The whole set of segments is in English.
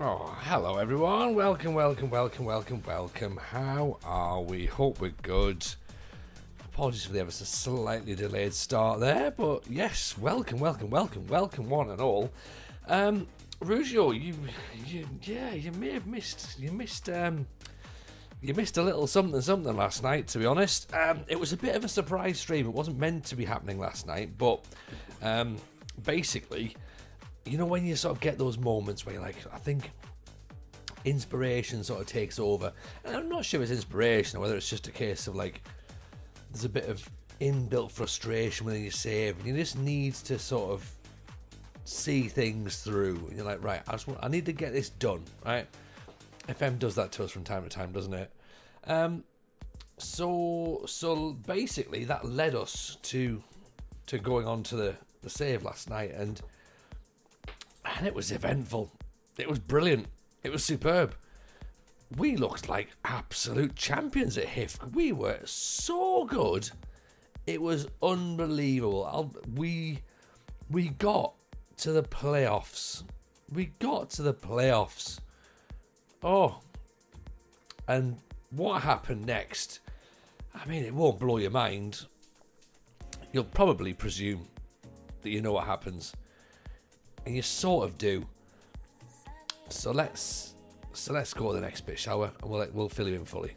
Oh, hello everyone. Welcome. How are we? Hope we're good. Apologies for the ever so slightly delayed start there, but yes, welcome one and all. Rugio, you may have missed you missed a little something last night, to be honest. It was a bit of a surprise stream. It wasn't meant to be happening last night, but basically, you know when you sort of get those moments where you're like, I think inspiration sort of takes over. And I'm not sure it's inspiration or whether it's just a case of like, there's a bit of inbuilt frustration within your save, and you just need to sort of see things through. And you're like, right, I need to get this done, right? FM does that to us from time to time, doesn't it? So basically that led us to going on to the save last night, and it was eventful. It was brilliant. It was superb. We looked like absolute champions at HIFK. We were so good. It was unbelievable. We got to the playoffs. Oh, and what happened next? I mean, it won't blow your mind. You'll probably presume that you know what happens, and you sort of do. So let's go to the next bit, shall we? And we'll fill you in fully.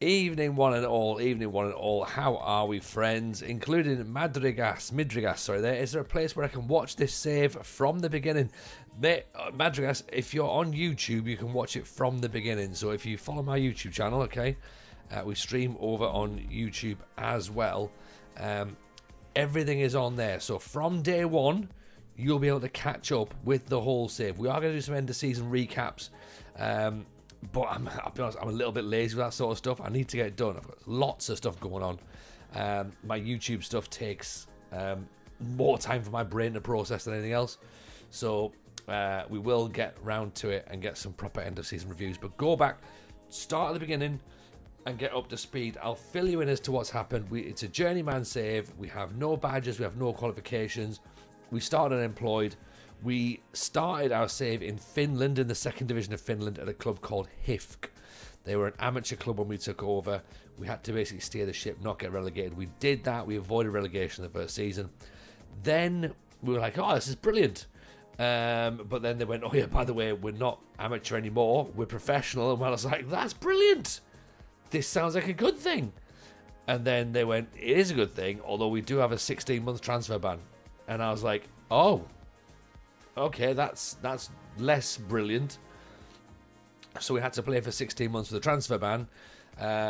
Evening one and all. How are we, friends? Including Midrigas. Sorry, is there a place where I can watch this save from the beginning? Madrigas, if you're on YouTube, you can watch it from the beginning. So if you follow my YouTube channel, okay, we stream over on YouTube as well. Everything is on there. So from day one, you'll be able to catch up with the whole save. We are going to do some end of season recaps. But I'll be honest, I'm a little bit lazy with that sort of stuff. I need to get it done. I've got lots of stuff going on. My YouTube stuff takes more time for my brain to process than anything else. So we will get round to it and get some proper end of season reviews. But go back, start at the beginning and get up to speed. I'll fill you in as to what's happened. It's a journeyman save. We have no badges. We have no qualifications. We started unemployed. We started our save in Finland, in the second division of Finland, at a club called HIFK. They were an amateur club when we took over. We had to basically steer the ship, not get relegated. We did that. We avoided relegation in the first season. Then we were like, oh, this is brilliant. But then they went, oh yeah, by the way, we're not amateur anymore. We're professional. And I was like, that's brilliant. This sounds like a good thing. And then they went, it is a good thing, although we do have a 16-month transfer ban. And I was like, oh, okay, that's less brilliant. So we had to play for 16 months with a transfer ban.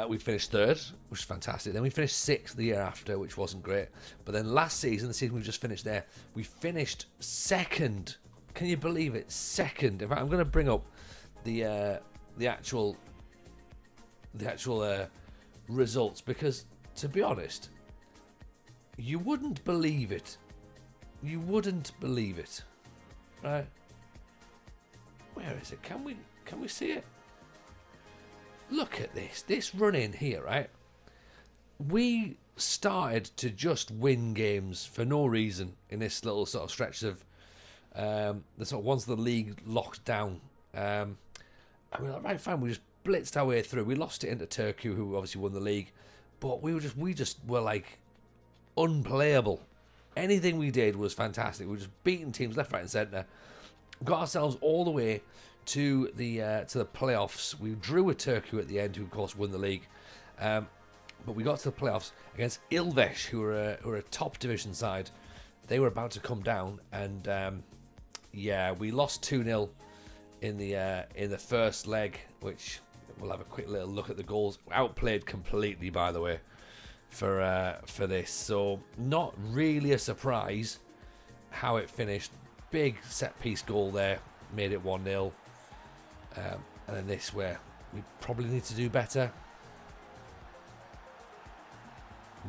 We finished third, which was fantastic. Then we finished sixth the year after, which wasn't great. But then last season, the season we just finished there, we finished second. Can you believe it? Second. In fact, I'm going to bring up the actual results, because to be honest, you wouldn't believe it. You wouldn't believe it. Right, where is it? Can we see it? Look at this run in here, right? We started to just win games for no reason in this little sort of stretch of the sort of once the league locked down. I mean, right, fine, we just blitzed our way through. We lost it into Turkey, who obviously won the league, but we just were like unplayable. Anything we did was fantastic. We were just beating teams left, right, and centre. Got ourselves all the way to the playoffs. We drew with Turkey at the end, who of course won the league. But we got to the playoffs against Ilves, who are a top division side. They were about to come down, and we lost 2-0 in the first leg, which we'll have a quick little look at the goals. Outplayed completely, by the way, for this. So not really a surprise how it finished. Big set piece goal there, made it 1-0. And then this, where we probably need to do better.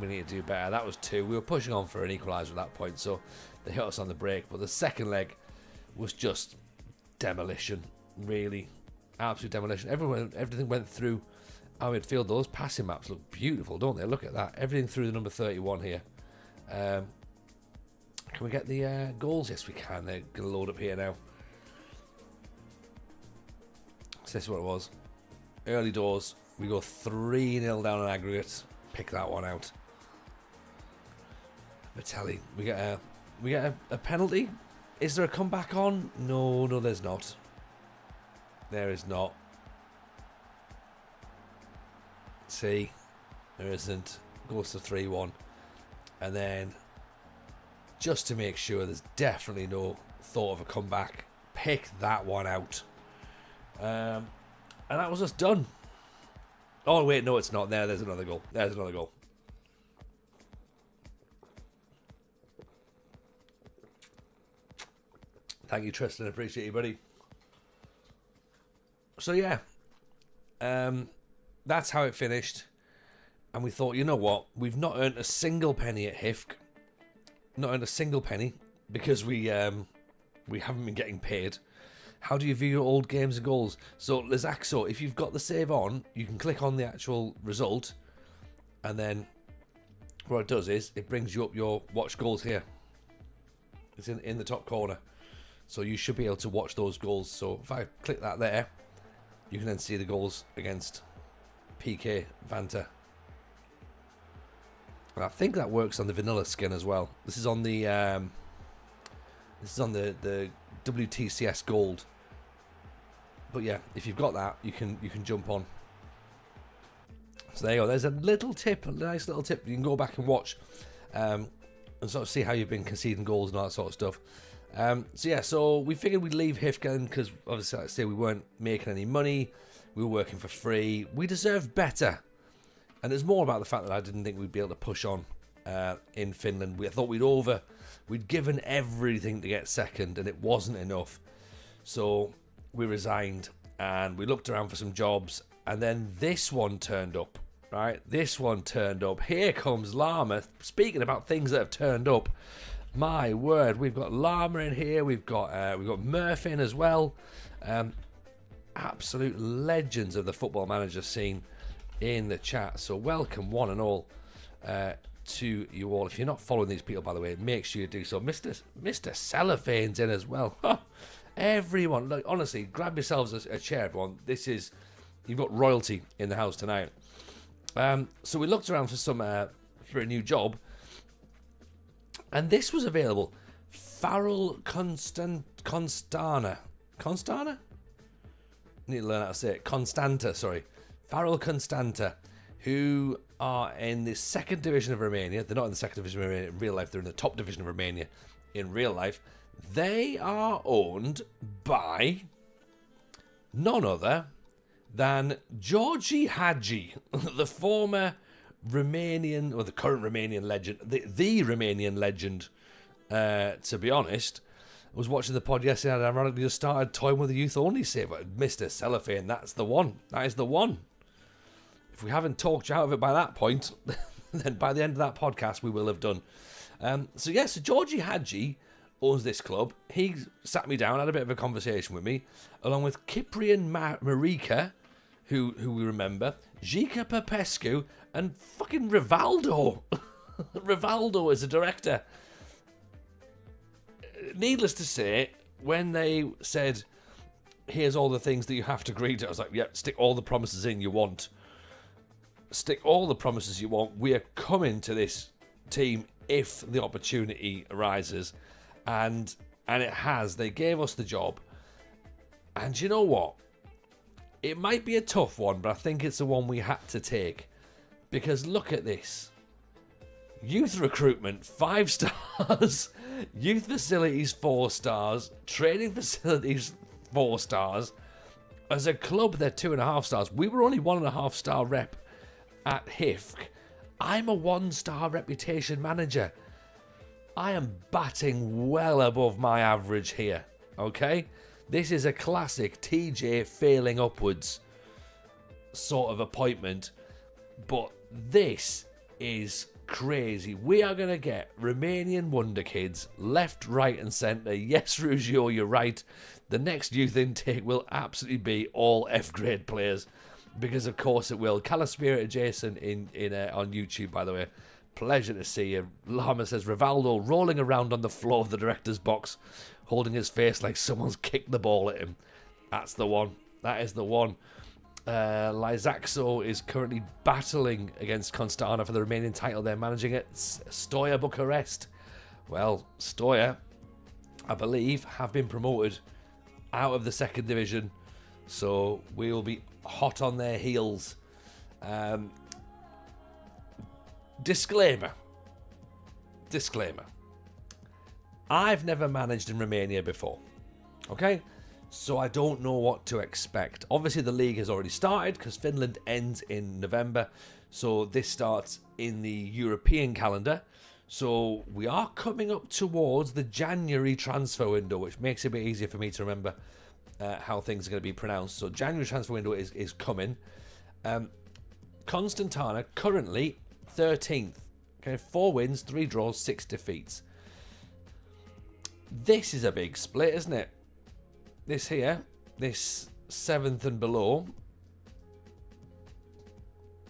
We need to do better. That was 2. We were pushing on for an equaliser at that point, so they hit us on the break. But the second leg was just demolition, really. Absolute demolition. Everything went through our midfield. Those passing maps look beautiful, don't they? Look at that. Everything through the number 31 here. Can we get the goals? Yes, we can. They're going to load up here now. So this is what it was. Early doors. We go 3-0 down on aggregate. Pick that one out. Vitelli. We get a penalty. Is there a comeback on? No, there's not. There is not. See, there isn't. Goes to 3-1. And then, just to make sure there's definitely no thought of a comeback, pick that one out. And that was us done. Oh, wait, no, it's not. There's another goal. There's another goal. Thank you, Tristan. Appreciate you, buddy. So, yeah. That's how it finished. And we thought, you know what? We've not earned a single penny at HIFK. Not earned a single penny because we haven't been getting paid. How do you view your old games and goals? So, Lizaxo, if you've got the save on, you can click on the actual result. And then what it does is it brings you up your watch goals here. It's in the top corner. So you should be able to watch those goals. So if I click that there, you can then see the goals against PK Vanta. And I think that works on the vanilla skin as well. This is on the WTCS Gold. But yeah, if you've got that, you can jump on. So there you go. There's a little tip, a nice little tip. You can go back and watch and sort of see how you've been conceding goals and all that sort of stuff. So yeah, so we figured we'd leave HIFK because obviously, like I say, we weren't making any money. We were working for free. We deserved better. And it's more about the fact that I didn't think we'd be able to push on in Finland. I thought we'd given everything to get second, and it wasn't enough. So we resigned, and we looked around for some jobs, and then this one turned up, right? This one turned up. Here comes Llama. Speaking about things that have turned up, my word, we've got Llama in here. We've got Murph in as well. Absolute legends of the Football Manager scene in the chat. So welcome one and all to you all. If you're not following these people, by the way, make sure you do so. Mr. Cellophane's in as well. Everyone, look, honestly, grab yourselves a chair, everyone. You've got royalty in the house tonight. So we looked around for a new job, and this was available. Farul Constanta. Constanta? I need to learn how to say it. Constanta, sorry. Farul Constanta, who are in the second division of Romania. They're not in the second division of Romania in real life. They're in the top division of Romania in real life. They are owned by none other than Gheorge Hagi, the former Romanian, or the current Romanian legend, the Romanian legend, to be honest. I was watching the pod yesterday and I ironically just started toying with the youth only save. Mr. Cellophane, that's the one. That is the one. If we haven't talked you out of it by that point, then by the end of that podcast, we will have done. So Gheorge Hagi owns this club. He sat me down, had a bit of a conversation with me, along with Cyprian Marica, who we remember, Zika Popescu, and fucking Rivaldo. Rivaldo is a director. Needless to say, when they said, here's all the things that you have to agree to, I was like, yeah, stick all the promises in you want. Stick all the promises you want. We are coming to this team if the opportunity arises. And it has. They gave us the job. And you know what? It might be a tough one, but I think it's the one we had to take. Because look at this. Youth recruitment, 5 stars. Youth facilities, 4 stars. Training facilities, 4 stars. As a club, they're 2.5 stars. We were only 1.5 star rep at HIFK. I'm a 1-star reputation manager. I am batting well above my average here, okay? This is a classic TJ failing upwards sort of appointment, but this is crazy. We are going to get Romanian wonder kids left, right and centre. Yes, Ruggiero, you're right. The next youth intake will absolutely be all F-grade players, because of course it will. Calispirit adjacent in on YouTube, by the way. Pleasure to see you. Lama says, Rivaldo rolling around on the floor of the director's box, holding his face like someone's kicked the ball at him. That's the one. That is the one. Lysaxo is currently battling against Constanta for the Romanian title. They're managing it. Stoia Bucharest. Well, Stoia, I believe, have been promoted out of the second division. So we will be hot on their heels. Disclaimer. I've never managed in Romania before. Okay? So I don't know what to expect. Obviously, the league has already started because Finland ends in November. So this starts in the European calendar. So we are coming up towards the January transfer window, which makes it a bit easier for me to remember how things are going to be pronounced. So January transfer window is coming. Constantana currently 13th. Okay, 4 wins, 3 draws, 6 defeats. This is a big split, isn't it? This here, this 7th and below.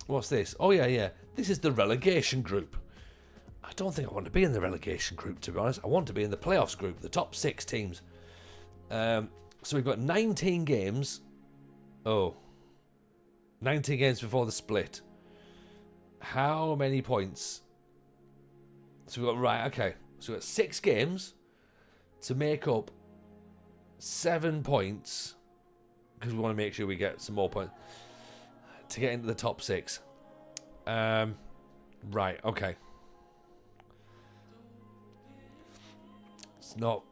What's this? Oh, yeah. This is the relegation group. I don't think I want to be in the relegation group, to be honest. I want to be in the playoffs group, the top 6 teams. So we've got 19 games. 19 games before the split. How many points? So we've got, right, okay. So we've got 6 games to make up 7 points, because we want to make sure we get some more points to get into the top 6. Right, okay. It's not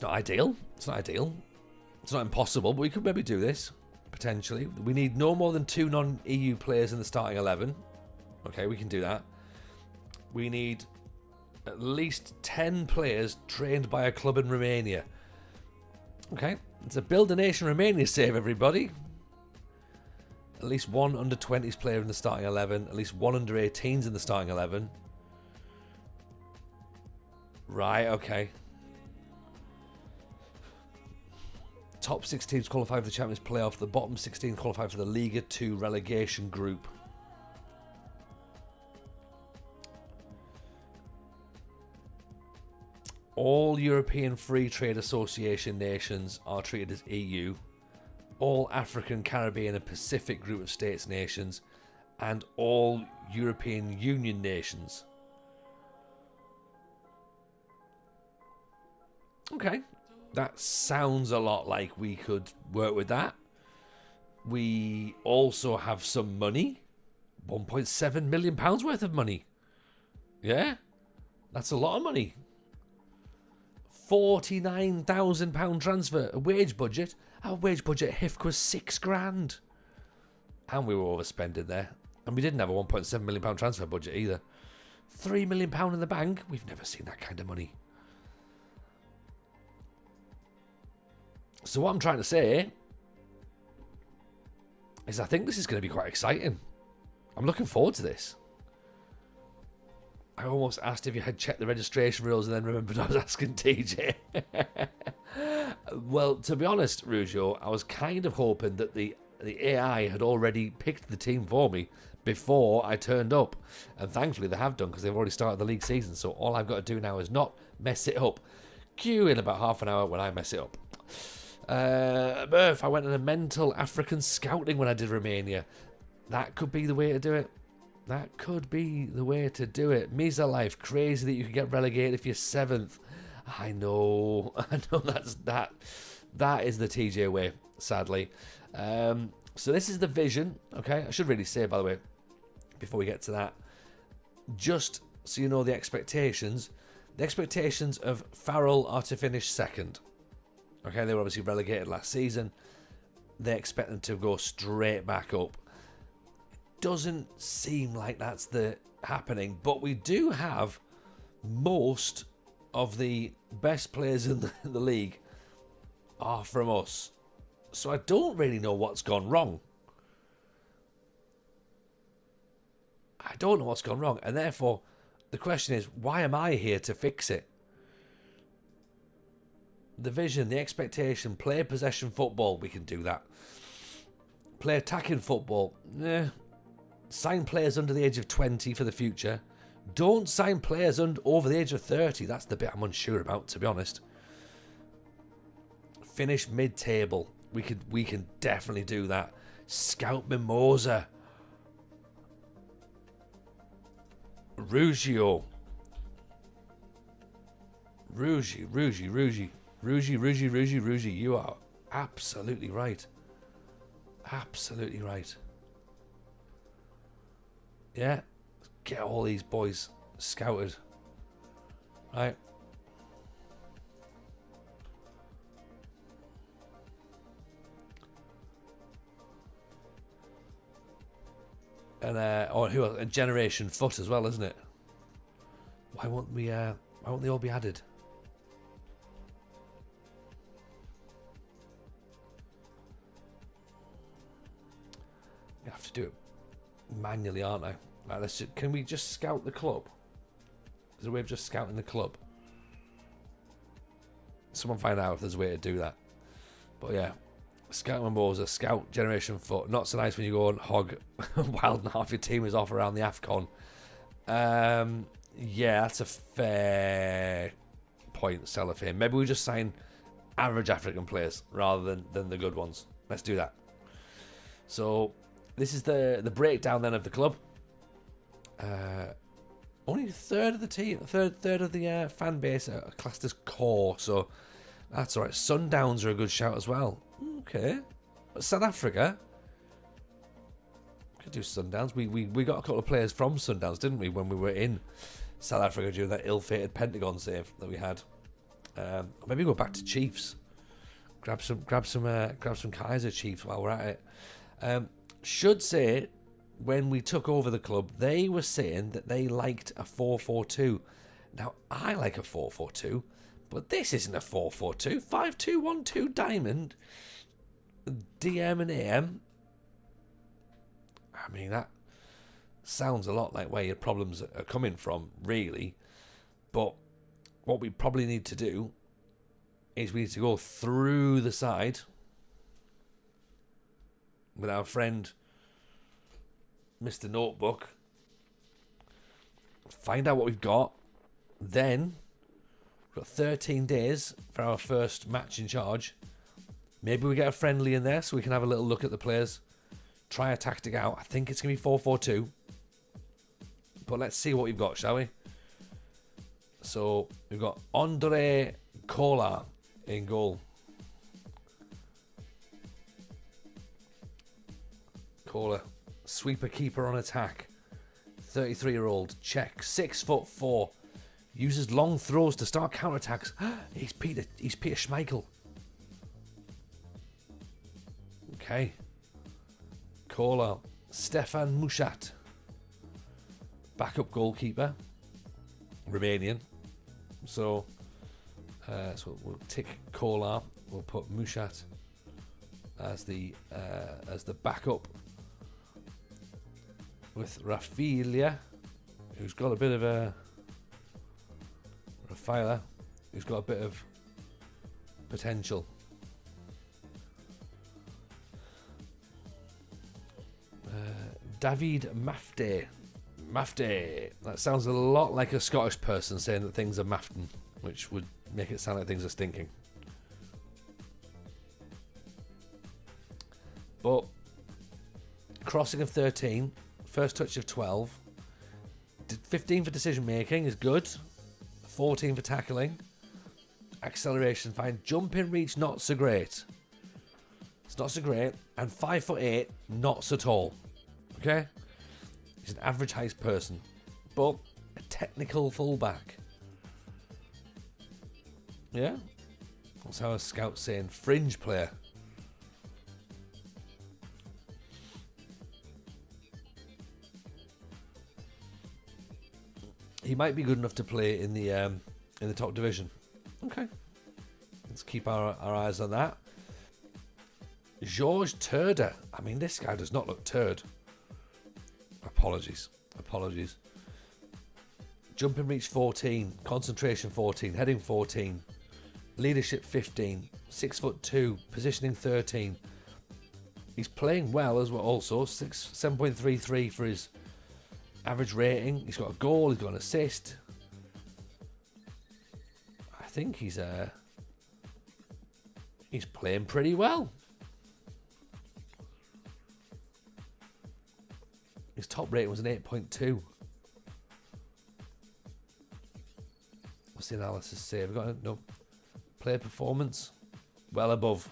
ideal. It's not impossible, but we could maybe do this potentially. We need no more than 2 non-EU players in the starting 11. Okay, we can do that. We need at least 10 players trained by a club in Romania. Okay, it's a Build a Nation Romania save, everybody. At least 1 under-20s player in the starting 11. At least 1 under-18s in the starting 11. Right, okay. Top 6 teams qualify for the Champions Playoff. The bottom 16 qualify for the Liga 2 relegation group. All European Free Trade Association nations are treated as EU. All African, Caribbean and Pacific group of states nations. And all European Union nations. Okay. That sounds a lot like we could work with that. We also have some money. £1.7 million worth of money. Yeah? That's a lot of money. £49,000 transfer. A wage budget. Our wage budget at HIFK was £6,000. And we were overspending there. And we didn't have a £1.7 million transfer budget either. £3 million in the bank. We've never seen that kind of money. So what I'm trying to say is I think this is going to be quite exciting. I'm looking forward to this. I almost asked if you had checked the registration rules and then remembered I was asking TJ. Well, to be honest, Rougeau, I was kind of hoping that the AI had already picked the team for me before I turned up. And thankfully they have done, because they've already started the league season. So all I've got to do now is not mess it up. Cue in about half an hour when I mess it up. Murph, I went on a mental African scouting when I did Romania. That could be the way to do it. That could be the way to do it. Misa Life, crazy that you could get relegated if you're 7th. I know that is the TJ way, sadly. So this is the vision, okay? I should really say, by the way, before we get to that, just so you know the expectations of Farul are to finish 2nd. Okay, they were obviously relegated last season. They expect them to go straight back up. Doesn't seem like that's the happening, but we do have most of the best players in the league are from us. So I don't really know what's gone wrong. And therefore, the question is, why am I here to fix it? The vision, the expectation, play possession football, we can do that. Play attacking football, Sign players under the age of 20 for the future. Don't sign players over the age of 30. That's the bit I'm unsure about, to be honest. Finish mid-table. We can definitely do that. Scout Mimosa. Rugio. Rugi. You are absolutely right. Absolutely right. Yeah. Get all these boys scouted. Right. And or who else? A Generation Foot as well, isn't it? Why won't they all be added? I have to do it manually, aren't I? Right, can we just scout the club? Is there a way of just scouting the club? Someone find out if there's a way to do that. But yeah, Scout Mimosa, Scout Generation Foot. Not so nice when you go and hog wild and half your team is off around the AFCON. Yeah, that's a fair point, Cellophane. Maybe we just sign average African players rather than the good ones. Let's do that. So this is the breakdown then of the club. Only a third of the team, third of the fan base are classed as core, so that's alright. Sundowns are a good shout as well. Okay, South Africa could do Sundowns. We got a couple of players from Sundowns, didn't we, when we were in South Africa during that ill-fated Pentagon save that we had. Maybe go back to Chiefs. Grab some Kaiser Chiefs while we're at it. Should say, when we took over the club, they were saying that they liked a 4-4-2. Now, I like a 4-4-2, but this isn't a 4-4-2. 5-2-1-2 diamond, DM and AM. I mean, that sounds a lot like where your problems are coming from, really. But what we probably need to do is we need to go through the side with our friend Mr. Notebook, find out what we've got, then we've got 13 days for our first match in charge. Maybe we get a friendly in there so we can have a little look at the players, try a tactic out. I think it's going to be 4-4-2, but let's see what we've got, shall we? So we've got Andre Kola in goal. Kola, sweeper keeper on attack. 33-year-old, check. 6'4", uses long throws to start counterattacks. He's Peter Schmeichel. Okay. Kola, Stefan Mushat, backup goalkeeper, Romanian. So we'll tick Kola. We'll put Mushat as the backup, with Rafaela, who's got a bit of a potential. David Mafte. That sounds a lot like a Scottish person saying that things are maften, which would make it sound like things are stinking. But crossing of 13, first touch of 12, 15 for decision making is good, 14 for tackling, acceleration fine, jumping reach not so great. It's not so great, and 5'8", not so tall. Okay, he's an average height person, but a technical fullback. Yeah, that's how a scout's saying. Fringe player. He might be good enough to play in the top division. Okay, let's keep our eyes on that. Gheorge Turda. I mean, this guy does not look turd. Apologies. Jumping reach 14, concentration 14, heading 14, leadership 15, 6'2", positioning 13. He's playing well as well. Also, 7.33 for his average rating. He's got a goal. He's got an assist. I think he's playing pretty well. His top rating was an 8.2. What's the analysis say? Have we got no player performance? Well above.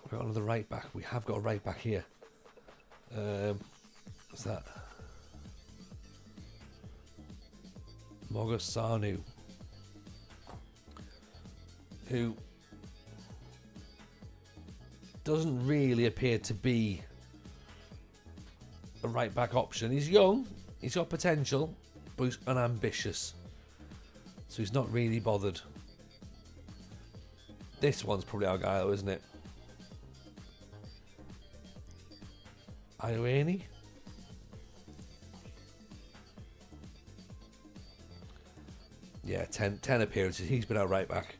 We've got another right back. We have got a right back here. What's that? Mogosanu, who doesn't really appear to be a right back option. He's young, he's got potential, but he's unambitious, so he's not really bothered. This one's probably our guy though, isn't it? Ioane? Yeah, 10 appearances. He's been our right back.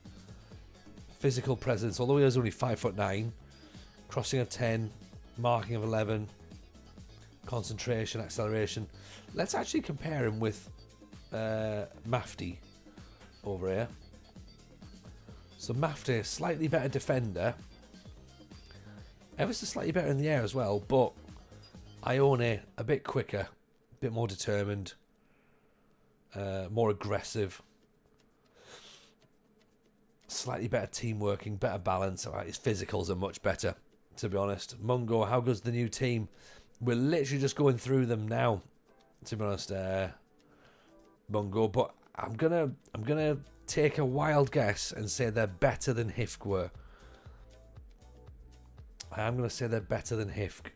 Physical presence, although he is only 5'9", crossing of 10, marking of 11, concentration, acceleration. Let's actually compare him with Mafti over here. So Mafti, slightly better defender, ever so slightly better in the air as well, but Ioane a bit quicker, a bit more determined, more aggressive, slightly better team working, better balance. His physicals are much better, to be honest. Mungo, how good's the new team? We're literally just going through them now, to be honest, Mungo. But I'm gonna take a wild guess and say they're better than HIFK were. I'm gonna say they're better than HIFK.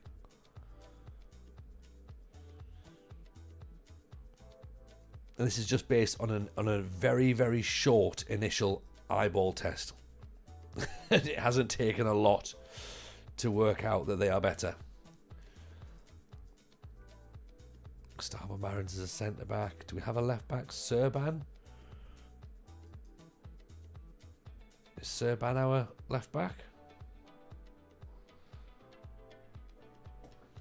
And this is just based on a very, very short initial eyeball test. It hasn't taken a lot to work out that they are better. Gustavo Marins is a centre back. Do we have a left back? Serban? Is Serban our left back?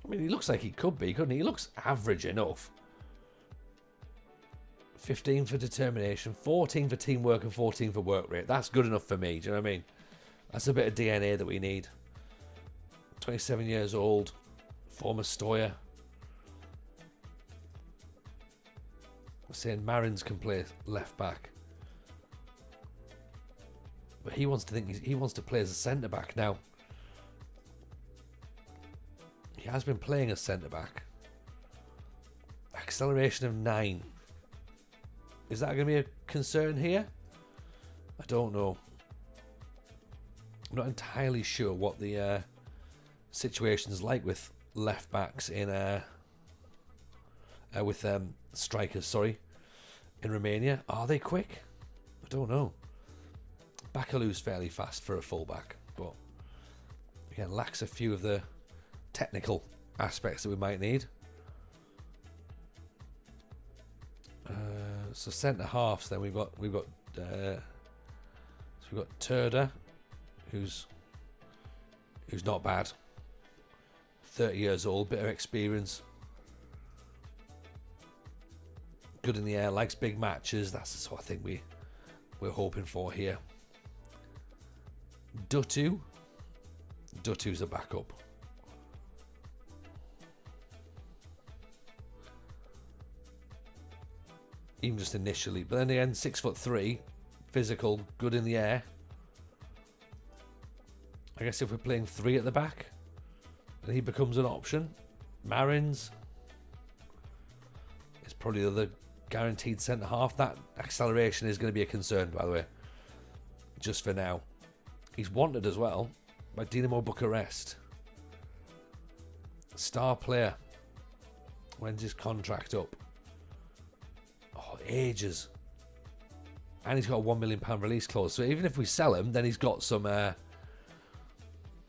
I mean, he looks like he could be, couldn't he? He looks average enough. 15 for determination, 14 for teamwork, and 14 for work rate. That's good enough for me. Do you know what I mean? That's a bit of DNA that we need. 27 years old, former Stoya. I'm saying Marins can play left back, but he wants to play as a centre back now. He has been playing as centre back. Acceleration of 9. Is that going to be a concern here? I don't know. I'm not entirely sure what the situation's like with left backs in with strikers. Sorry, in Romania, are they quick? I don't know. Bakalu's fairly fast for a fullback, but again lacks a few of the technical aspects that we might need. So centre halves. Then we've got Turda, who's not bad. 30 years old, bit of experience, good in the air, likes big matches. That's what I think we're hoping for here. Dutu's a backup. Even just initially, but then again, 6'3", physical, good in the air. I guess if we're playing 3 at the back, then he becomes an option. Marins is probably the guaranteed centre half. That acceleration is going to be a concern, by the way. Just for now, he's wanted as well by Dinamo Bucharest. Star player. When's his contract up? Ages, and he's got a £1 million release clause. So even if we sell him, then he's got some.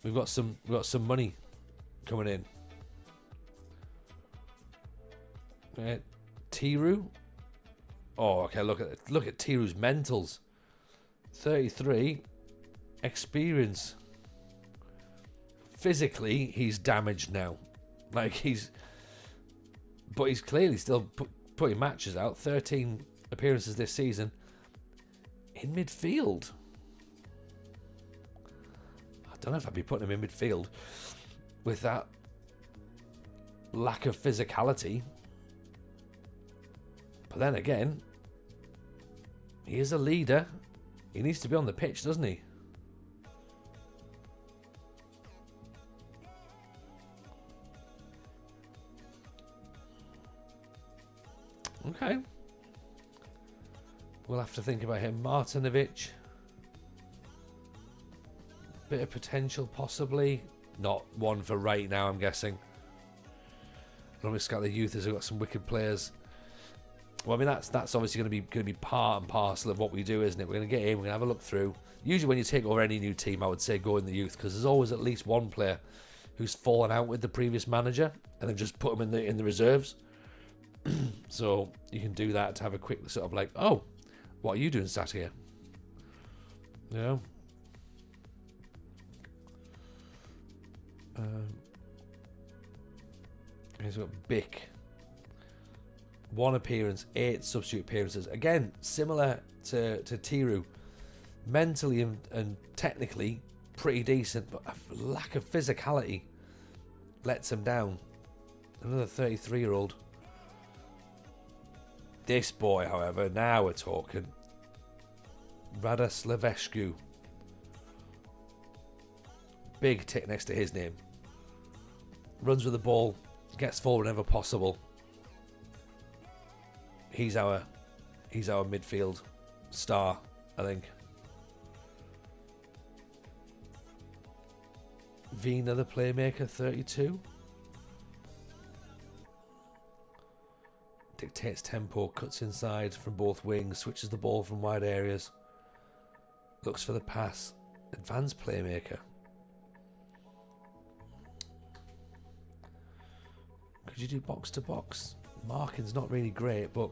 We've got some money coming in. Tiru. Oh, okay. Look at Tiru's mentals. 33. experience. Physically, he's damaged now. Like but he's clearly still putting matches out. 13 appearances this season in midfield. I don't know if I'd be putting him in midfield with that lack of physicality. But then again, he is a leader. He needs to be on the pitch, doesn't he? Okay. We'll have to think about him. Martinovic. Bit of potential, possibly. Not one for right now, I'm guessing. Normally Scout the Youth has got some wicked players. Well, I mean, that's obviously going to be part and parcel of what we do, isn't it? We're going to get in, we're going to have a look through. Usually when you take over any new team, I would say go in the youth, because there's always at least one player who's fallen out with the previous manager, and then just put them in the reserves. So you can do that to have a quick sort of like, oh, what are you doing sat here? You know? He's got Bick. 1 appearance, 8 substitute appearances. Again, similar to Tiru. Mentally and technically pretty decent, but a lack of physicality lets him down. Another 33-year-old. This boy, however, now we're talking. Radoslavescu. Big tick next to his name. Runs with the ball, gets forward whenever possible. He's our midfield star, I think. Vina, the playmaker, 32. Dictates tempo, cuts inside from both wings, switches the ball from wide areas. Looks for the pass. Advanced playmaker. Could you do box to box? Marking's not really great, but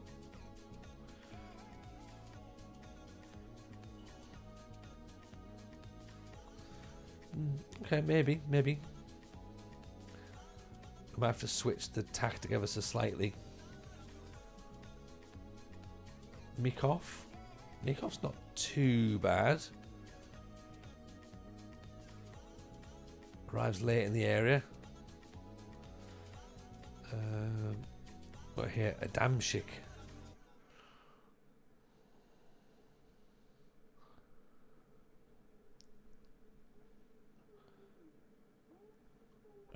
okay, maybe. We might have to switch the tactic ever so slightly. Mikov's not too bad. Arrives late in the area. Got here Adamczyk.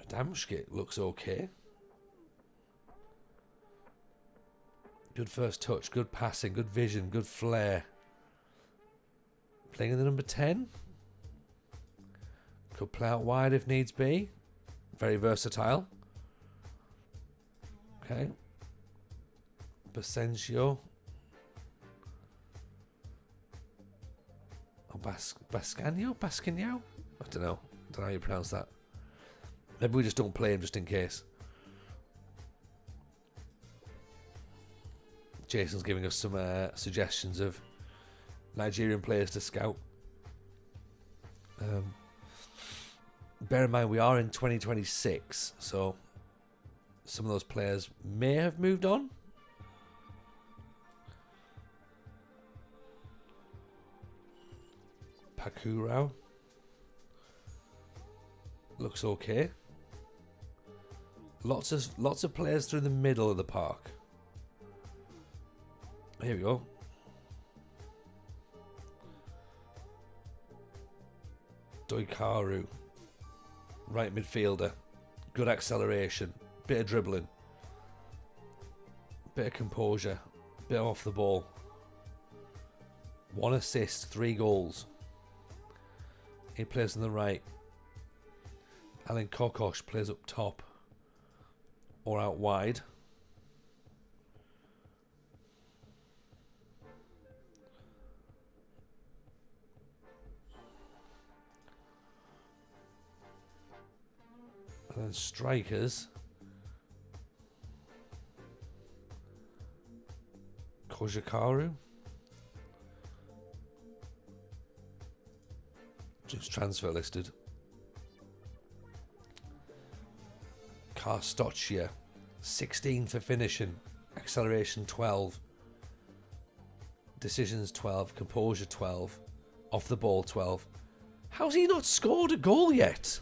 Adamczyk looks okay. Good first touch, good passing, good vision, good flair. Playing in the number 10. Could play out wide if needs be. Very versatile. Okay. Basencio. Oh, Bascanio? I don't know how you pronounce that. Maybe we just don't play him just in case. Jason's giving us some suggestions of Nigerian players to scout. Bear in mind we are in 2026, so some of those players may have moved on. Pakurao looks okay. Lots of players through the middle of the park. Here we go. Doikaru, right midfielder, good acceleration, bit of dribbling, bit of composure, bit off the ball. 1 assist, 3 goals. He plays on the right. Alan Kokosh plays up top or out wide. And then strikers. Kozhikaru. Just transfer listed. Karstochia, 16 for finishing. Acceleration 12. Decisions 12. Composure 12. Off the ball 12. How's he not scored a goal yet?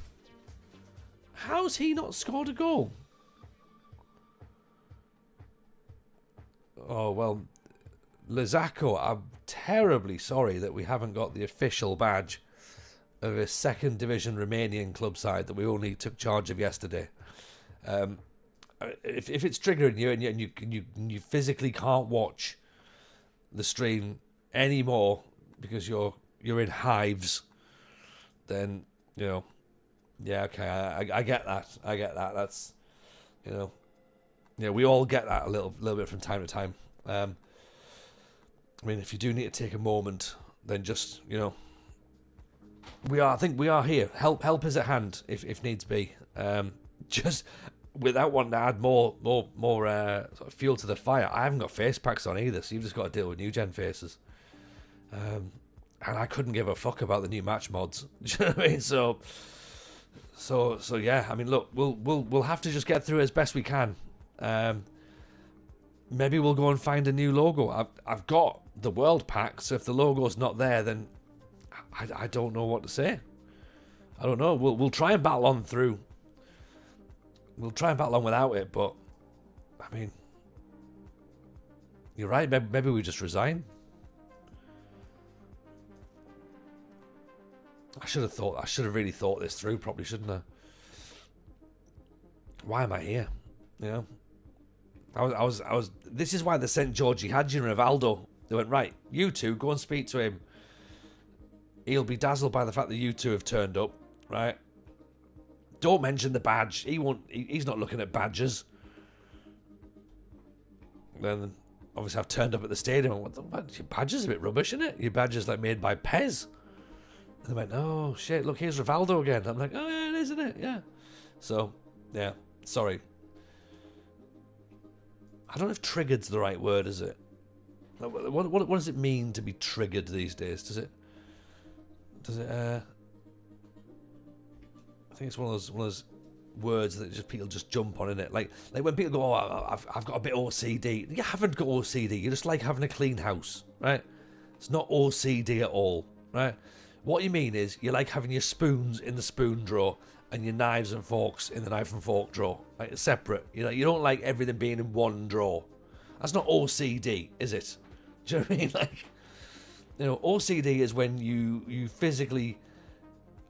How's he not scored a goal? Oh, well, Lizako, I'm terribly sorry that we haven't got the official badge of a second division Romanian club side that we only took charge of yesterday. If it's triggering you and you physically can't watch the stream anymore because you're in hives, then yeah, okay, I get that. That's we all get that a little bit from time to time. I mean, if you do need to take a moment, then just I think we are here. Help is at hand if needs be. Just without wanting to add more sort of fuel to the fire, I haven't got face packs on either, so you've just got to deal with new gen faces. And I couldn't give a fuck about the new match mods. Do you know what I mean? So yeah. I mean, look, we'll have to just get through it as best we can. Maybe we'll go and find a new logo. I've got the world pack, so if the logo's not there, then I don't know what to say. I don't know. We'll try and battle on through. We'll try and battle on without it, but I mean, you're right. Maybe we just resign. I should have really thought this through properly, shouldn't I? Why am I here? I was. This is why they sent Gheorge Hagi and Rivaldo. They went, right, you two go and speak to him. He'll be dazzled by the fact that you two have turned up, right? Don't mention the badge. He won't. He's not looking at badges. Then obviously I've turned up at the stadium and went, your badge is a bit rubbish, isn't it? Your badge is like made by Pez. And they went, oh shit, look, here's Rivaldo again. I'm like, oh yeah, it is, isn't it? Yeah. So yeah, sorry. I don't know if triggered's the right word, is it? What does it mean to be triggered these days? Does it I think it's one of those words that just people just jump on, innit? Like when people go, oh, I've got a bit OCD. You haven't got OCD. You just like having a clean house, right? It's not OCD at all, right? What you mean is you like having your spoons in the spoon drawer and your knives and forks in the knife and fork drawer, like separate. You don't like everything being in one drawer. That's not OCD, is it? Do you know what I mean? Like, OCD is when you physically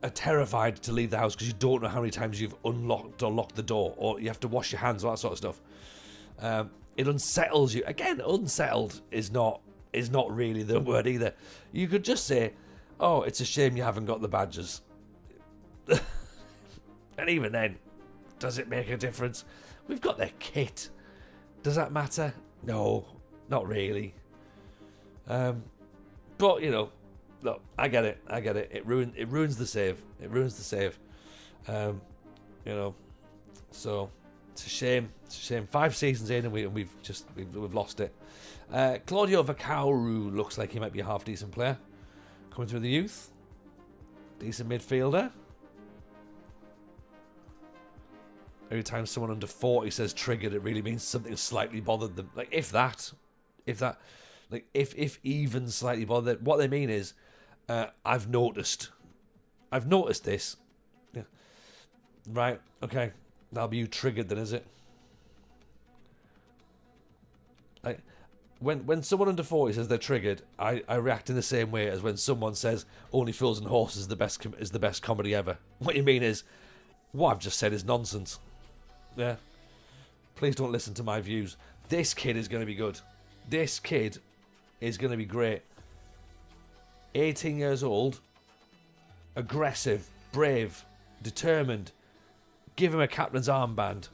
are terrified to leave the house because you don't know how many times you've unlocked or locked the door, or you have to wash your hands, all that sort of stuff. It unsettles you. Again, unsettled is not really the word either. You could just say, oh, it's a shame you haven't got the badges. And even then, does it make a difference? We've got their kit. Does that matter? No, not really. But look, I get it. It ruins the save. So it's a shame. 5 seasons in and we've lost it. Claudio Vacauru looks like he might be a half decent player. Coming through the youth. Decent midfielder. Every time someone under 40 says triggered, it really means something slightly bothered them. Like if even slightly bothered. What they mean is, I've noticed this. Yeah. Right, okay. That'll be you triggered then, is it? Like, when someone under 40 says they're triggered, I react in the same way as when someone says Only Fools and Horses is the best comedy ever. What you mean is, what I've just said is nonsense. Yeah. Please don't listen to my views. This kid is going to be good. This kid is going to be great. 18 years old, aggressive, brave, determined. Give him a captain's armband.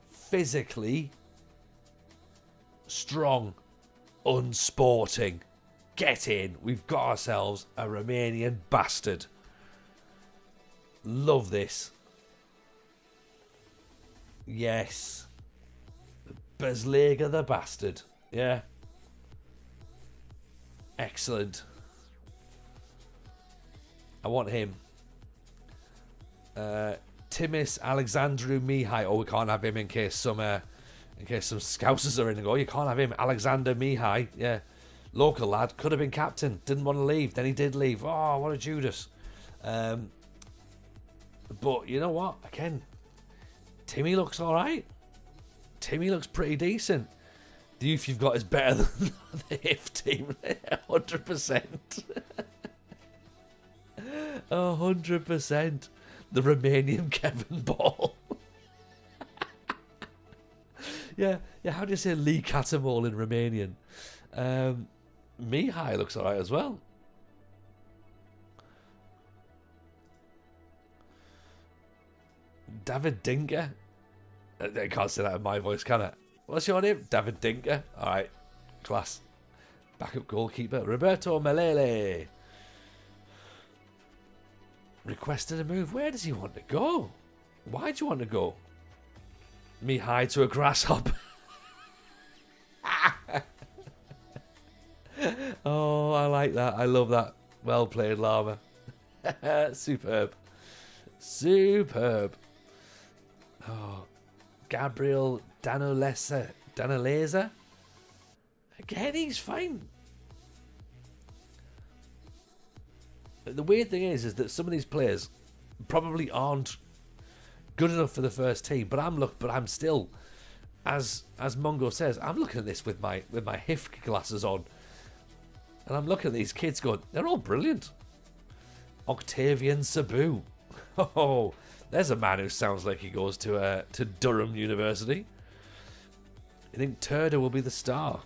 Physically strong, unsporting. Get in. We've got ourselves a Romanian bastard. Love this. Yes. Bezlega the bastard. Yeah. Excellent. I want him. Timis Alexandru Mihai. Oh, we can't have him in case some Scousers are in and go, you can't have him. Alexander Mihai. Yeah. Local lad. Could have been captain. Didn't want to leave. Then he did leave. Oh, what a Judas. But you know what? Again, Timmy looks alright. Timmy looks pretty decent. The youth you've got is better than the HIFK team. 100%. 100%. The Romanian Kevin Ball. yeah. How do you say Lee Catamol in Romanian? Mihai looks alright as well. David Dinka. I can't say that in my voice, can I? What's your name? David Dinka. Alright. Class. Backup goalkeeper. Roberto Melele. Requested a move. Where does he want to go? Why do you want to go? Mihai to a grasshopper. Oh, I like that. I love that. Well played, Llama. Superb. Superb. Oh, Gabriel Danileza. Again, he's fine. The weird thing is that some of these players probably aren't good enough for the first team. But I'm still, as Mongo says, I'm looking at this with my HIFK glasses on, and I'm looking at these kids going, they're all brilliant. Octavian Sabu. Oh, there's a man who sounds like he goes to Durham University. You think Turda will be the star?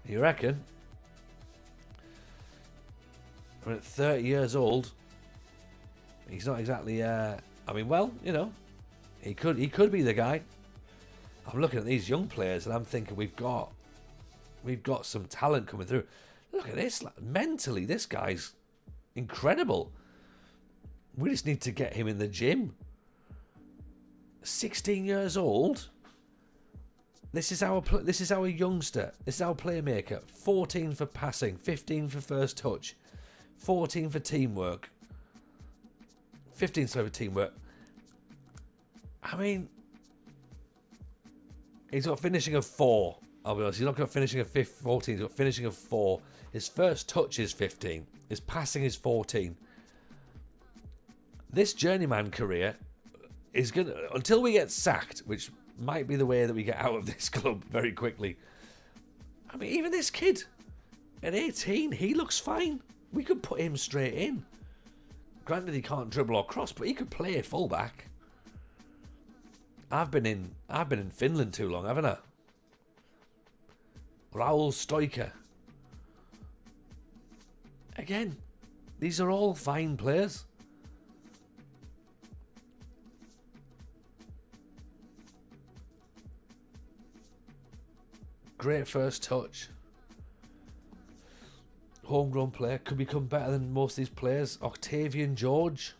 You reckon? I mean, at 30 years old, he's not exactly. I mean, well, you know, he could be the guy. I'm looking at these young players and I'm thinking we've got some talent coming through. Look at this. Mentally, this guy's incredible. We just need to get him in the gym. 16 years old. This is our youngster. This is our playmaker. 14 for passing, 15 for first touch, 14 for teamwork. 15 for teamwork. I mean, he's got finishing of 4. I'll be honest, he's not got finishing of 14. He's got finishing of 4. His first touch is 15. His passing is 14. This journeyman career is going to, until we get sacked, which might be the way that we get out of this club very quickly. I mean, even this kid at 18, he looks fine. We could put him straight in. Granted, he can't dribble or cross, but he could play fullback. I've been in Finland too long, haven't I? Raul Stoiker. Again, these are all fine players. Great first touch. Homegrown player. Could become better than most of these players. Octavian George.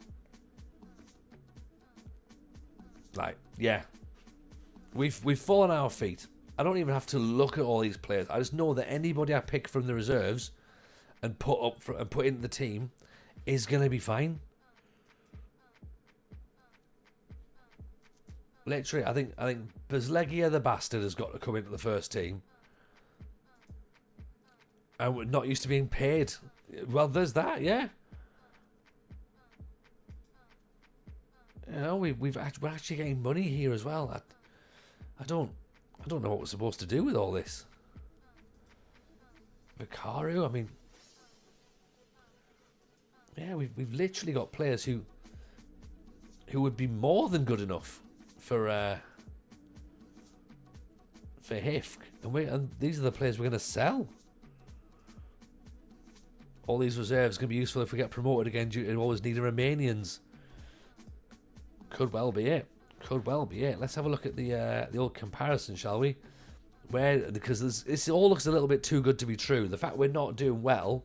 Like, yeah. We've fallen on our feet. I don't even have to look at all these players. I just know that anybody I pick from the reserves and put into the team is going to be fine. Literally, I think Bezlegia the bastard has got to come into the first team. And we're not used to being paid. Well, there's that, yeah. You know, we're actually getting money here as well. I don't know what we're supposed to do with all this. Vicario, I mean, yeah, we've literally got players who would be more than good enough for HIFK, and these are the players we're going to sell. All these reserves are going to be useful if we get promoted again due to always needing Romanians. Could well be it. Could well be it. Let's have a look at the old comparison, shall we? Because this all looks a little bit too good to be true. The fact we're not doing well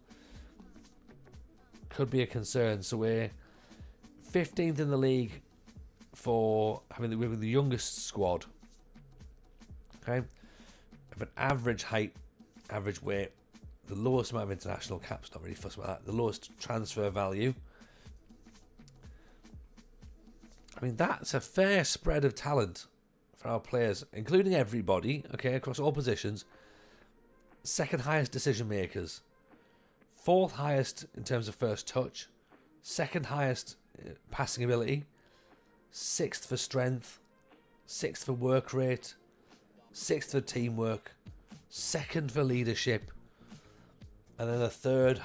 could be a concern. So we're 15th in the league for having the youngest squad. Okay, of an average height, average weight, the lowest amount of international caps, not really fussed about that. The lowest transfer value. I mean, that's a fair spread of talent for our players, including everybody, okay, across all positions. Second highest decision makers. Fourth highest in terms of first touch. Second highest passing ability. Sixth for strength. Sixth for work rate. Sixth for teamwork. Second for leadership. And then the third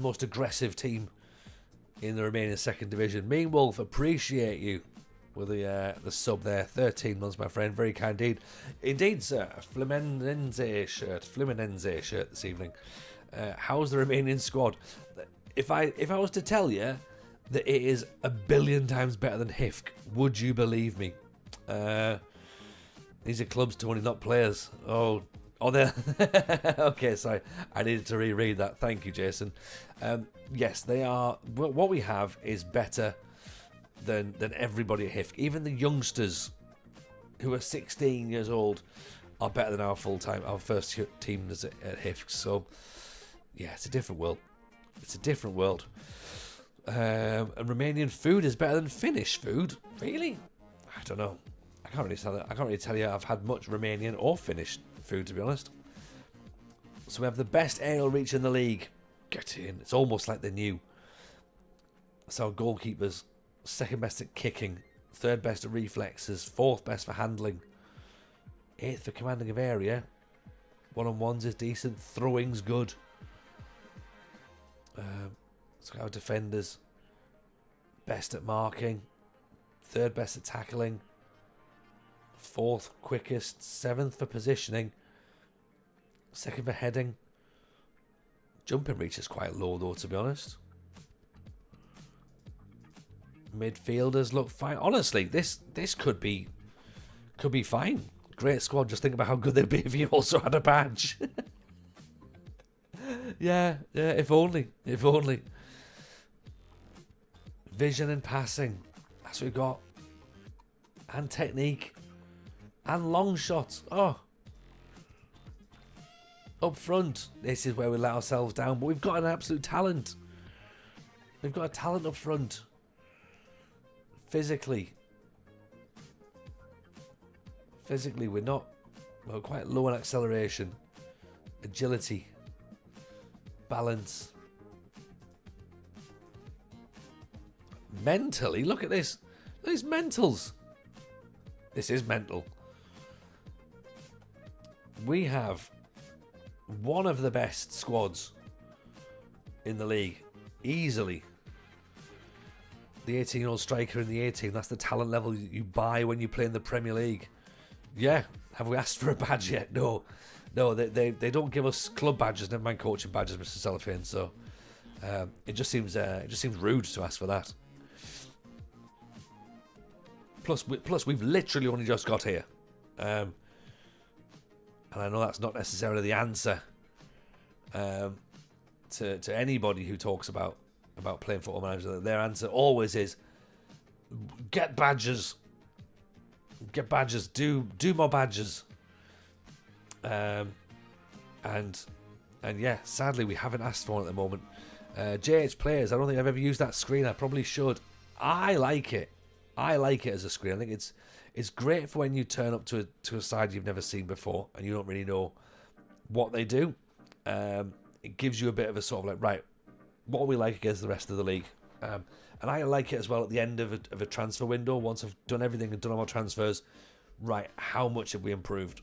most aggressive team in the Romanian second division. Mean Wolf, appreciate you with the sub there. 13 months, my friend. Very kind indeed, sir. A Fluminense shirt this evening. How's the Romanian squad? If I was to tell you that it is a billion times better than HIFK, would you believe me? These are clubs, Tony, not players. Oh, they're... Okay, sorry. I needed to reread that. Thank you, Jason. Yes, they are... What we have is better than everybody at HIFK. Even the youngsters who are 16 years old are better than our first team at HIFK. So, yeah, it's a different world. It's a different world. And Romanian food is better than Finnish food. Really? I don't know. I can't really tell you I've had much Romanian or Finnish food, to be honest. So we have the best aerial reach in the league. Get in. It's almost like they're new. That's our goalkeepers. Second best at kicking. Third best at reflexes. Fourth best for handling. Eighth for commanding of area. One-on-ones is decent. Throwing's good. So our defenders. Best at marking. Third best at tackling. Fourth quickest. Seventh for positioning. Second for heading. Jumping reach is quite low though, to be honest. Midfielders look fine. Honestly, this could be fine. Great squad. Just think about how good they'd be if you also had a badge. yeah, if only. Vision and passing. That's what we've got. And technique. And long shots. Oh. Up front. This is where we let ourselves down. But we've got an absolute talent. We've got a talent up front. Physically, we're quite low on acceleration, agility, balance. Mentally, look at this. These mentals. This is mental. We have one of the best squads in the league, easily. The 18-year-old striker in the 18, that's the talent level you buy when you play in the Premier League. Yeah, have we asked for a badge yet? No, they don't give us club badges, never mind coaching badges, Mr. Cellophane. So it just seems rude to ask for that. Plus we've literally only just got here, and I know that's not necessarily the answer to anybody who talks about playing Football Manager. Their answer always is get badges, do more badges. And yeah, sadly we haven't asked for one at the moment. JH Players, I don't think I've ever used that screen. I probably should. I like it as a screen. I think it's great for when you turn up to a side you've never seen before and you don't really know what they do. It gives you a bit of a sort of like, right, what are we like against the rest of the league? And I like it as well at the end of a transfer window. Once I've done everything and done all my transfers, right, how much have we improved?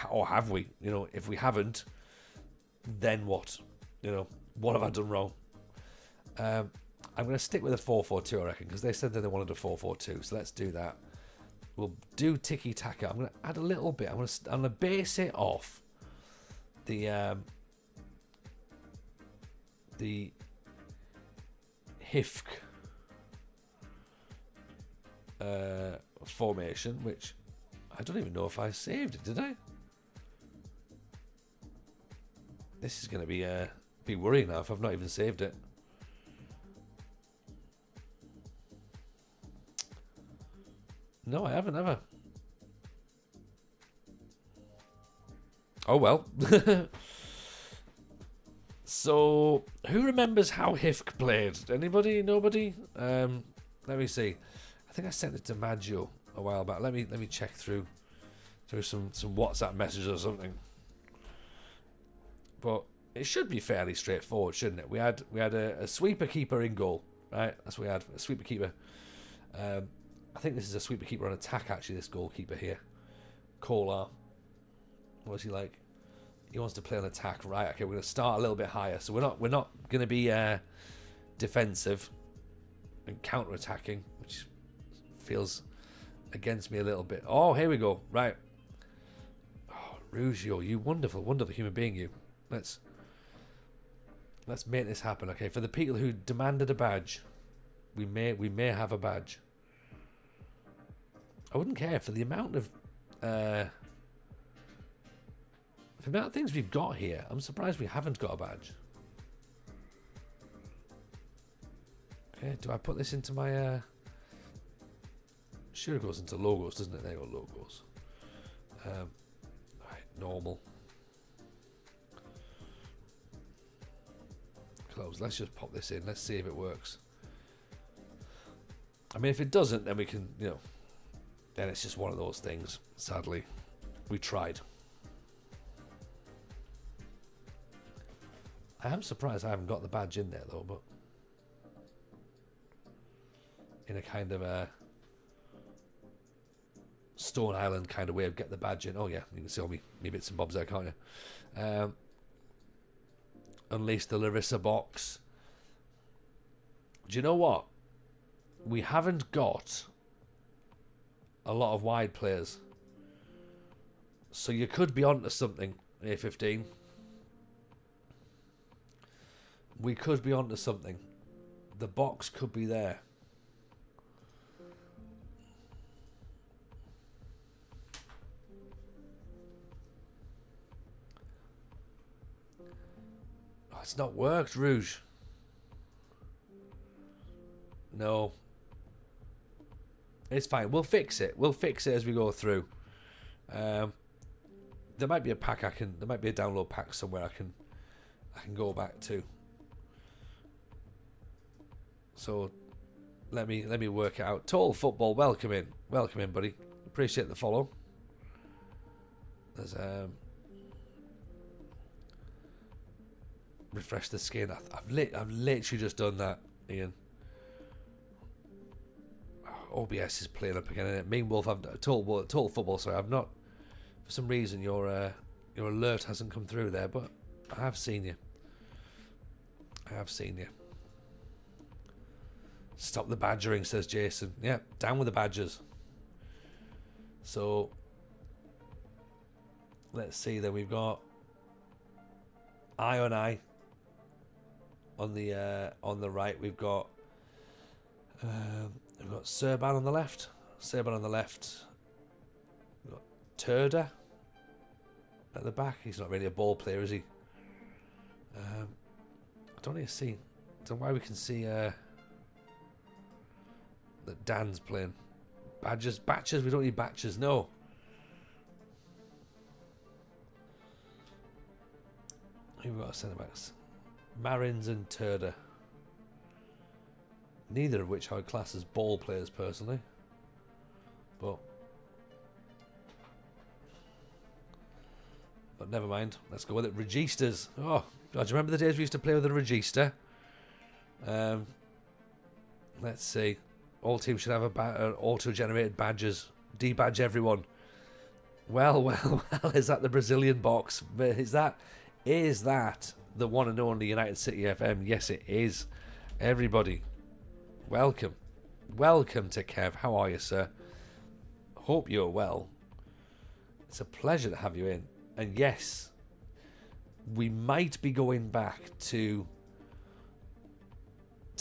Or have we? You know, if we haven't, then what? You know, what have I done wrong? I'm going to stick with a 4-4-2, I reckon, because they said that they wanted a 4-4-2. So let's do that. We'll do tiki-taka. I'm going to add a little bit. I'm going to base it off the HIFK formation, which I don't even know if I saved it, did I? This is going to be worrying now if I've not even saved it. No, I haven't ever. Oh well. So, who remembers how HIFK played? Anybody? Nobody? Let me see. I think I sent it to Maggio a while back. Let me check through some WhatsApp messages or something. But it should be fairly straightforward, shouldn't it? We had a sweeper keeper in goal, right? That's what we had. A sweeper keeper. I think this is a sweeper keeper on attack. Actually, this goalkeeper here, Kolar. What's he like? He wants to play on attack, right? Okay, we're going to start a little bit higher. So we're not going to be defensive and counter-attacking, which feels against me a little bit. Oh, here we go. Right. Oh, Rugio, you wonderful, wonderful human being, you. Let's make this happen. Okay, for the people who demanded a badge, we may have a badge. I wouldn't care for the amount of things we've got here. I'm surprised we haven't got a badge. Okay, do I put this into my sure it goes into logos, doesn't it? There you go, logos. Right, normal. Close. Let's just pop this in. Let's see if it works. I mean, if it doesn't, then we can, then it's just one of those things. Sadly, we tried. I am surprised I haven't got the badge in there though, but in a kind of a Stone Island kind of way of get the badge in. Oh yeah, you can see all me bits and bobs there, can't you? Unleash the Larissa box. Do you know what? We haven't got a lot of wide players, so you could be onto something. A15. We could be onto something. The box could be there. Oh, it's not worked, Rouge. No. It's fine. We'll fix it. We'll fix it as we go through. There might be a pack there might be a download pack somewhere I can go back to. So let me work it out. Tall Football, welcome in, buddy. Appreciate the follow. There's refresh the skin. I've literally just done that, Ian. OBS is playing up again, isn't it? Mean Wolf, Tall Football. Sorry, I've not. For some reason, your alert hasn't come through there, but I have seen you. Stop the badgering, says Jason. Yeah, down with the badgers. So let's see. Then we've got eye on eye on the right. We've got Serban on the left. We've got Turda at the back. He's not really a ball player, is he? I don't need to see. I don't know why we can see that Dan's playing. Batches. We don't need batches. No. Who we got centre backs? Marins and Turda. Neither of which I would class as ball players personally. But never mind. Let's go with it. Registers. Oh, God, do you remember the days we used to play with a register? Let's see. All teams should have auto-generated badges. Debadge everyone. Well. Is that the Brazilian box? Is that the one and only United City FM? Yes, it is. Everybody, welcome to Kev. How are you, sir? Hope you're well. It's a pleasure to have you in. And yes, we might be going back to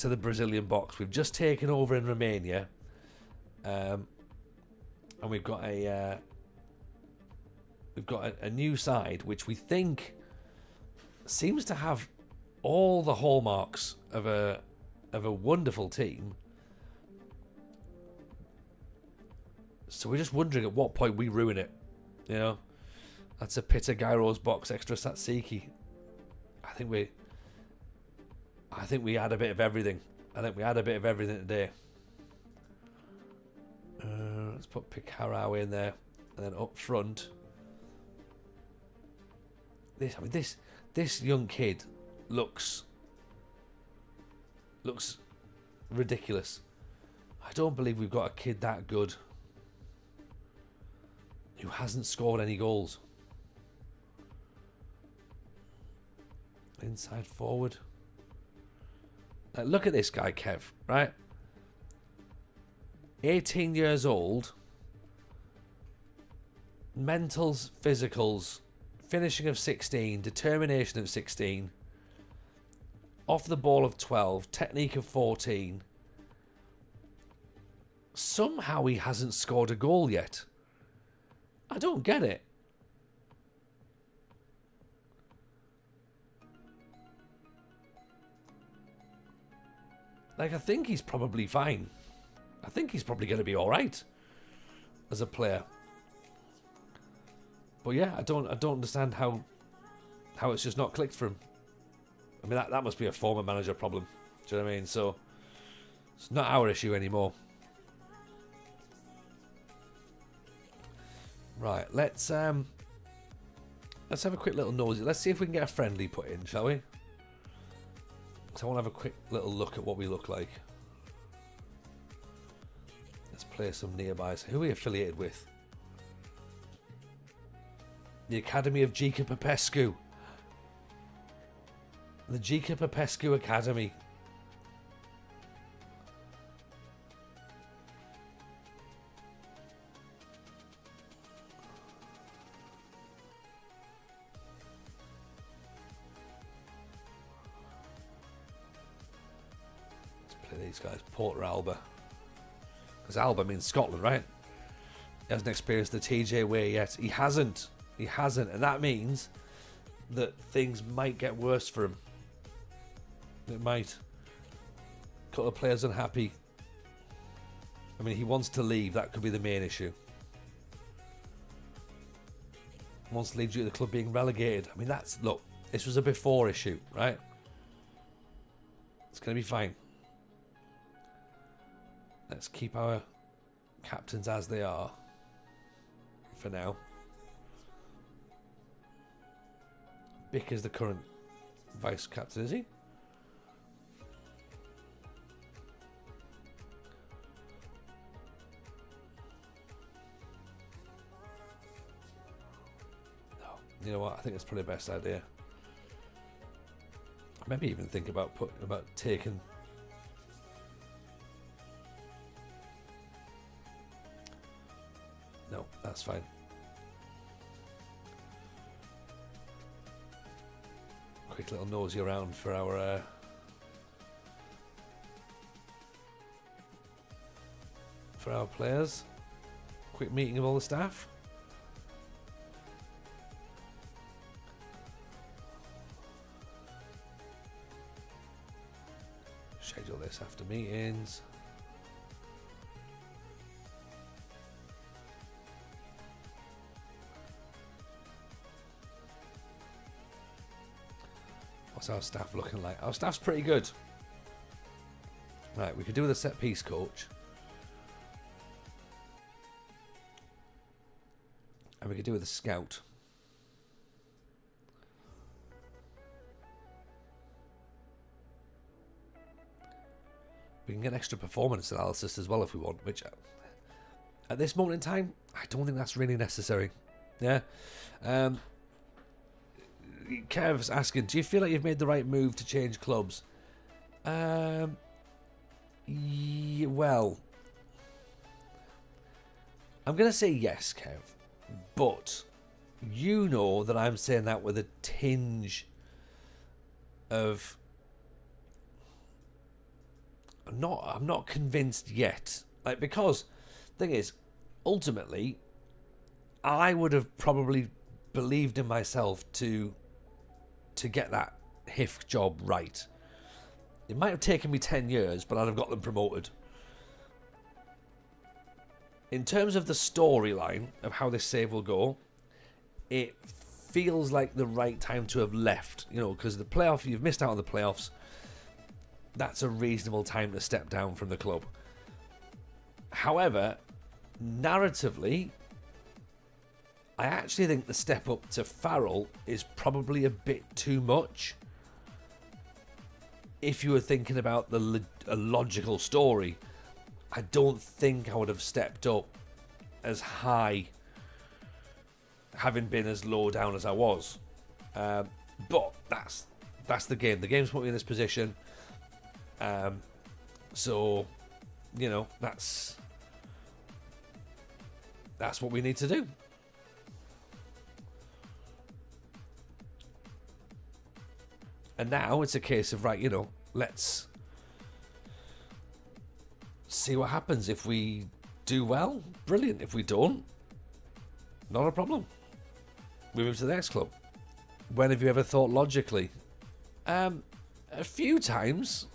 the Brazilian box. We've just taken over in Romania, and we've got a new side which we think seems to have all the hallmarks of a wonderful team. So we're just wondering at what point we ruin it, That's a Pitta Gyros box extra Satsiki. I think we had a bit of everything. I think we had a bit of everything today. Let's put Picarao in there, and then up front. This young kid looks ridiculous. I don't believe we've got a kid that good who hasn't scored any goals. Inside forward. Look at this guy, Kev, right? 18 years old. Mentals, physicals, finishing of 16, determination of 16, off the ball of 12, technique of 14. Somehow he hasn't scored a goal yet. I don't get it. Like, I think he's probably fine. I think he's probably going to be all right as a player. But yeah, I don't understand how it's just not clicked for him. I mean, that must be a former manager problem. Do you know what I mean? So it's not our issue anymore. Right, let's have a quick little nosy. Let's see if we can get a friendly put in, shall we? So I want to have a quick little look at what we look like. Let's play some nearbys. Who are we affiliated with? The Academy of Gica Popescu. The Gica Popescu Academy. Let's play these guys. Porter Alba. Because Alba means Scotland, right? He hasn't experienced the TJ way yet. He hasn't. He hasn't, and that means that things might get worse for him. It might. A couple of players unhappy. I mean, he wants to leave. That could be the main issue. Wants to leave due to the club being relegated. I mean, look, this was a before issue, right? It's going to be fine. Let's keep our captains as they are for now. Bick is the current vice captain, is he? No. You know what? I think that's probably the best idea. Maybe even think about taking. No, that's fine. Quick little nosy around for our players. Quick meeting of all the staff. Schedule this after meetings. What's our staff looking like? Our staff's pretty good. Right, we could do with a set piece coach. And we could do with a scout. We can get extra performance analysis as well if we want, which at this moment in time, I don't think that's really necessary. Yeah. Kev's asking, do you feel like you've made the right move to change clubs? Well, I'm going to say yes, Kev, but you know that I'm saying that with a tinge of I'm not convinced yet. Like, because the thing is, ultimately, I would have probably believed in myself to get that HIFK job right. It might have taken me 10 years, but I'd have got them promoted. In terms of the storyline of how this save will go, it feels like the right time to have left, you know, because the playoff, you've missed out on the playoffs. That's a reasonable time to step down from the club. However, narratively, I actually think the step up to Farul is probably a bit too much. If you were thinking about a logical story, I don't think I would have stepped up as high, having been as low down as I was. But that's the game. The game's put me in this position. So, you know, that's what we need to do. And now it's a case of, right, you know, let's see what happens. If we do well, brilliant. If we don't, not a problem. We move to the next club. When have you ever thought logically? A few times.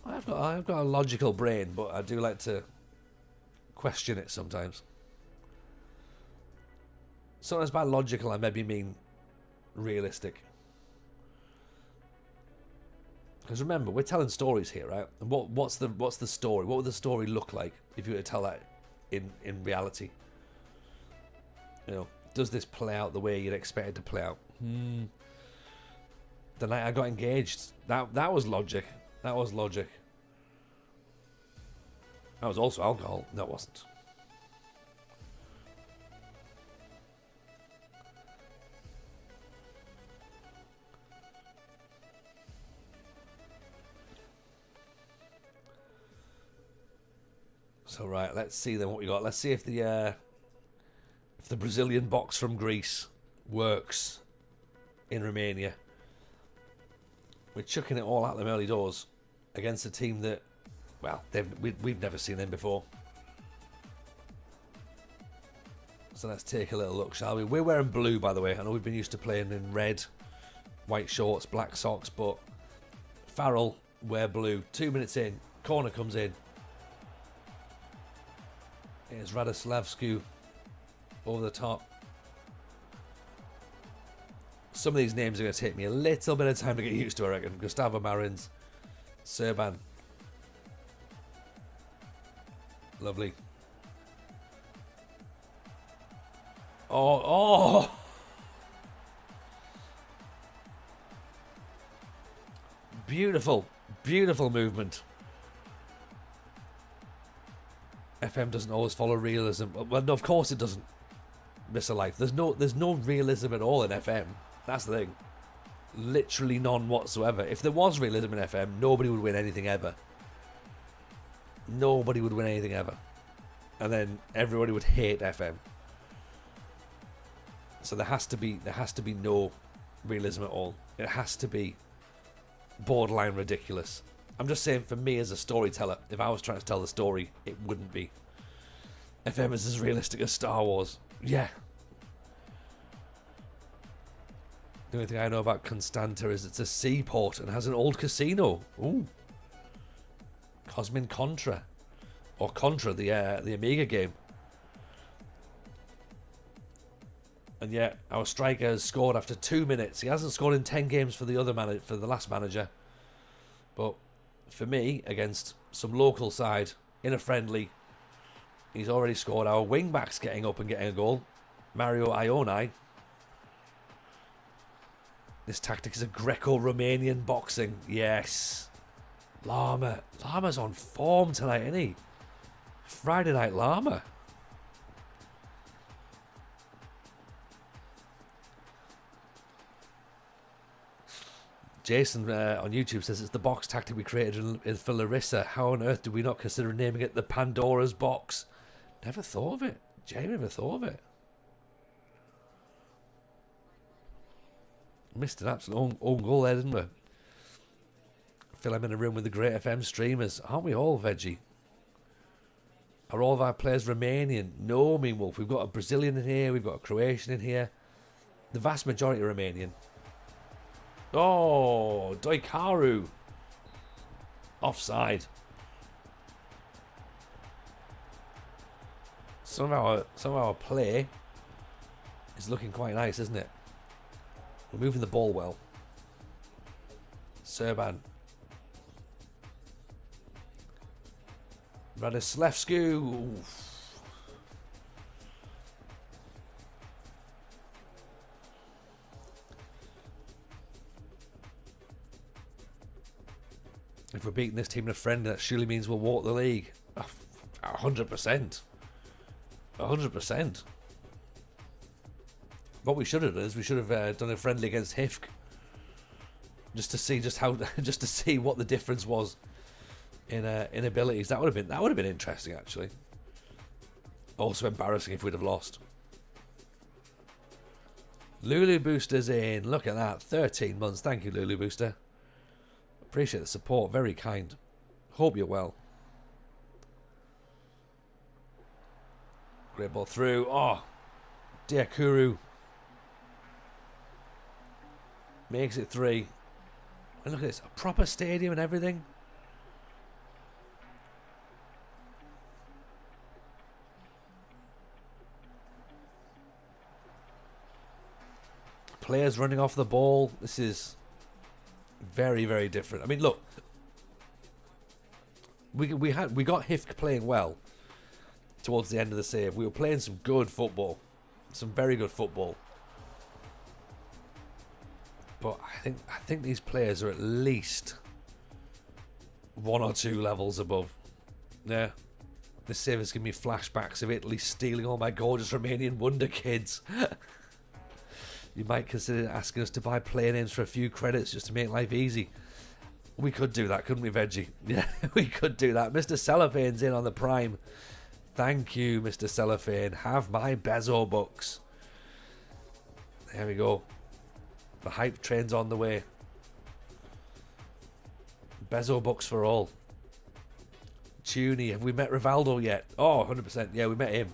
I've got a logical brain, but I do like to question it sometimes. Sometimes by logical, I maybe mean realistic. Because remember, we're telling stories here, right? And what's the story? What would the story look like if you were to tell that in reality? You know, does this play out the way you'd expect it to play out? The night I got engaged, that was logic. That was logic. That was also alcohol. No, it wasn't. So right, let's see then what we got. Let's see if the Brazilian box from Greece works in Romania. We're chucking it all out them early doors against a team that, well, we've never seen them before. So let's take a little look, shall we? We're wearing blue, by the way. I know we've been used to playing in red, white shorts, black socks, but Farul wear blue. 2 minutes in, corner comes in. Here's Radoslavsku over the top. Some of these names are going to take me a little bit of time to get used to, I reckon. Gustavo Marins, Serban. Lovely. Oh! Beautiful, beautiful movement. FM doesn't always follow realism. Well, no, of course it doesn't. Miss a life. There's no realism at all in FM. That's the thing. Literally none whatsoever. If there was realism in FM, nobody would win anything ever. Nobody would win anything ever. And then everybody would hate FM. So there has to be no realism at all. It has to be borderline ridiculous. I'm just saying, for me as a storyteller, if I was trying to tell the story, it wouldn't be. FM is as realistic as Star Wars. Yeah. The only thing I know about Constanta is it's a seaport and has an old casino. Ooh. Cosmin Contra. Or Contra, the Amiga game. And yet, our striker has scored after 2 minutes. He hasn't scored in 10 games for the last manager. But for me, against some local side, in a friendly, he's already scored. Our wing-back's getting up and getting a goal. Mario Ionai. This tactic is a Greco-Romanian boxing. Yes. Lama's on form tonight, isn't he? Friday Night Lama. Jason on YouTube says it's the box tactic we created for Larissa. How on earth did we not consider naming it the Pandora's box? Never thought of it. Jay never thought of it. Missed an absolute own goal there, didn't we? I feel I'm in a room with the great FM streamers. Aren't we all, Veggie? Are all of our players Romanian? No, Mean Wolf. We've got a Brazilian in here. We've got a Croatian in here. The vast majority are Romanian. Oh, Doikaru. Offside. Some of our play is looking quite nice, isn't it? We're moving the ball well. Serban. Radoslevsku. If we're beating this team in a friendly, that surely means we'll walk the league. 100%. 100%. What we should have done is we should have done a friendly against HIFK, just to see just to see what the difference was in abilities. That would have been interesting, actually. Also embarrassing if we'd have lost. Lulu Booster's in. Look at that, 13 months. Thank you, Lulu Booster. Appreciate the support. Very kind. Hope you're well. Great ball through. Oh, Diakuru makes it 3. And look at this, a proper stadium and everything. Players running off the ball. This is very, very different. I mean, look, we got HIFK playing well towards the end of the save. We were playing some good football, some very good football. But I think these players are at least 1 or 2 levels above. Yeah, this save has given me flashbacks of Italy stealing all my gorgeous Romanian wonder kids. You might consider asking us to buy player names for a few credits just to make life easy. We could do that, couldn't we, Veggie? Yeah, we could do that. Mr. Cellophane's in on the Prime. Thank you, Mr. Cellophane. Have my Bezo bucks. There we go. The hype train's on the way. Bezo bucks for all. Tuny, have we met Rivaldo yet? Oh, 100%. Yeah, we met him.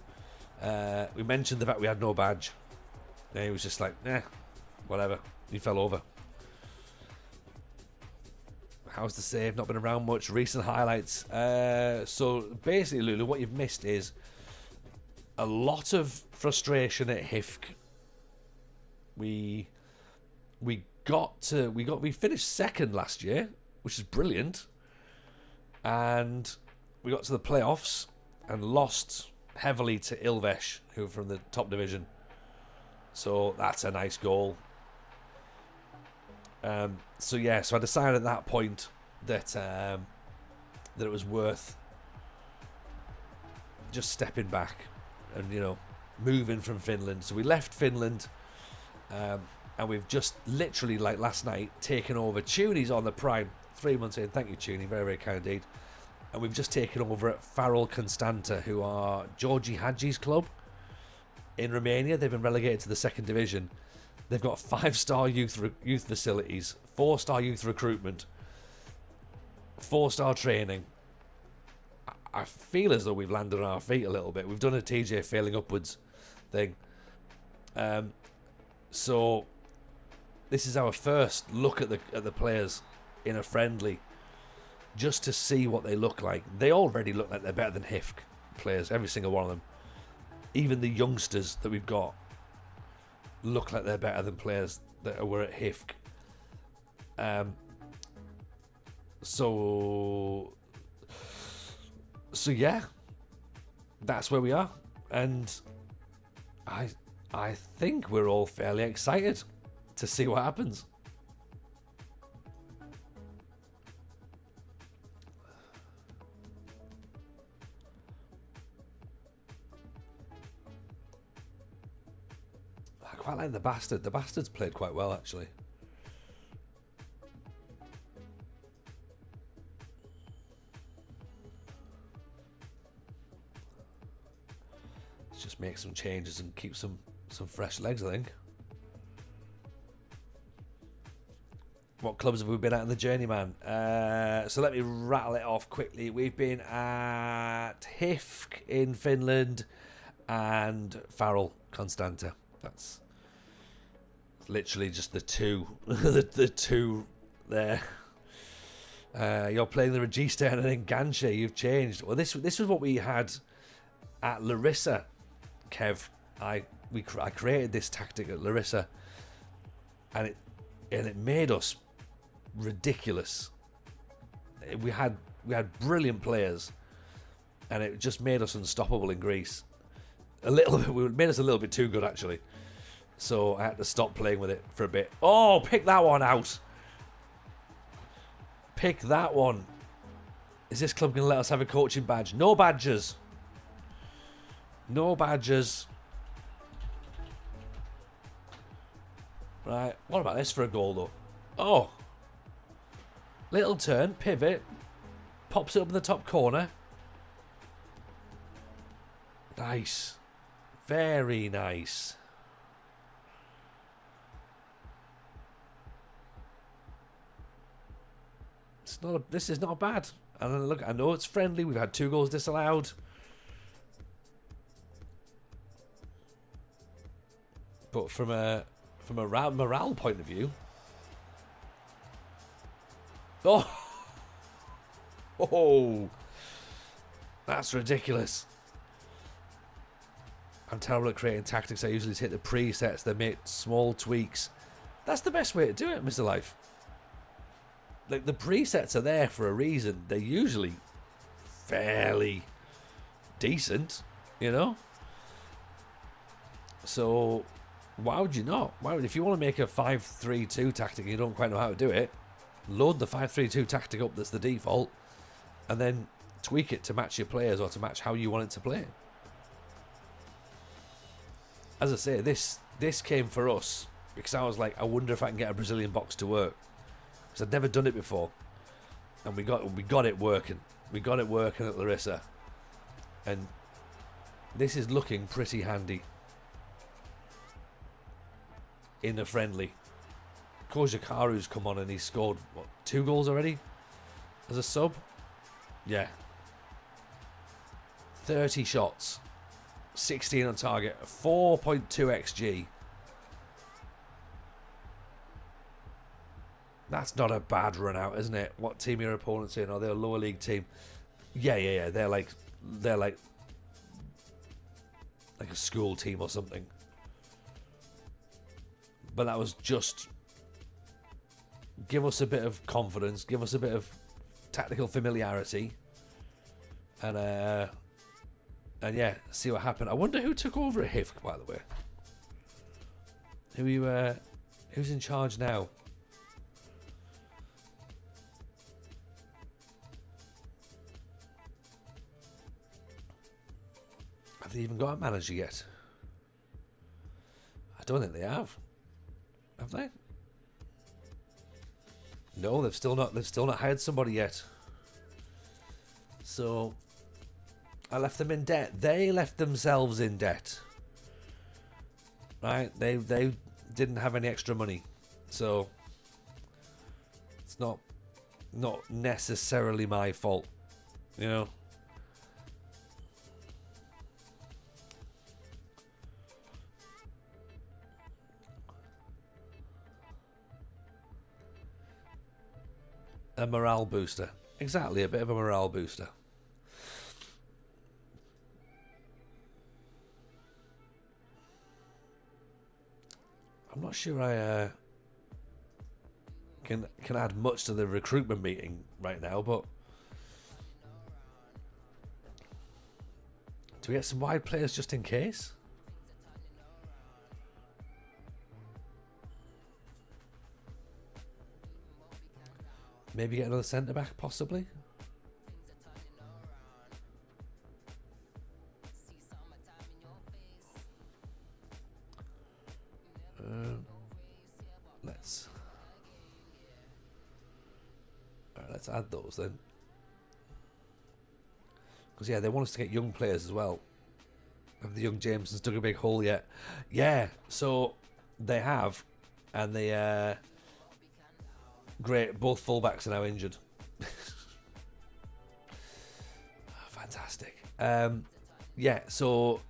We mentioned the fact we had no badge. And he was just like, whatever. He fell over. How's the save? Not been around much. Recent highlights. So basically, Lulu, what you've missed is a lot of frustration at HIFK. We finished second last year, which is brilliant, and we got to the playoffs and lost heavily to Ilves, who are from the top division. So that's a nice goal. So I decided at that point that that it was worth just stepping back and moving from Finland. So we left Finland, and we've just literally, like last night, taken over. Tuny's on the Prime, 3 months in. Thank you, Tuny, very, very kind indeed. And we've just taken over at Farul Constanta, who are Gheorge Hagi's club in Romania. They've been relegated to the 2nd division. They've got 5-star youth facilities, 4-star youth recruitment, 4-star training. I feel as though we've landed on our feet a little bit. We've done a TJ failing upwards thing. So this is our first look at the players in a friendly, just to see what they look like. They already look like they're better than HIFK players, every single one of them. Even the youngsters that we've got look like they're better than players that were at HIFK. So yeah, that's where we are, and I think we're all fairly excited to see what happens. I quite like the Bastard. The Bastard's played quite well, actually. Let's just make some changes and keep some fresh legs, I think. What clubs have we been at in the Journeyman? So let me rattle it off quickly. We've been at HIFK in Finland and Farul Constanta. That's literally just the two, the two there. You're playing the Regista and then Gansha. You've changed. Well, this was what we had at Larissa Kev, I created this tactic at Larissa, and it made us ridiculous. We had brilliant players, and it just made us unstoppable in Greece. A little bit, it made us a little bit too good actually. So I had to stop playing with it for a bit. Oh, pick that one out. Pick that one. Is this club going to let us have a coaching badge? No badges. No badges. Right. What about this for a goal, though? Oh. Little turn. Pivot. Pops it up in the top corner. Nice. Very nice. This is not bad. And look, I know it's friendly. We've had 2 goals disallowed. But from a morale point of view, oh, that's ridiculous. I'm terrible at creating tactics. I usually take the presets, they make small tweaks. That's the best way to do it, Mr. Life. Like, the presets are there for a reason. They're usually fairly decent, you know? So why would you not? Why would, if you want to make a 5-3-2 tactic and you don't quite know how to do it, load the 5-3-2 tactic up that's the default, and then tweak it to match your players or to match how you want it to play. As I say, this came for us because I was like, I wonder if I can get a Brazilian box to work, because I'd never done it before, and we got it working. We got it working at Larissa, and this is looking pretty handy in a friendly. Gheorge Hagi's come on and he's scored, what, 2 goals already as a sub? Yeah. 30 shots, 16 on target, 4.2 XG. That's not a bad run out, isn't it? What team are your opponents in? Are they a lower league team? Yeah. They're like a school team or something. But that was just give us a bit of confidence, give us a bit of tactical familiarity, and yeah, see what happened. I wonder who took over at HIFK, by the way. Who's in charge now? Have they even got a manager yet? I don't think they have. Have they? No, they've still not hired somebody yet. So I left them in debt. They left themselves in debt. Right? They didn't have any extra money. So it's not necessarily my fault, you know. A morale booster. Exactly, a bit of a morale booster. I'm not sure I can add much to the recruitment meeting right now, but do we get some wide players just in case? Maybe get another centre back, possibly. Let's add those then, because yeah, they want us to get young players as well. Have the young Jamesons dug a big hole yet? Yeah, so they have, and they great. Both fullbacks are now injured. Fantastic. Yeah, so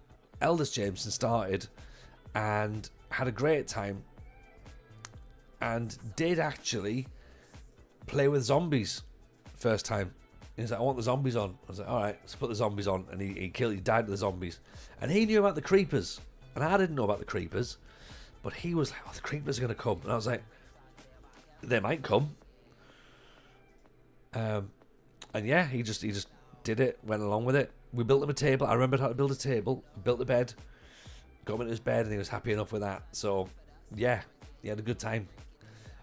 Eldest Jameson started and had a great time and did actually play with zombies first time. He's like, I want the zombies on. I was like, all right, let's put the zombies on. And he died to the zombies. And he knew about the creepers. And I didn't know about the creepers. But he was like, oh, the creepers are going to come. And I was like, they might come. And yeah, he just did it, went along with it. We built him a table. I remembered how to build a table. Built the bed. Got him into his bed and he was happy enough with that. So, yeah, he had a good time.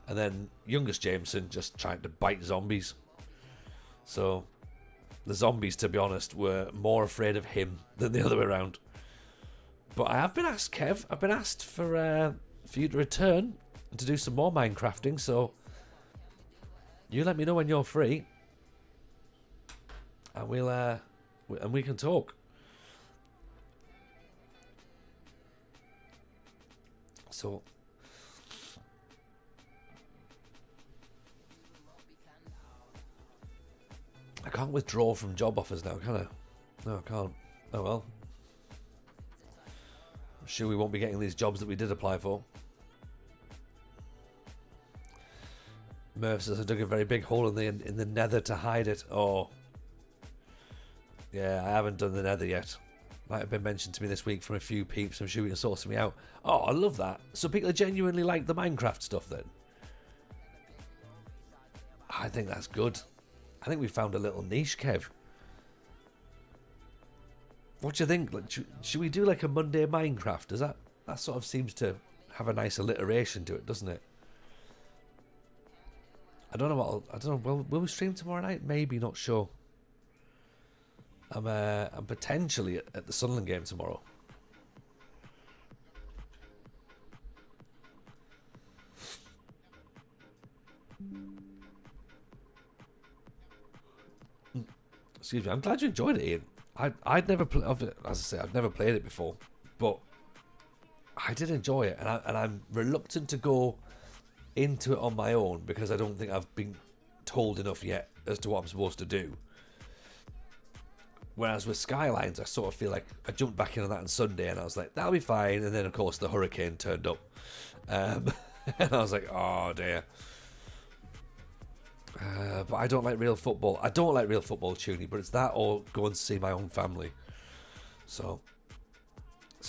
And then youngest Jameson just tried to bite zombies. So, the zombies, to be honest, were more afraid of him than the other way around. But I have been asked, Kev, I've been asked for you to return and to do some more Minecrafting, so you let me know when you're free. And we can talk. So I can't withdraw from job offers now, can I? No, I can't. Oh well. I'm sure we won't be getting these jobs that we did apply for. Murph says I dug a very big hole in the nether to hide it. Oh. Yeah, I haven't done the nether yet. Might have been mentioned to me this week from a few peeps. I'm sure we can sort me out. Oh, I love that. So people genuinely like the Minecraft stuff then? I think that's good. I think we found a little niche, Kev. What do you think? Like, should we do like a Monday Minecraft? Does that sort of seems to have a nice alliteration to it, doesn't it? I don't know what. I don't know. Will we stream tomorrow night? Maybe, not sure. I'm potentially at the Sunderland game tomorrow. Excuse me. I'm glad you enjoyed it, Ian. I'd never played. As I say, I've never played it before, but I did enjoy it, and I'm reluctant to go into it on my own because I don't think I've been told enough yet as to what I'm supposed to do. Whereas with Skylines, I sort of feel like I jumped back into that on Sunday and I was like, that'll be fine. And then, of course, the hurricane turned up. And I was like, oh, dear. But I don't like real football. I don't like real football, Tuny, but it's that or go and see my own family. So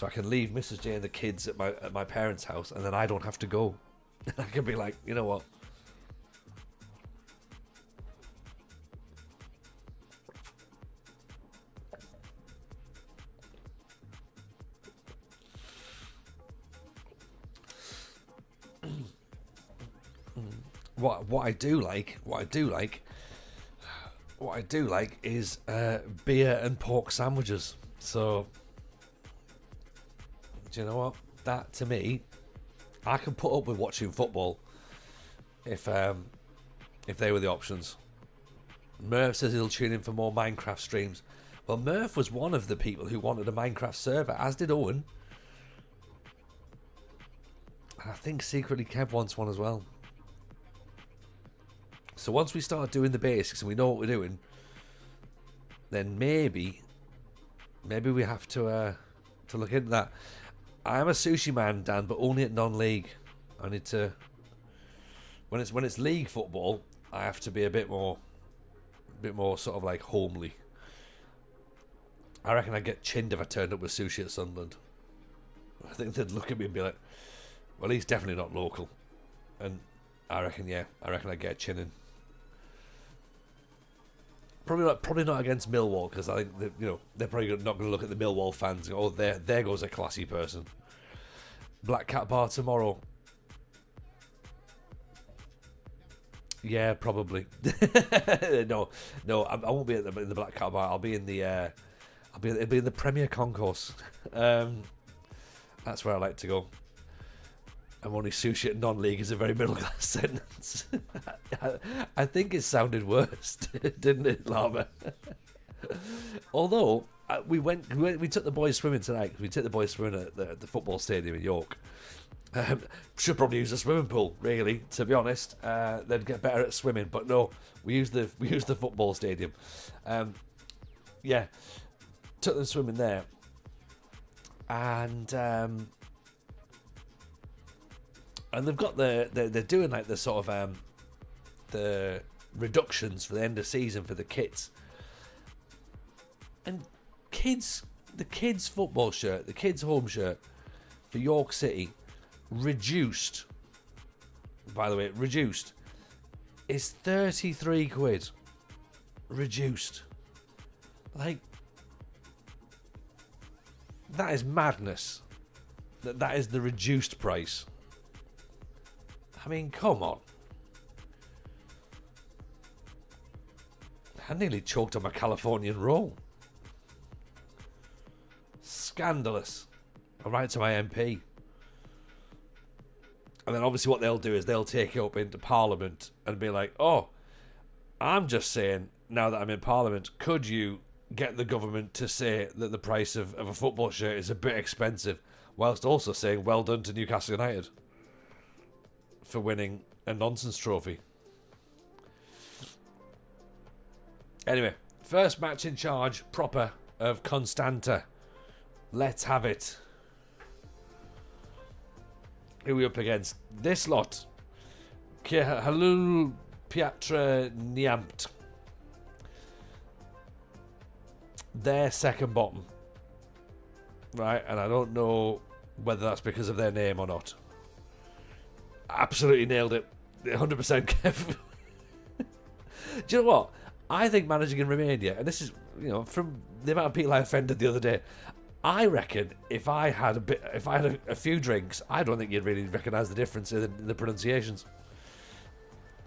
I can leave Mrs. J and the kids at my parents' house and then I don't have to go. I can be like, you know what? What I do like is beer and pork sandwiches. So, do you know what? That to me, I can put up with watching football if they were the options. Murph says he'll tune in for more Minecraft streams. Well, Murph was one of the people who wanted a Minecraft server, as did Owen. And I think secretly Kev wants one as well. So once we start doing the basics and we know what we're doing, then maybe we have to look into that. I'm a sushi man, Dan, but only at non-league. I need to when it's league football, I have to be a bit more sort of like homely. I reckon I'd get chinned if I turned up with sushi at Sunderland. I think they'd look at me and be like, well, he's definitely not local. And I reckon I'd get chinning. Probably not against Millwall, because I think that, they're probably not going to look at the Millwall fans and go, oh, there goes a classy person. Black Cat Bar tomorrow. Yeah, probably. No, I won't be in the Black Cat Bar. I'll be in the it'll be in the Premier Concourse. That's where I like to go. I'm only sushi at non-league is a very middle-class sentence. I think it sounded worse, didn't it, Lama? Although we took the boys swimming tonight. We took the boys swimming at the football stadium in York. Should probably use a swimming pool, really. To be honest, they'd get better at swimming. But no, we used the football stadium. Yeah, took them swimming there, and they've got they're doing like the sort of the reductions for the end of season for the kits. And the kids football shirt, the kids home shirt for York City, reduced, by the way, reduced, is 33 quid. Reduced. Like, that is madness. That is the reduced price. I mean, come on. I nearly choked on my Californian roll. Scandalous. I'll write to my MP. And then obviously what they'll do is they'll take it up into Parliament and be like, oh, I'm just saying, now that I'm in Parliament, could you get the government to say that the price of a football shirt is a bit expensive, whilst also saying well done to Newcastle United for winning a nonsense trophy. Anyway, first match in charge proper of Constanta. Let's have it. Who are we up against? This lot. Halul Piatra Niamt. They're second bottom. Right, and I don't know whether that's because of their name or not. Absolutely nailed it. 100% Kev. Do you know what? I think managing in Romania, and this is, you know, from the amount of people I offended the other day, I reckon if I had a few drinks, I don't think you'd really recognise the difference in the pronunciations.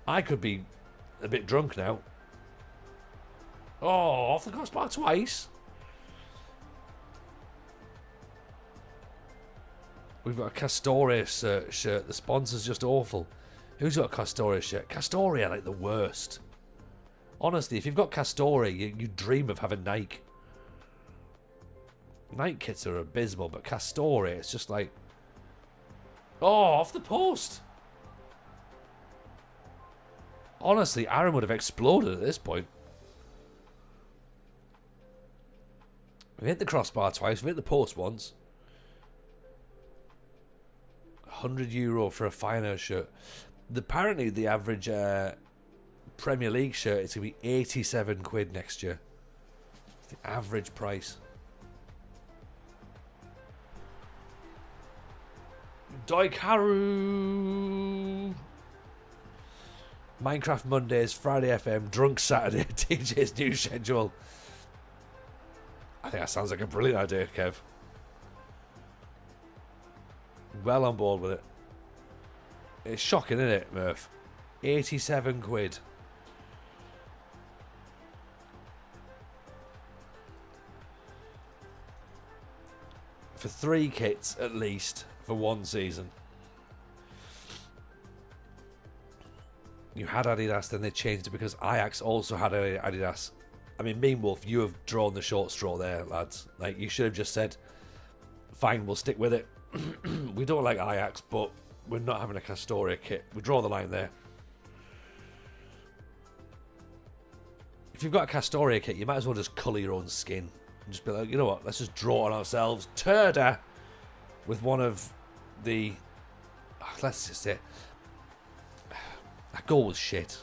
I could be a bit drunk now. Oh, off the crossbar twice. We've got a Castore shirt. The sponsor's just awful. Who's got a Castore shirt? Castore are like the worst. Honestly, if you've got Castore, you dream of having Nike. Nike kits are abysmal, but Castore, it's just like... Oh, off the post. Honestly, Aaron would have exploded at this point. We've hit the crossbar twice. We've hit the post once. €100 for a Feyenoord shirt. Apparently, the average Premier League shirt is going to be 87 quid next year. The average price. Doikaru. Minecraft Mondays, Friday FM, Drunk Saturday, TJ's new schedule. I think that sounds like a brilliant idea, Kev. Well on board with it. It's shocking, isn't it, Murph? 87 quid. For 3 kits, at least, for 1 season. You had Adidas, then they changed it because Ajax also had Adidas. I mean, Mean Wolf, you have drawn the short straw there, lads. Like, you should have just said, fine, we'll stick with it. We don't like Ajax, but we're not having a Castore kit. We draw the line there. If you've got a Castore kit, you might as well just colour your own skin. And just be like, you know what, let's just draw on ourselves. Turda with one of the... let's just say... That goal was shit.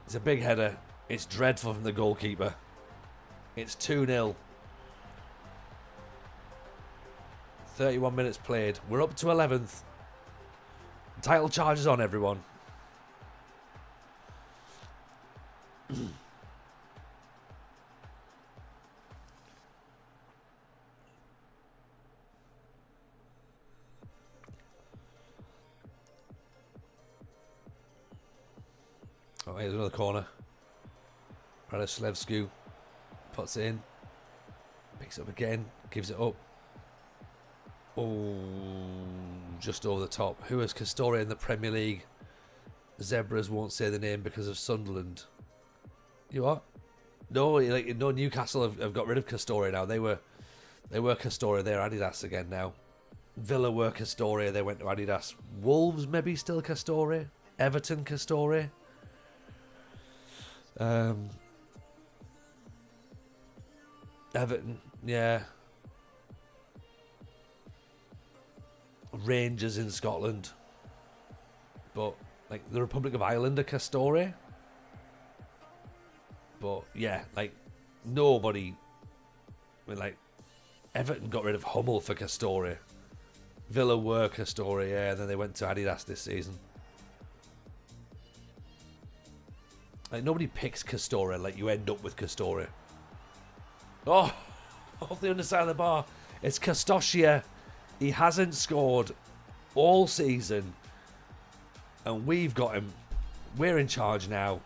It's a big header. It's dreadful from the goalkeeper. It's 2-0. 31 minutes played. We're up to 11th. Title charges on, everyone. Oh, here's another corner. Radoslevsku puts it in. Picks it up again. Gives it up. Oh, just over the top. Who is Castore in the Premier League? Zebras won't say the name because of Sunderland. You what? No, like no. Newcastle have got rid of Castore now. They were Castore. They're Adidas again now. Villa were Castore. They went to Adidas. Wolves maybe still Castore. Everton Castore. Everton, yeah. Rangers in Scotland. But like the Republic of Ireland are Castore. But yeah, like nobody. I mean, like Everton got rid of Hummel for Castore. Villa were Castore, yeah, and then they went to Adidas this season. Like nobody picks Castore, like you end up with Castore. Oh, off the underside of the bar. It's Castosia. He hasn't scored all season. And we've got him. We're in charge now.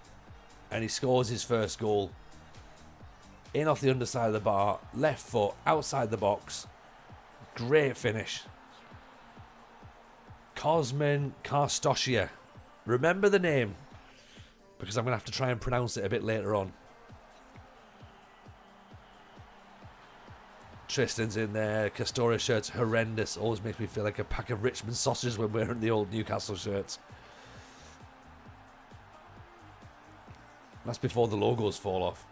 And he scores his first goal. In off the underside of the bar. Left foot. Outside the box. Great finish. Cosmin Castosia. Remember the name. Because I'm going to have to try and pronounce it a bit later on. Tristan's in there. Castoria shirt's horrendous. Always makes me feel like a pack of Richmond sausages when wearing the old Newcastle shirts. That's before the logos fall off.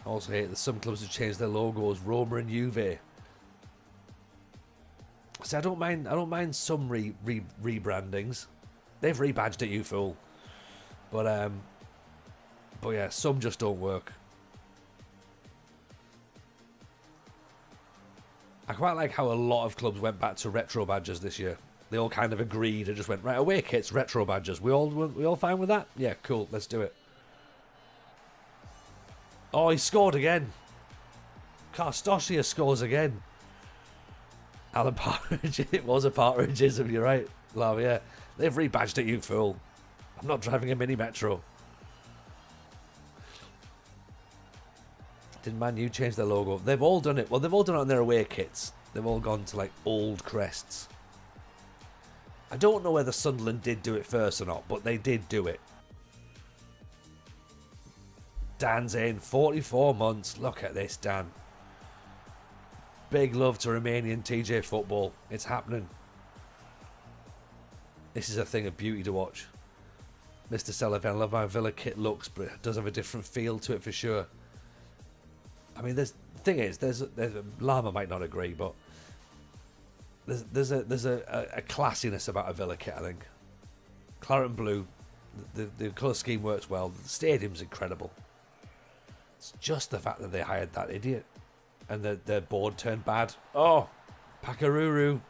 I also hate that some clubs have changed their logos. Roma and Juve. See, I don't mind some rebrandings. They've rebadged it, you fool. But yeah, some just don't work. I quite like how a lot of clubs went back to retro badges this year. They all kind of agreed and just went, right, away kits, retro badges. We all fine with that? Yeah, cool, let's do it. Oh, he scored again. Castosia scores again. Alan Partridge, it was a Partridgeism, you're right, love, yeah. They've rebadged it, you fool. I'm not driving a mini metro. Did Man U change their logo? They've all done it. Well, they've all done it on their away kits. They've all gone to like old crests. I don't know whether Sunderland did do it first or not, but they did do it. Dan's in 44 months. Look at this, Dan. Big love to Romanian TJ football. It's happening. This is a thing of beauty to watch. Mr. Sullivan, I love how Villa kit looks, but it does have a different feel to it for sure. I mean, the thing is, there's Lama might not agree, but there's a classiness about a Villa kit, I think. Claret and blue, the colour scheme works well. The stadium's incredible. It's just the fact that they hired that idiot and their board turned bad. Oh, Pakaruru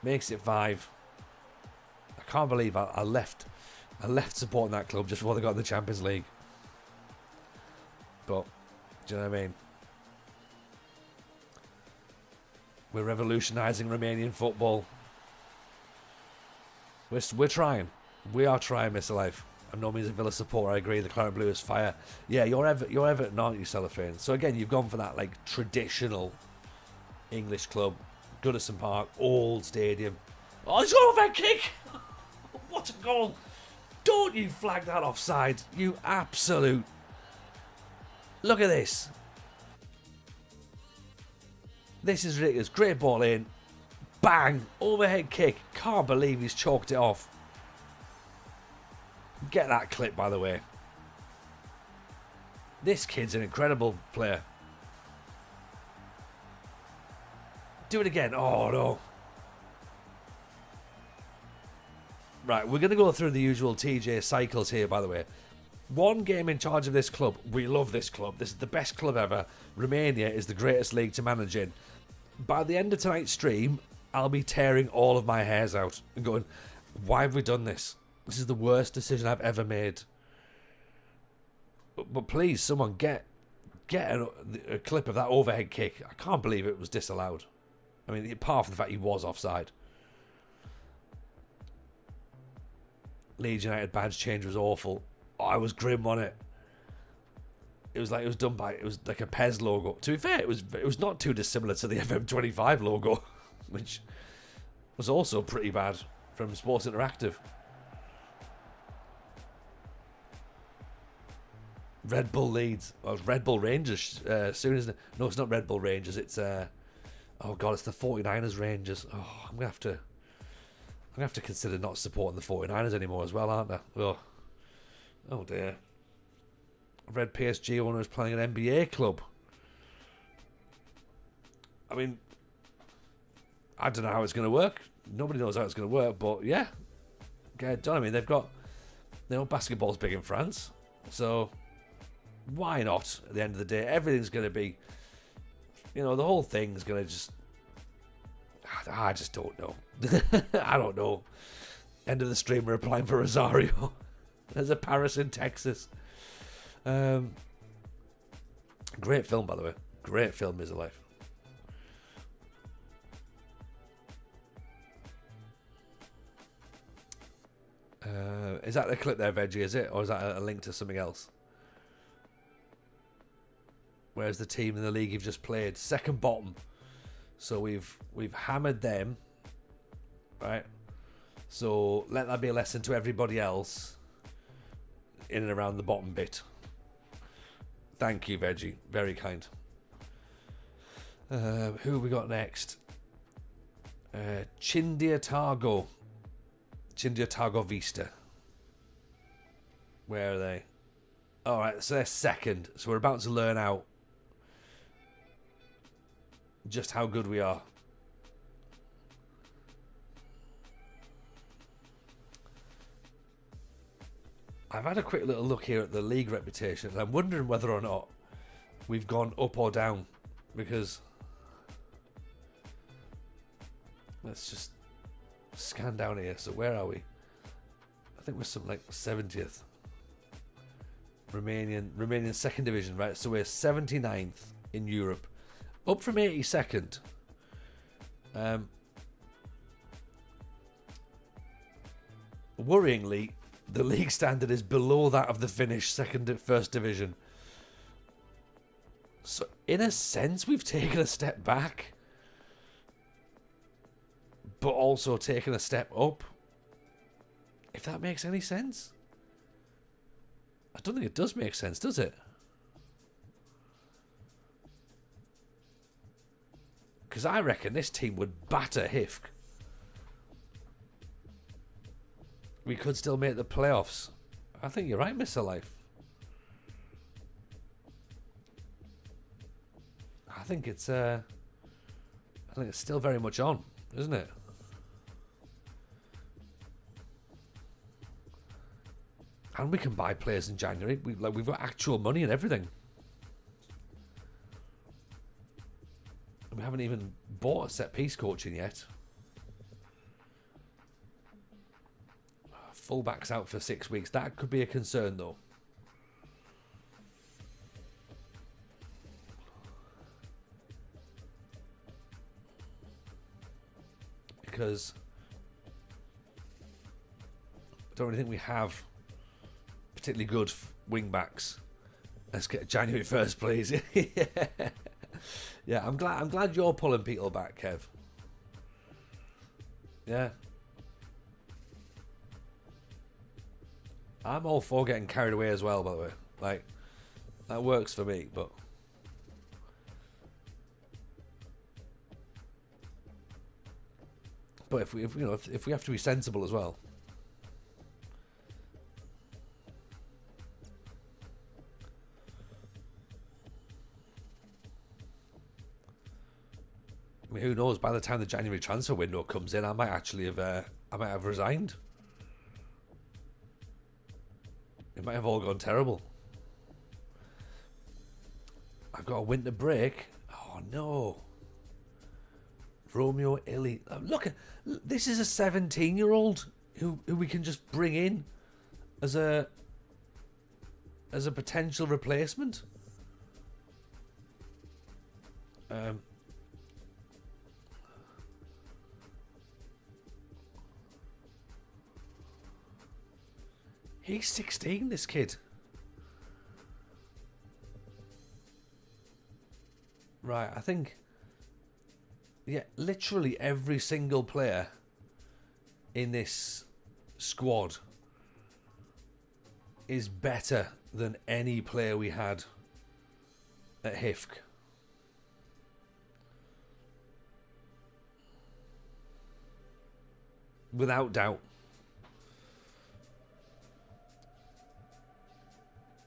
makes it 5. I can't believe I left supporting that club just before they got in the Champions League. But do you know what I mean? We're revolutionising Romanian football. We're trying. We are trying, Mr. Life. I'm no means a Villa supporter. I agree. The Claret and Blue is fire. Yeah, you're Everton, aren't you, Cellophane? So again, you've gone for that like traditional English club, Goodison Park, old stadium. Oh, he's got a kick! What a goal! Don't you flag that offside, you absolute. Look at this. This is ridiculous. Great ball in. Bang! Overhead kick. Can't believe he's chalked it off. Get that clip, by the way. This kid's an incredible player. Do it again. Oh, no. Right, we're going to go through the usual TJ cycles here, by the way. One game in charge of this club. We love this club. This is the best club ever. Romania is the greatest league to manage in. By the end of tonight's stream, I'll be tearing all of my hairs out and going, why have we done this? This is the worst decision I've ever made. But please, someone get a clip of that overhead kick. I can't believe it was disallowed. I mean, apart from the fact he was offside. Leeds United badge change was awful. Oh, I was grim on it. It was like it was like a Pez logo. To be fair, it was not too dissimilar to the FM25 logo, which was also pretty bad from Sports Interactive. Red Bull Leeds. Oh, it's Red Bull Rangers soon, isn't it? No, it's not Red Bull Rangers. It's oh god, it's the 49ers Rangers. Oh, I'm gonna have to consider not supporting the 49ers anymore as well, aren't I? Oh dear. Red PSG owner is playing an NBA club. I mean, I don't know how it's going to work. Nobody knows how it's going to work, but yeah, get it done. I mean, they've got, basketball's big in France, so why not? At the end of the day, everything's going to be, the whole thing's going to just, I just don't know. I don't know. End of the stream, we're applying for Rosario. There's a Paris in Texas. Great film, by the way. Great film, Is Alive. Is that the clip there, Veggie, is it? Or is that a link to something else? Where's the team in the league you've just played? Second bottom. So we've hammered them. Right? So let that be a lesson to everybody else in and around the bottom bit. Thank you, Veggie. Very kind. Who have we got next? Chindia Targo Vista. Where are they? Alright, so they're second. So we're about to learn out just how good we are. I've had a quick little look here at the league reputation, and I'm wondering whether or not we've gone up or down, because let's just scan down here. So where are we? I think we're something like 70th. Romanian second division, right? So we're 79th in Europe, up from 82nd. Worryingly, the league standard is below that of the Finnish first division. So in a sense, we've taken a step back, but also taken a step up. If that makes any sense. I don't think it does make sense, does it? Because I reckon this team would batter HIFK. We could still make the playoffs. I think you're right, Mr. Life. I think it's still very much on, isn't it? And we can buy players in January. We've got actual money and everything. And we haven't even bought a set piece coaching yet. Fullback's out for 6 weeks. That could be a concern, though. Because I don't really think we have particularly good wing backs. Let's get January 1st, please. Yeah, I'm glad you're pulling people back, Kev. Yeah. I'm all for getting carried away as well, by the way. Like, that works for me, but if we have to be sensible as well. I mean, who knows? By the time the January transfer window comes in, I might have resigned. It might have all gone terrible. I've got a winter break. Oh no. Romeo Illy. Look, this is a 17-year-old who we can just bring in as a potential replacement. He's 16, this kid. Right, I think... Yeah, literally every single player in this squad is better than any player we had at HIFK. Without doubt.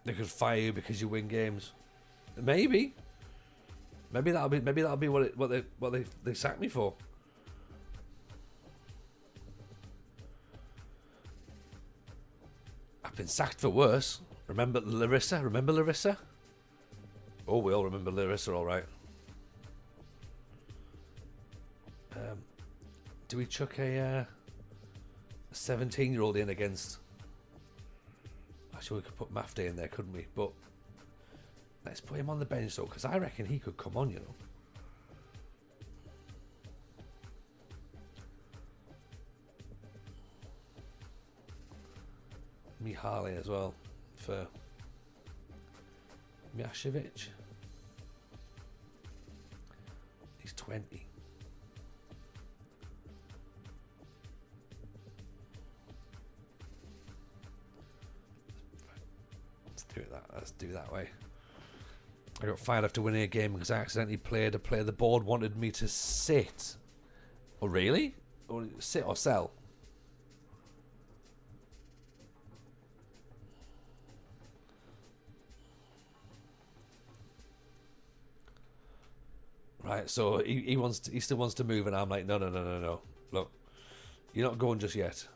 They could fire you because you win games. Maybe that'll be what they sack me for. I've been sacked for worse. Remember Larissa? Remember Larissa? Oh, we all remember Larissa, all right. Do we chuck a 17-year-old in against... Actually, we could put Mafday in there, couldn't we? But let's put him on the bench, though, because I reckon he could come on, you know. Mihaly as well for Miashevic. He's 20. Let's do it that way. I got fired after winning a game because I accidentally played a player the board wanted me to sit. Oh, really? Or sit or sell? Right, so he still wants to move, and I'm like, no. Look, you're not going just yet.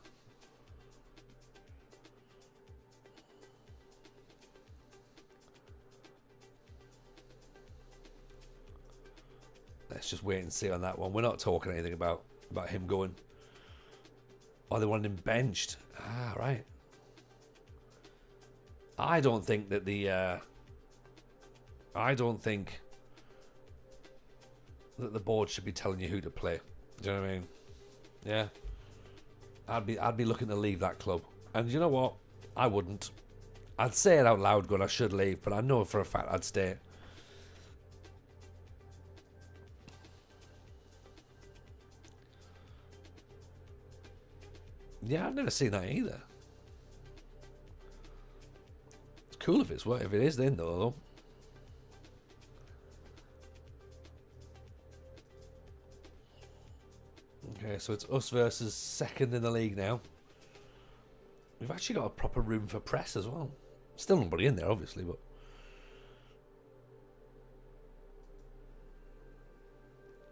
Let's just wait and see on that one. We're not talking anything about him going. Oh, they wanted him benched. Ah, right. I don't think that the board should be telling you who to play. Do you know what I mean? Yeah. I'd be looking to leave that club. And you know what? I wouldn't. I'd say it out loud going I should leave, but I know for a fact I'd stay. Yeah, I've never seen that either. It's cool if it is then though. Okay, so it's us versus second in the league now. We've actually got a proper room for press as well. Still nobody in there, obviously, but...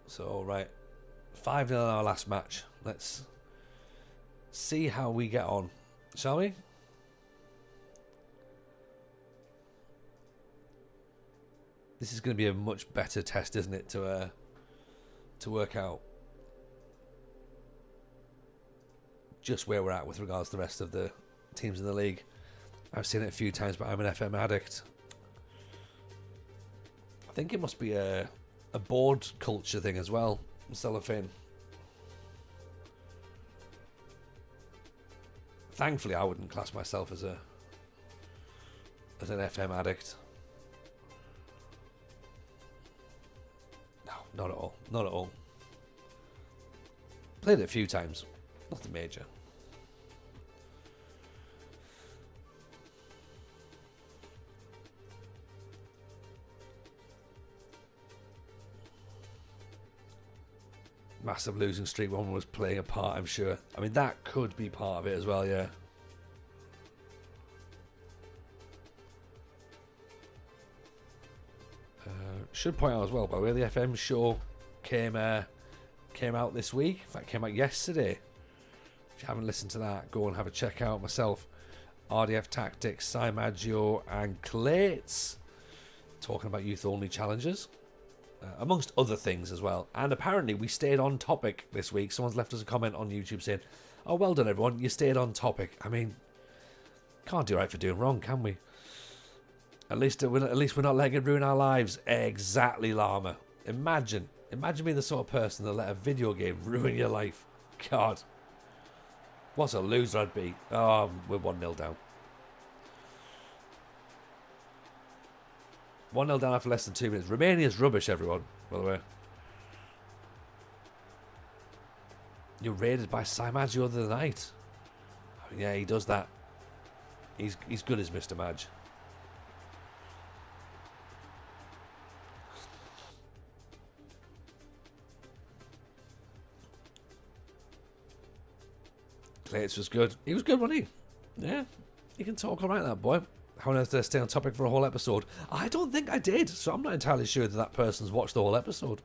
So, right. 5-0 in our last match. Let's see how we get on, shall we? This is going to be a much better test, isn't it, to work out just where we're at with regards to the rest of the teams in the league. I've seen it a few times, but I'm an FM addict. I think it must be a board culture thing as well, cellophane. Thankfully, I wouldn't class myself as an FM addict. No, not at all. Not at all. Played it a few times. Nothing major. Massive losing streak. One was playing a part, I'm sure. I mean, that could be part of it as well, yeah. Should point out as well, by the way, the FM show came out this week. In fact, came out yesterday. If you haven't listened to that, go and have a check out. Myself, RDF Tactics, Cy Maggio, and Clates talking about youth-only challenges. Amongst other things as well. And apparently we stayed on topic this week. Someone's left us a comment on YouTube saying, oh, well done everyone, you stayed on topic. I mean, can't do right for doing wrong, can we? At least we're not letting it ruin our lives. Exactly, Llama. Imagine being the sort of person that let a video game ruin your life. God. What a loser I'd be. Oh, we're 1-0 down. 1-0 down after less than 2 minutes. Romania's rubbish, everyone, by the way. You're raided by Cy Maggio the other night. Oh, yeah, he does that. He's good as Mr. Madge. Clates was good. He was good, wasn't he? Yeah. He can talk all right, that boy. How on earth did I stay on topic for a whole episode? I don't think I did, so I'm not entirely sure that person's watched the whole episode.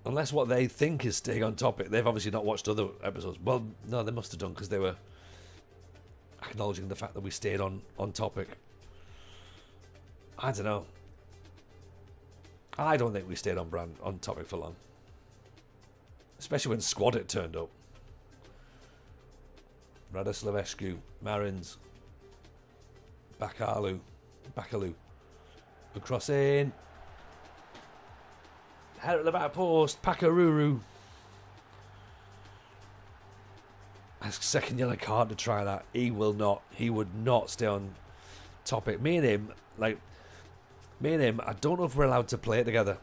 Unless what they think is staying on topic. They've obviously not watched other episodes. Well, no, they must have done because they were acknowledging the fact that we stayed on topic. I don't know. I don't think we stayed on topic for long. Especially when Squad It turned up. Radoslavescu, Marins, Bakalu. Across in. Head at the back post. Pakaruru. Ask second yellow card to try that. He will not. He would not stay on topic. Me and him, I don't know if we're allowed to play it together.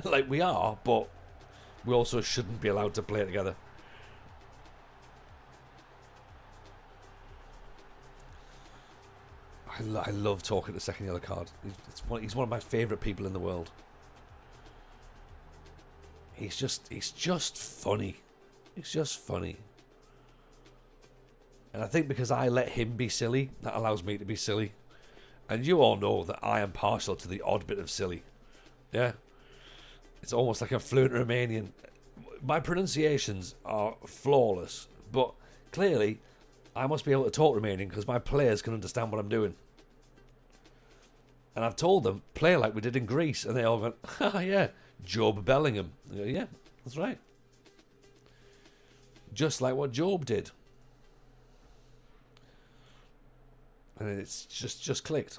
Like, we are, but we also shouldn't be allowed to play it together. I love talking to second yellow card. He's one of my favourite people in the world. He's just funny. He's just funny. And I think because I let him be silly, that allows me to be silly. And you all know that I am partial to the odd bit of silly. Yeah? It's almost like a fluent Romanian. My pronunciations are flawless, but clearly I must be able to talk Romanian because my players can understand what I'm doing. And I've told them, play like we did in Greece, and they all went, ah, yeah, Job Bellingham. I go, yeah, that's right. Just like what Job did. And it's just clicked.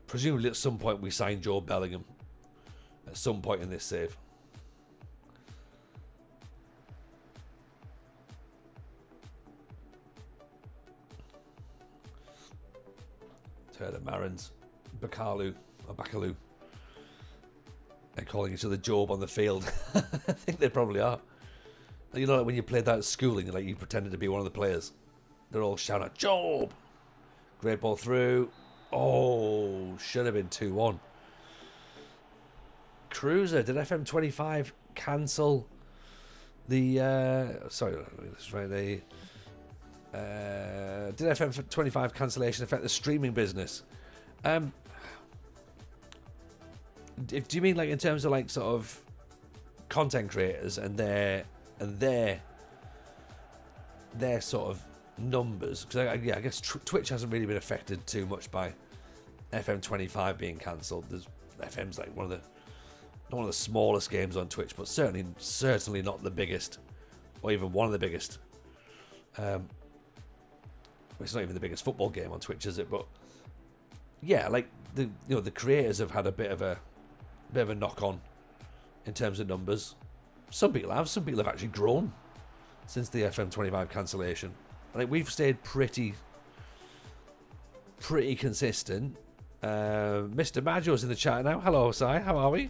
Presumably at some point we signed Job Bellingham. At some point in this save. Turner Marins, Bakalu. They're calling each other Job on the field. I think they probably are. You know, like when you played that at schooling, like you pretended to be one of the players. They're all shouting out, Job! Great ball through. Oh, should have been 2-1. Cruiser, did FM25 cancel the... sorry, that's right. Did FM25 cancellation affect the streaming business? Do you mean like in terms of like sort of content creators and their sort of numbers? Because I guess Twitch hasn't really been affected too much by FM25 being cancelled. FM's like one of the smallest games on Twitch, but certainly not the biggest, or even one of the biggest. It's not even the biggest football game on Twitch, is it? But yeah, like the creators have had a bit of a knock on in terms of numbers. Some people have actually grown since the FM25 cancellation. I think we've stayed pretty consistent. Mr. Maggio's in the chat now. Hello, Si. How are we?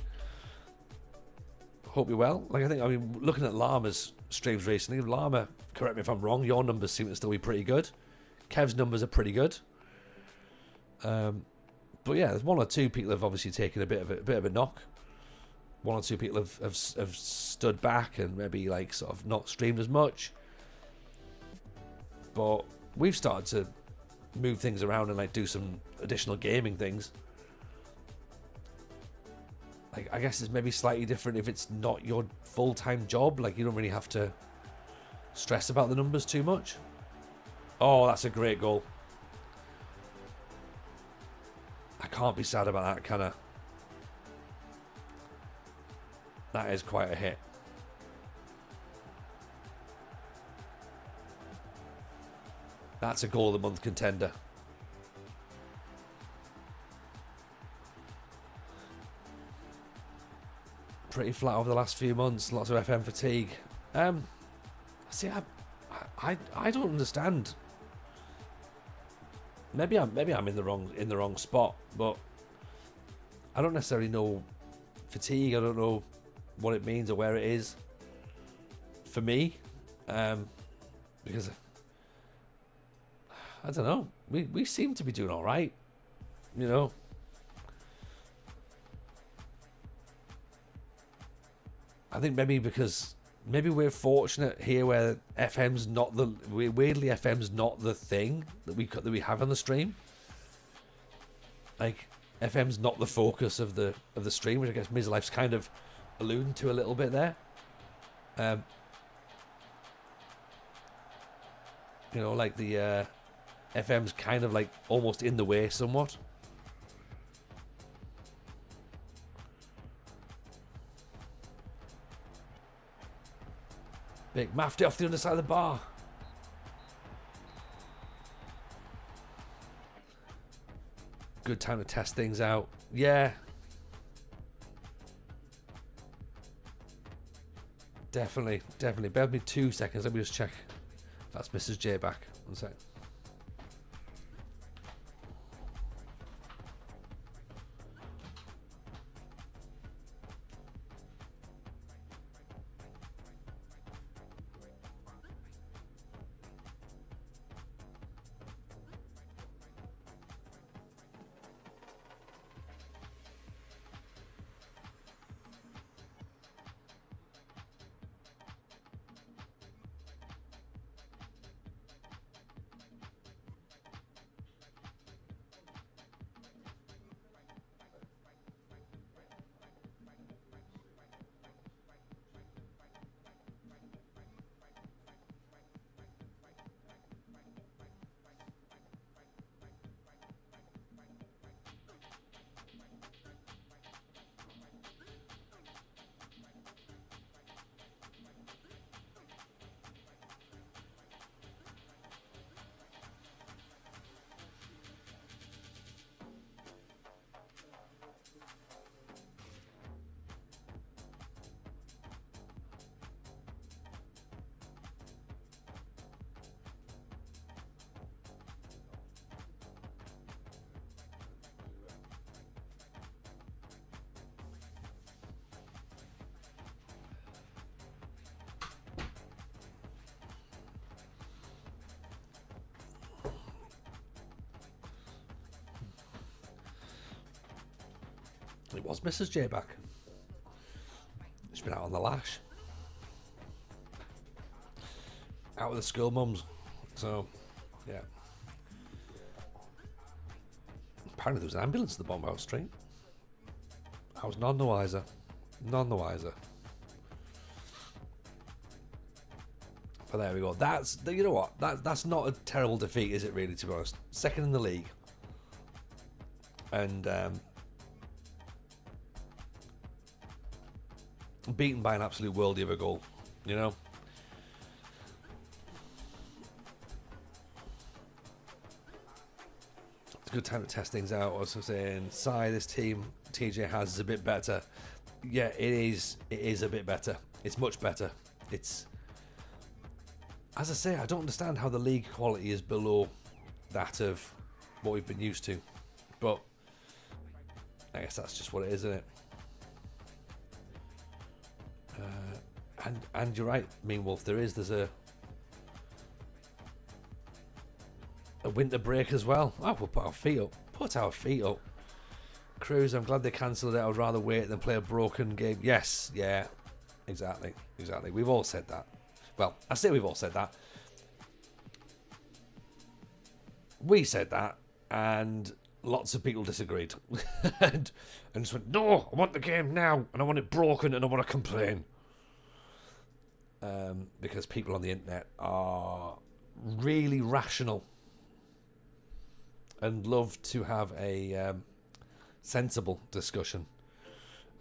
Hope you're well. I mean, looking at Llama's streams recently, Llama, correct me if I'm wrong, your numbers seem to still be pretty good. Kev's numbers are pretty good. But yeah, there's one or two people have obviously taken a bit of a knock. One or two people have stood back and maybe like sort of not streamed as much. But we've started to move things around and like do some additional gaming things. Like, I guess it's maybe slightly different if it's not your full-time job. Like, you don't really have to stress about the numbers too much. Oh, that's a great goal. I can't be sad about that, can I? That is quite a hit. That's a goal of the month contender. Pretty flat over the last few months. Lots of FM fatigue. See, I don't understand. Maybe I'm in the wrong spot, but I don't necessarily know fatigue. I don't know what it means or where it is for me, because I don't know. We seem to be doing all right, you know. I think maybe we're fortunate here where FM's not the thing that we have on the stream. like FM's not the focus of the stream, which I guess Ms. Life's kind of alluding to a little bit there. You know, like the FM's kind of like almost in the way somewhat. Big Mafty off the underside of the bar. Good time to test things out. Yeah. Definitely. Bear with me 2 seconds. Let me just check. That's Mrs. J back. 1 sec. It was Mrs. J back. She's been out on the lash. Out with the school mums. So, yeah. Apparently there was an ambulance at the bottom of our street. I was none the wiser. None the wiser. But there we go. That's, you know what? That's not a terrible defeat, is it really, to be honest? Second in the league. And, beaten by an absolute worldie of a goal, you know. It's a good time to test things out. I was saying, this team TJ has is a bit better. Yeah, it is. It is a bit better. It's much better. It's, as I say, I don't understand how the league quality is below that of what we've been used to, but I guess that's just what it is, isn't it? And you're right, Mean Wolf. There's a winter break as well. Oh, we'll put our feet up. Put our feet up. Cruz, I'm glad they cancelled it. I would rather wait than play a broken game. Yes, yeah, exactly. We've all said that. Well, I say we've all said that. We said that, and lots of people disagreed, and just went, no, I want the game now, and I want it broken, and I want to complain. Because people on the internet are really rational and love to have a sensible discussion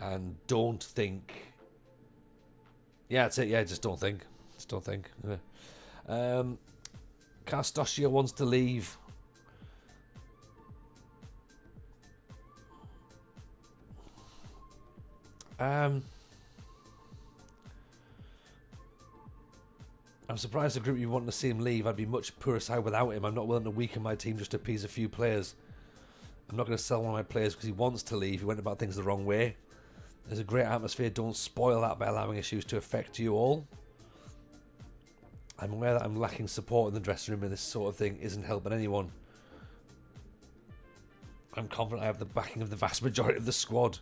and don't think. Yeah, that's it. Yeah, just don't think. Yeah. Castosia wants to leave. I'm surprised the group you want to see him leave. I'd be much poorer side without him. I'm not willing to weaken my team just to appease a few players. I'm not going to sell one of my players because he wants to leave. He went about things the wrong way. There's a great atmosphere. Don't spoil that by allowing issues to affect you all. I'm aware that I'm lacking support in the dressing room and this sort of thing isn't helping anyone. I'm confident I have the backing of the vast majority of the squad.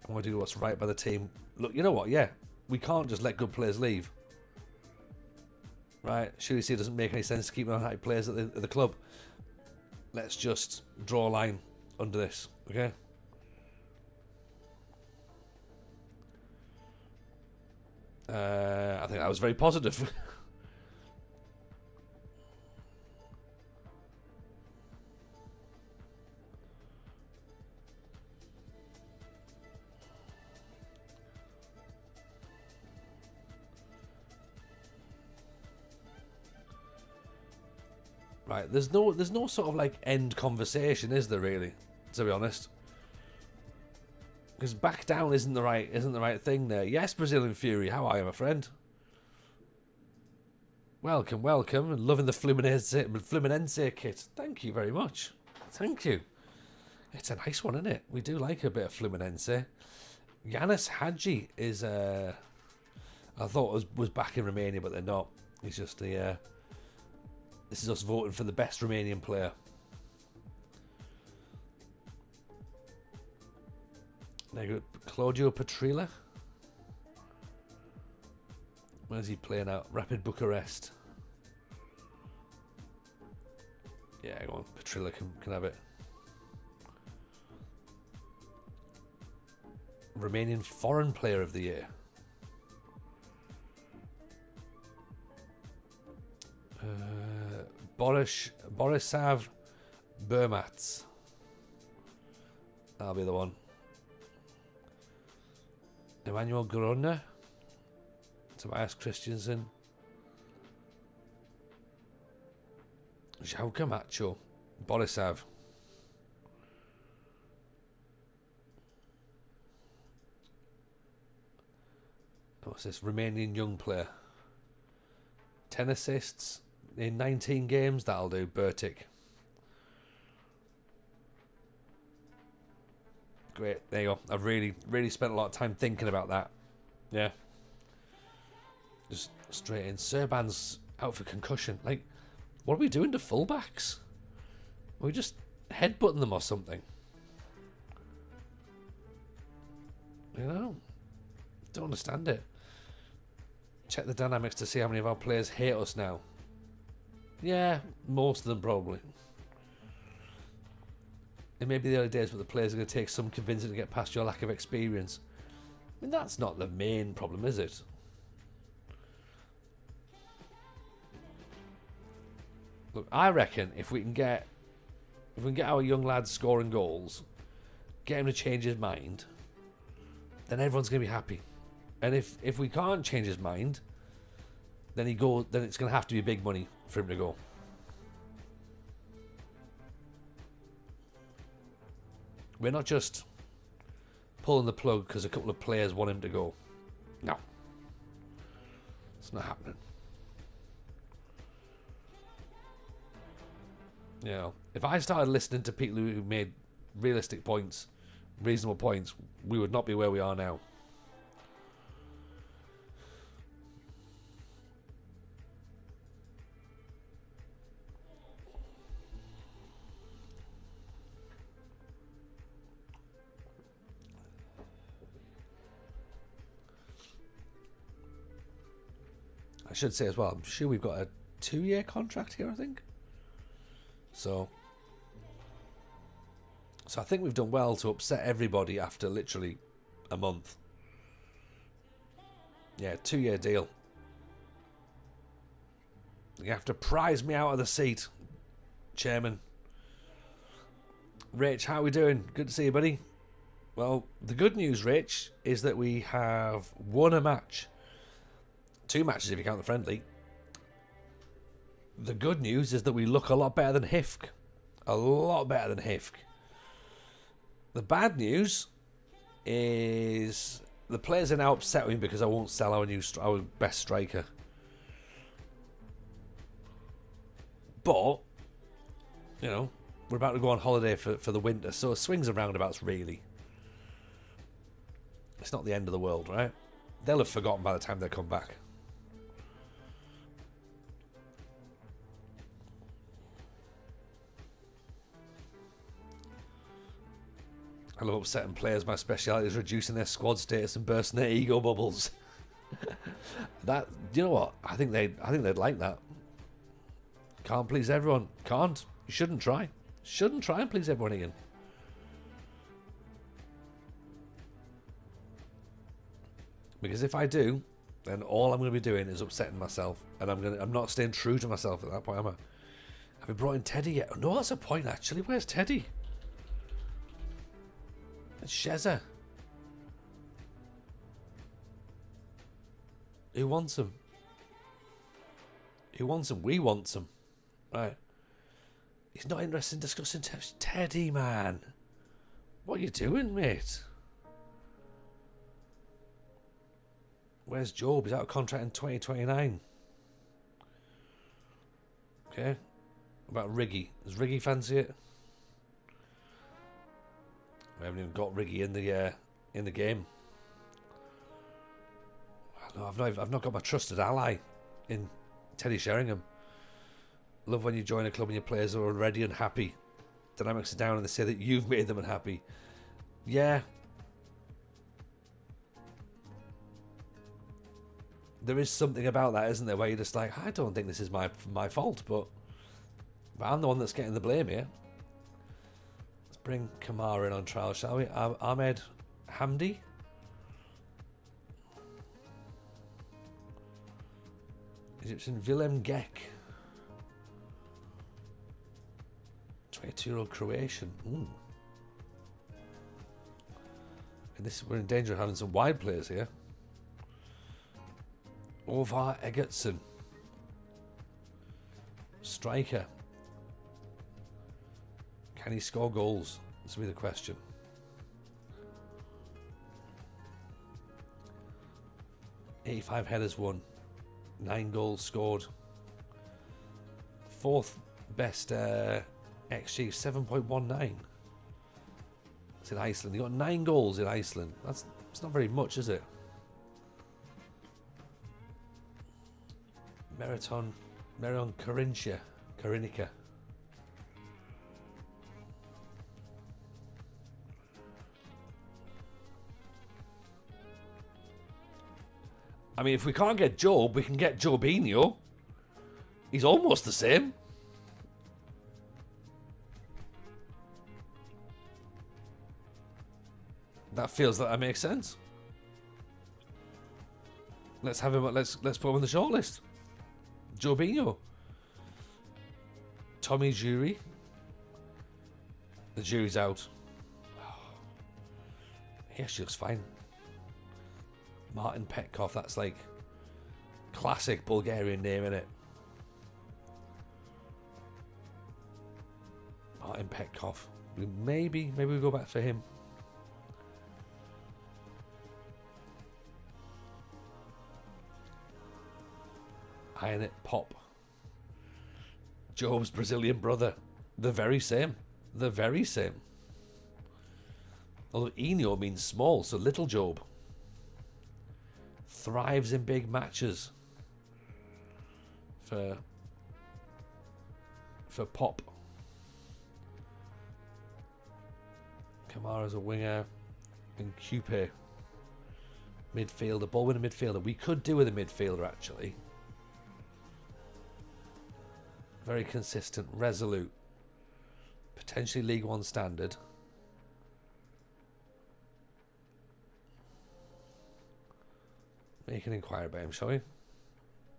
I want to do what's right by the team. Look, you know what? Yeah, we can't just let good players leave. Right? Surely see it doesn't make any sense to keep on high players at the club. let's just draw a line under this, okay? I think that was very positive. Right, there's no sort of like end conversation, is there really? To be honest, because back down isn't the right thing there. Yes, Brazilian Fury, how are you, my friend? Welcome, welcome, and loving the Fluminense kit. Thank you very much. Thank you. It's a nice one, isn't it? We do like a bit of Fluminense. Gheorge Hagi is I thought was back in Romania, but they're not. He's just the. This is us voting for the best Romanian player. There you go. Claudio Petrilla. Where's he playing out? Rapid Bucharest. Yeah, go on. Petrilla can have it. Romanian Foreign Player of the Year. Borisav Burmats. That'll be the one. Emmanuel Grona. Tobias Christensen. João Camacho. Borisav. What's this? Romanian young player. 10 assists in 19 games. That'll do. Bertic. Great. There you go. I've really spent a lot of time thinking about that. Yeah. Just straight in. Serban's out for concussion. Like, what are we doing to fullbacks? Are we just headbutting them or something? You know? Don't understand it. Check the dynamics to see how many of our players hate us now. Yeah, most of them probably. It may be the early days, but the players are going to take some convincing to get past your lack of experience. I mean, that's not the main problem, is it? Look, I reckon if we can get our young lads scoring goals, get him to change his mind, then everyone's going to be happy. And if we can't change his mind, then it's going to have to be big money for him to go. We're not just pulling the plug because a couple of players want him to go. No. It's not happening. You know, if I started listening to people who made realistic points, reasonable points, we would not be where we are now. I should say as well, I'm sure we've got a 2-year contract here, I think. So I think we've done well to upset everybody after literally a month. Yeah, 2-year deal. You have to prize me out of the seat, Chairman. Rich, how are we doing? Good to see you, buddy. Well, the good news, Rich, is that we have won a match. 2 matches if you count the friendly. The good news is that we look a lot better than HIFK. A lot better than HIFK. The bad news is the players are now upset with me because I won't sell our best striker. But, you know, we're about to go on holiday for the winter, so swings and roundabouts, really. It's not the end of the world, right? They'll have forgotten by the time they come back. I love upsetting players. My speciality is reducing their squad status and bursting their ego bubbles. That, you know what? I think they'd like that. Can't please everyone. Can't. You shouldn't try. Shouldn't try and please everyone again. Because if I do, then all I'm going to be doing is upsetting myself, and I'm not staying true to myself at that point, am I? Have we brought in Teddy yet? No, that's a point actually. Where's Teddy? It's Sheza. Who wants him? Who wants him? We want him. Right. He's not interested in discussing Teddy, man. What are you doing, mate? Where's Job? He's out of contract in 2029. Okay. What about Riggy? Does Riggy fancy it? We haven't even got Riggy in the game. No, I've not got my trusted ally in Teddy Sheringham. Love when you join a club and your players are already unhappy. Dynamics are down and they say that you've made them unhappy. Yeah. There is something about that, isn't there, where you're just like, I don't think this is my fault, but I'm the one that's getting the blame here. Let's bring Kamara in on trial, shall we? Ahmed Hamdi. Egyptian Willem Gek. 22-year-old Croatian. Ooh. And we're in danger of having some wide players here. Orvar Egertson. Striker. Can he score goals? This will be the question. '85 headers won. 9 goals scored. 4th best XG, 7.19. It's in Iceland. He got 9 goals in Iceland. It's not very much, is it? Meriton Karinica. I mean, if we can't get Job, we can get Jobinho. He's almost the same. That feels like that makes sense. Let's have him. Let's put him on the shortlist. Jobinho. Tommy Jury. The jury's out. He actually looks fine. Martin Petkov, that's like classic Bulgarian name, innit? Martin Petkov. Maybe we go back for him. Iron Pop. Job's Brazilian brother. The very same. The very same. Although Eno means small, so little Job. Thrives in big matches for Pop. Kamara's a winger and Cupe midfielder, ball winner midfielder. We could do with a midfielder actually. Very consistent, resolute, potentially League One standard. Make an inquiry about him, shall we?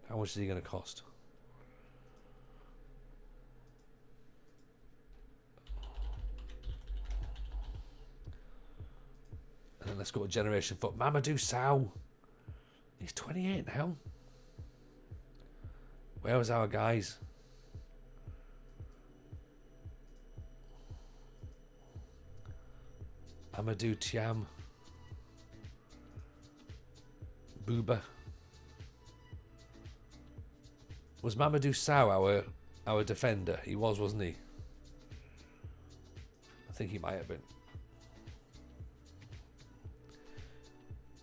How much is he going to cost? And then let's go to Generation Foot. Mamadou Sow. He's 28 now. Where was our guys? Amadou Thiam. Booba. Was Mamadou Sow our defender? He was, wasn't he? I think he might have been.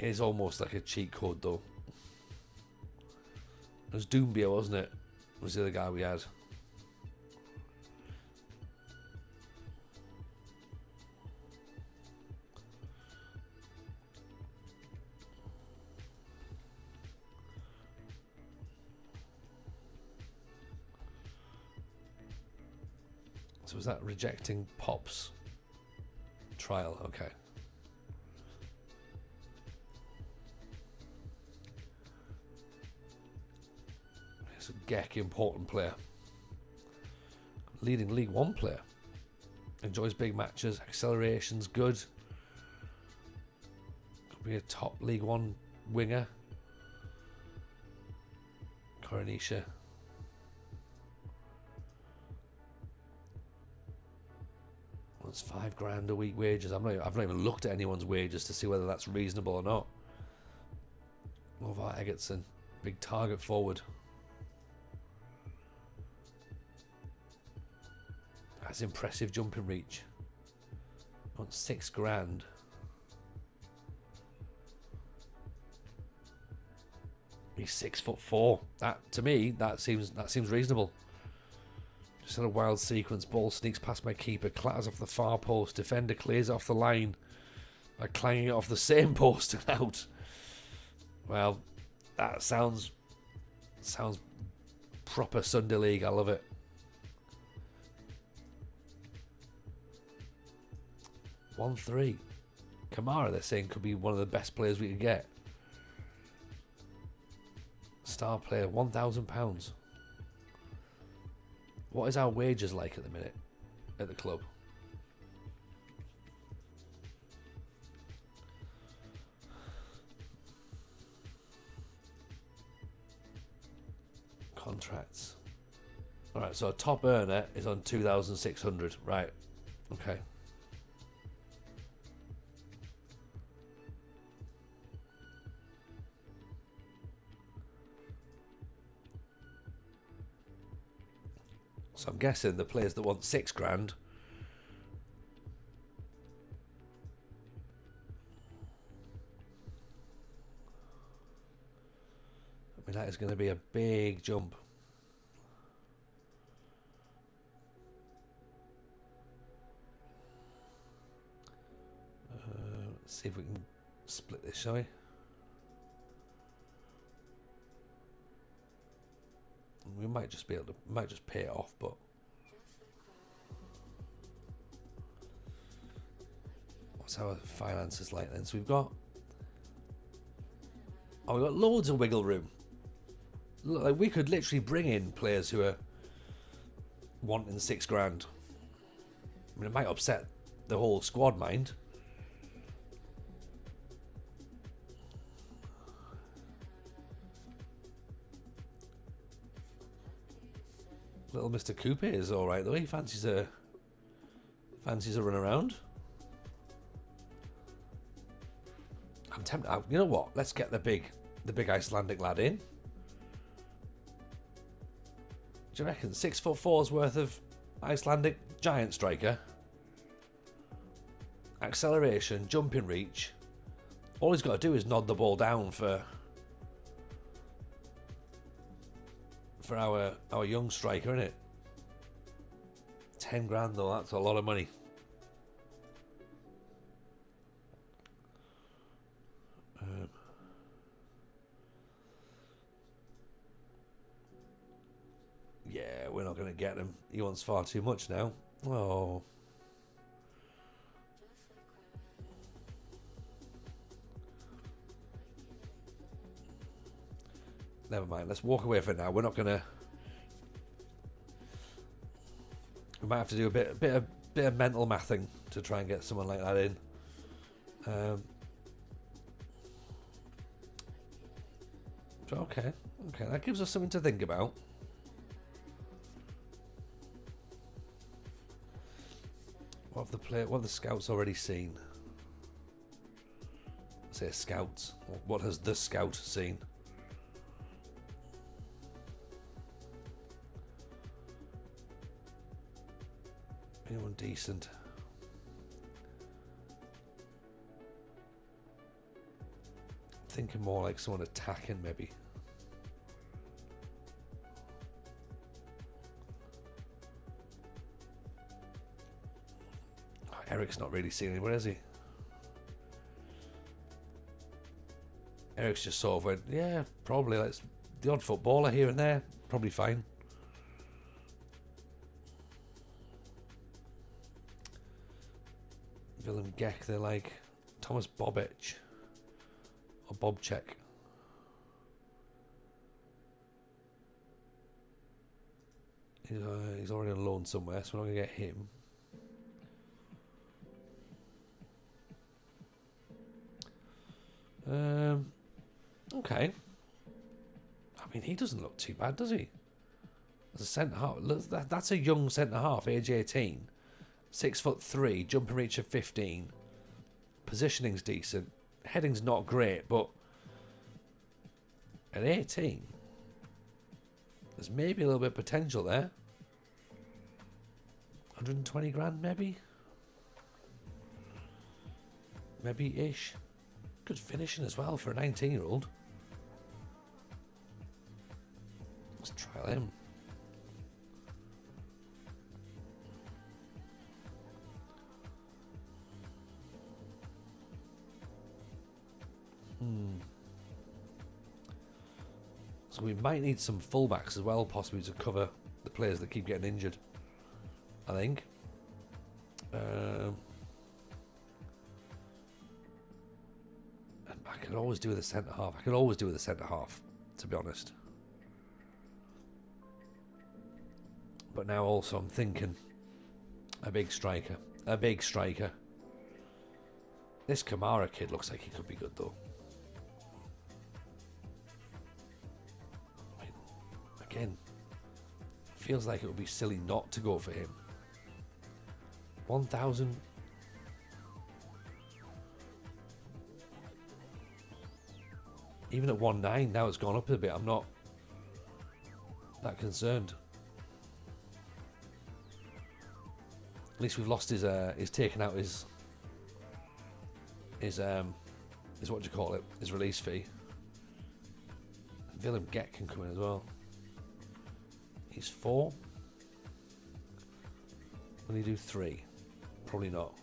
It is almost like a cheat code though. It was Doumbia, wasn't it? Was the other guy we had. So was that rejecting Pop's trial? Okay. It's a Gheorge, important player. Leading League One player. Enjoys big matches. Acceleration's good. Could be a top League One winger. Coronisha. Well, it's $5 a week wages. I've not even looked at anyone's wages to see whether that's reasonable or not. Lovar Egertson, big target forward. That's impressive jumping reach. On $6,000. He's 6'4". That, to me, that seems reasonable. Just had a wild sequence. Ball sneaks past my keeper, clatters off the far post. Defender clears off the line by clanging it off the same post and out. Well, that sounds proper Sunday League. I love it. $1-3. Kamara, they're saying, could be one of the best players we could get. Star player, £1,000. What is our wages like at the minute at the club? Contracts. Alright, so a top earner is on 2,600. Right. Okay. So I'm guessing the players that want $6,000 I mean, that is going to be a big jump. Let's see if we can split this, shall we? We might just be able to, might just pay it off, but what's our finances like then? So we've got loads of wiggle room. Like we could literally bring in players who are wanting $6,000. I mean, it might upset the whole squad mind. Little Mr. Coupe is all right though. He fancies a run around. I'm tempted. You know what? Let's get the big Icelandic lad in. Do you reckon 6'4"'s worth of Icelandic giant striker? Acceleration, jumping reach. All he's got to do is nod the ball down for our young striker, innit? $10,000 though, that's a lot of money. Yeah, we're not going to get him. He wants far too much now. Oh. Never mind. Let's walk away for now. We're not going to. We might have to do a bit of mental mathing to try and get someone like that in. Okay, that gives us something to think about. What have the scouts already seen? I say scouts. What has the scout seen? Anyone decent? Thinking more like someone attacking, maybe. Oh, Eric's not really seen anywhere, is he? Eric's just sort of went, yeah, probably. Let's the odd footballer here and there, probably fine. Willem Geck, they're like Thomas Bobic or Bobchek. He's already on loan somewhere, so we're not going to get him. Okay. I mean, he doesn't look too bad, does he? As a centre half, that's a young centre half, age 18, 6'3", jumping reach of 15. Positioning's decent. Heading's not great, but at 18, there's maybe a little bit of potential there. 120 grand, maybe? Maybe-ish. Good finishing as well for a 19-year-old. Let's trial him. So we might need some fullbacks as well, possibly to cover the players that keep getting injured, I think. And I could always do with a centre half. I could always do with a centre half, to be honest. But now also I'm thinking a big striker. A big striker. This Kamara kid looks like he could be good though. I mean, again, feels like it would be silly not to go for him. 1,000. Even at 1.9 now it's gone up a bit. I'm not that concerned. At least we've lost his he's taken out his what do you call it? His release fee. Willem Geck can come in as well. He's 4. Will he do 3? Probably not.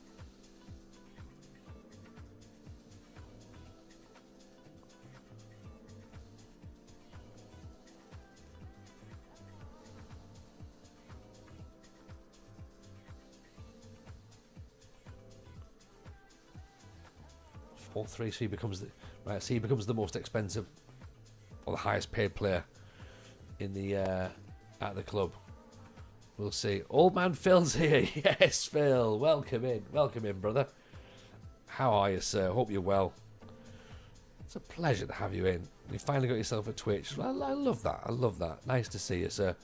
Or 3, so he becomes the most expensive or the highest paid player in the at the club. We'll see. Old man Phil's here. Yes, Phil. Welcome in, brother. How are you, sir? Hope you're well. It's a pleasure to have you in. You finally got yourself a Twitch. Well, I love that. I love that. Nice to see you, sir.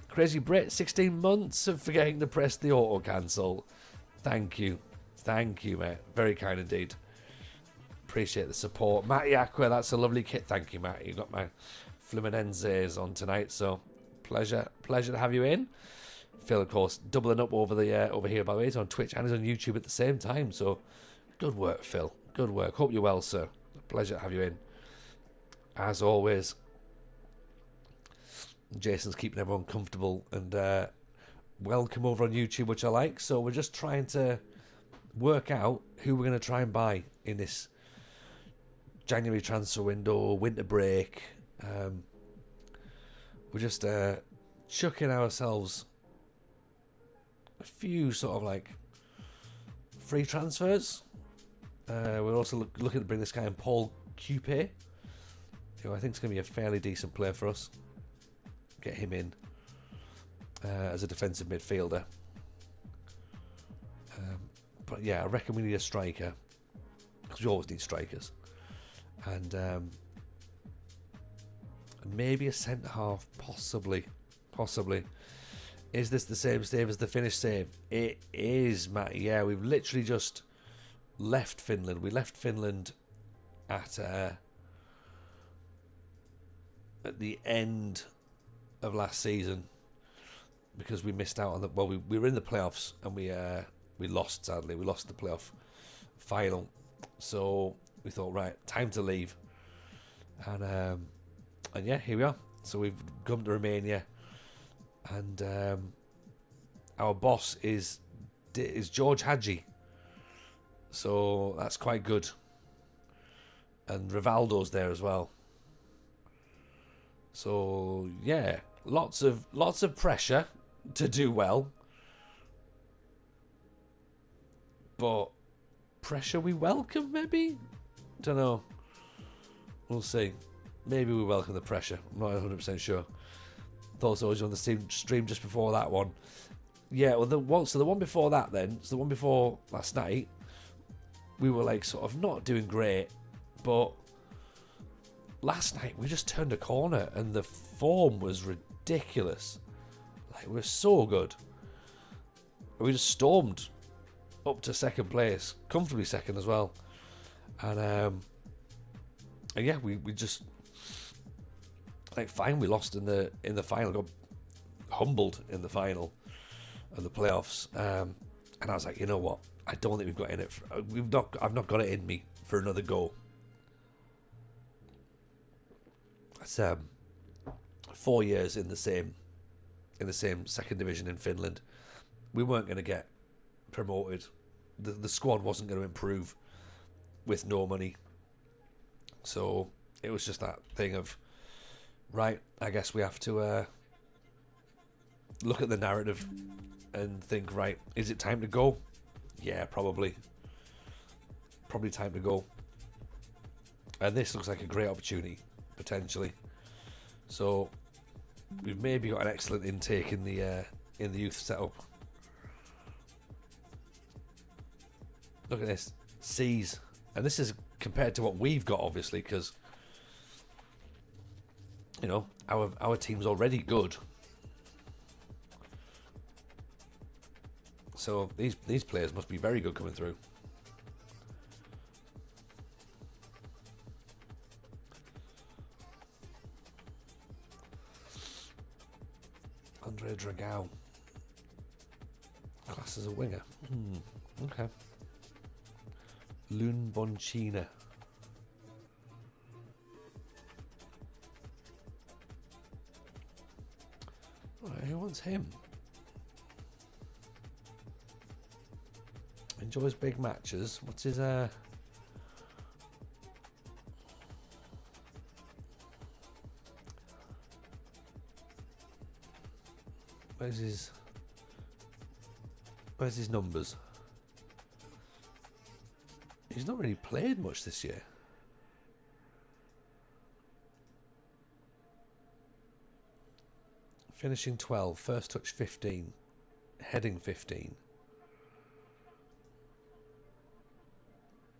Crazy Brit, 16 months of forgetting to press the auto cancel. Thank you. Thank you, mate. Very kind indeed. Appreciate the support. Matty Aqua, that's a lovely kit. Thank you, Matt. You got my Fluminenses on tonight, so pleasure to have you in. Phil, of course, doubling up over here, by the way. He's on Twitch and he's on YouTube at the same time, so good work, Phil. Good work. Hope you're well, sir. Pleasure to have you in. As always, Jason's keeping everyone comfortable and welcome over on YouTube, which I like. So we're just trying to work out who we're going to try and buy in this January transfer window, winter break. We're just chucking ourselves a few sort of like free transfers. We're also looking to bring this guy in, Paul Coupe, who I think is going to be a fairly decent player for us. Get him in as a defensive midfielder. But yeah, I reckon we need a striker, because we always need strikers, and maybe a centre half, possibly. Is this the same save as the Finnish save? It is, Matty. Yeah, we've literally just left Finland. We left Finland at the end of last season because we missed out on the. Well, we were in the playoffs and we lost, sadly. We lost the playoff final. So we thought, right, time to leave. And yeah, here we are. So we've come to Romania. And our boss is Gheorge Hagi. So that's quite good. And Rivaldo's there as well. So yeah, lots of pressure to do well. but pressure we welcome, maybe? Don't know. We'll see. Maybe we welcome the pressure. I'm not 100% sure. Thought so. I was on the stream just before that one. Yeah, well, the one before that then, so the one before last night, we were like sort of not doing great, but last night we just turned a corner and the form was ridiculous. Like, we were so good. We just stormed up to second place, comfortably second as well. And yeah, we just like fine. We lost in the final, got humbled in the final of the playoffs. And I was like, you know what? I don't think we've got in it. I've not got it in me for another go. That's 4 years in the same second division in Finland. We weren't going to get promoted. The squad wasn't going to improve with no money. So it was just that thing of, right, I guess we have to look at the narrative and think, right, is it time to go? Yeah, probably. Probably time to go. And this looks like a great opportunity, potentially. So we've maybe got an excellent intake in the youth setup. Look at this, C's, and this is compared to what we've got, obviously, because you know our team's already good. So these players must be very good coming through. Andre Dragao, class as a winger. Okay. Lun Bonchina. Right, who wants him? Enjoys big matches. What's his where's his numbers? He's not really played much this year. Finishing 12, first touch 15, heading 15.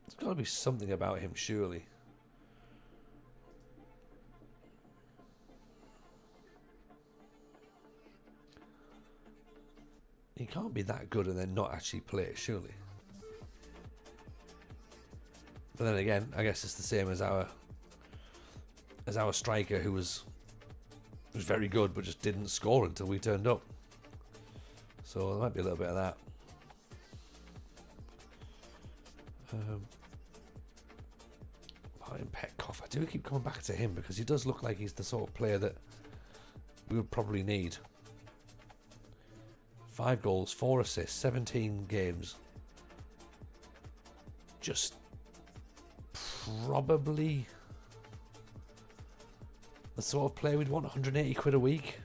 There's got to be something about him, surely. He can't be that good and then not actually play it, surely. But then again, I guess it's the same as our striker, who was very good but just didn't score until we turned up. So there might be a little bit of that. Martin Petkoff, I do keep coming back to him because he does look like he's the sort of player that we would probably need. 5 goals, 4 assists, 17 games. Just probably the sort of player we'd want. 180 quid a week.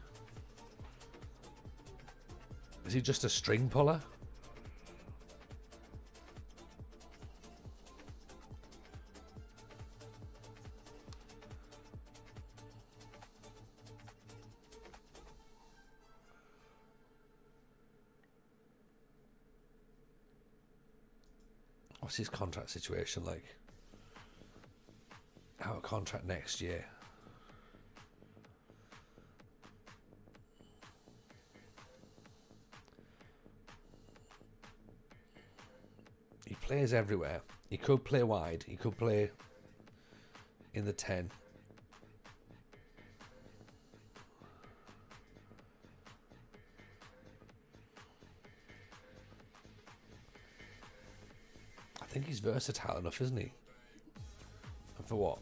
Is he just a string puller? What's his contract situation like? Out of contract next year. He plays everywhere. He could play wide. He could play in the 10. I think he's versatile enough, isn't he? And for what?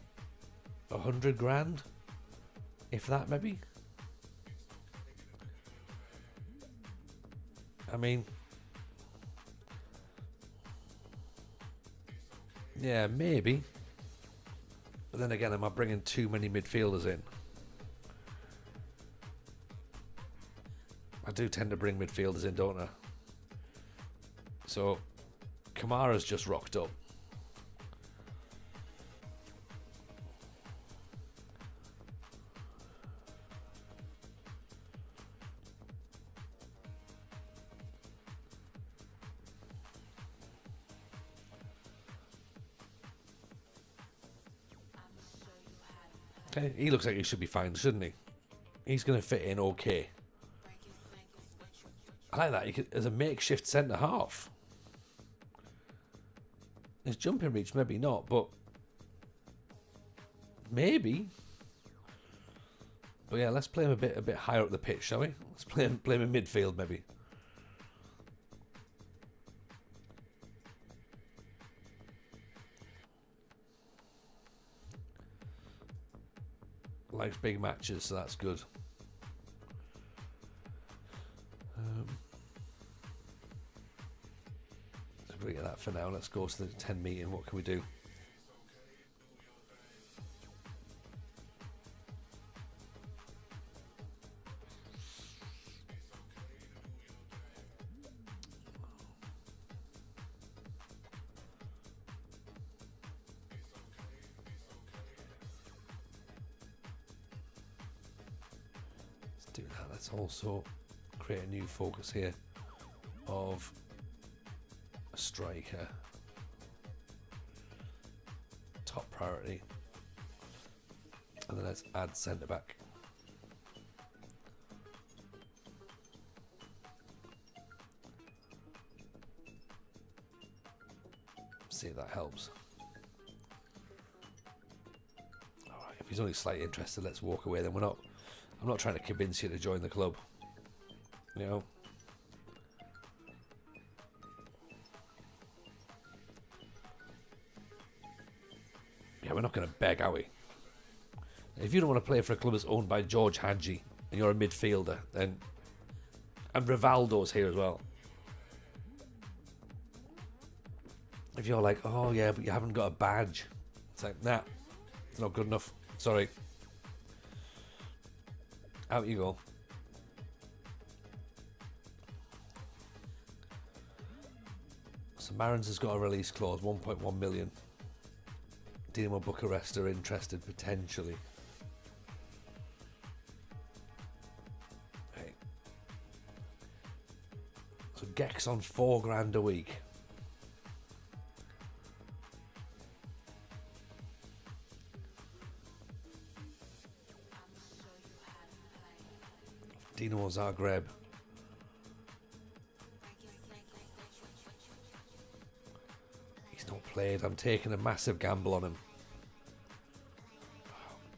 100 grand? If that, maybe? I mean, yeah, maybe. But then again, am I bringing too many midfielders in? I do tend to bring midfielders in, don't I? So Kamara's just rocked up. Okay, he looks like he should be fine, shouldn't he? He's going to fit in okay. I like that. You could, as a makeshift centre half. His jumping reach, maybe not, but maybe. But yeah, let's play him a bit higher up the pitch, shall we? Let's play him in midfield, maybe. Likes big matches, so that's good. Let's bring it that for now. Let's go to the 10 meeting. What can we do? Do that. Let's also create a new focus here of a striker. Top priority. And then let's add centre back. See if that helps. Alright, if he's only slightly interested, let's walk away then. I'm not trying to convince you to join the club. You know? Yeah, we're not going to beg, are we? If you don't want to play for a club that's owned by Gheorge Hagi and you're a midfielder, then... And Rivaldo's here as well. If you're like, oh yeah, but you haven't got a badge. It's like, nah, it's not good enough. Sorry. Out you go. So Marins has got a release clause, 1.1 million. Dinamo Bucharest are interested potentially. Hey. So Gex on $4,000 a week. Dinamo Zagreb. He's not played. I'm taking a massive gamble on him.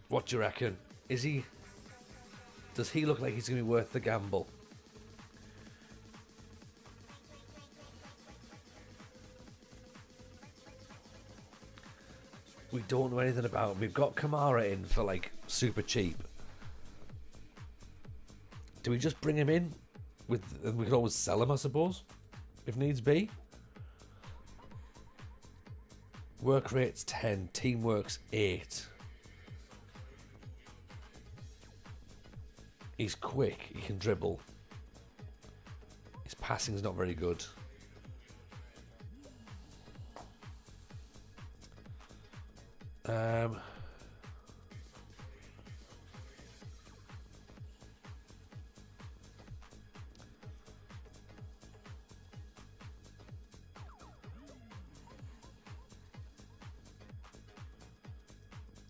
What do you reckon? Is he... Does he look like he's going to be worth the gamble? We don't know anything about him. We've got Kamara in for like super cheap. Do we just bring him in? We could always sell him, I suppose, if needs be. Work rate's 10, teamwork's 8. He's quick, he can dribble. His passing's not very good.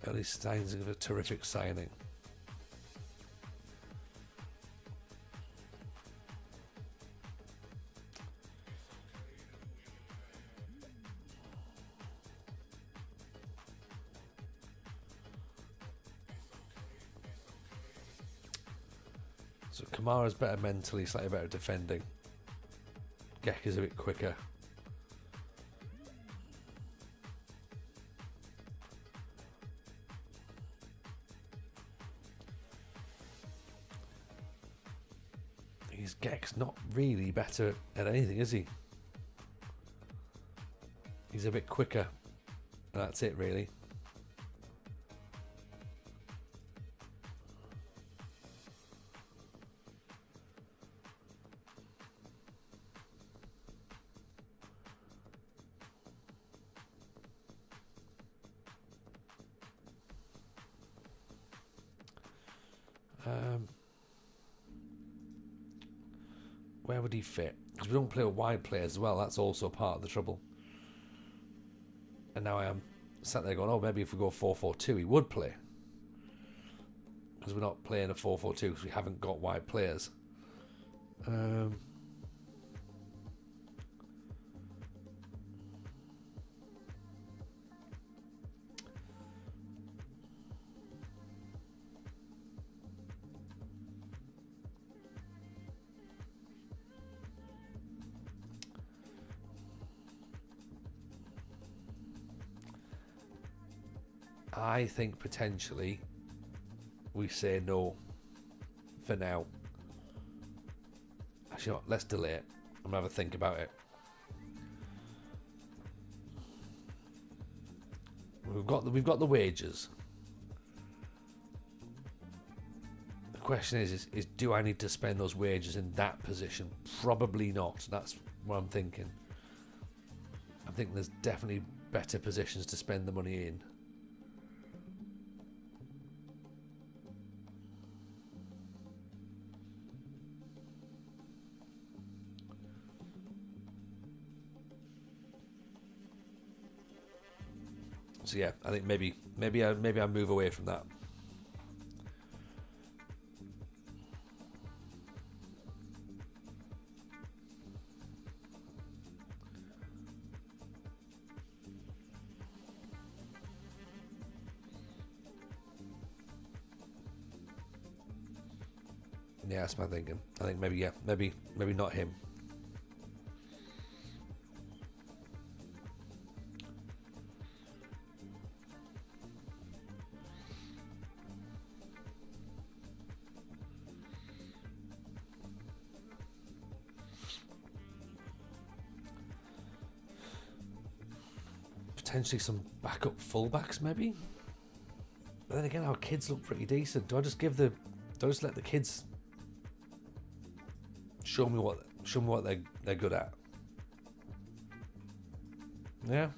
Early signs of a terrific signing. So Kamara's better mentally, slightly better defending. Gek is a bit quicker. Gek's not really better at anything, is he? He's a bit quicker. That's it, really. Where would he fit? Because we don't play with wide players as well. That's also part of the trouble. And now I am sat there going, oh, maybe if we go 4-4-2, he would play. Because we're not playing a 4-4-2 because we haven't got wide players. I think potentially we say no for now. Actually, not, let's delay it. I'm gonna have a think about it. We've got the wages. The question is do I need to spend those wages in that position? Probably not. That's what I'm thinking. I think there's definitely better positions to spend the money in. So yeah, I think maybe I move away from that. Yeah, that's my thinking. I think maybe not him. Potentially some backup fullbacks, maybe. But then again, our kids look pretty decent. Do I just let the kids show me what they're good at? Yeah.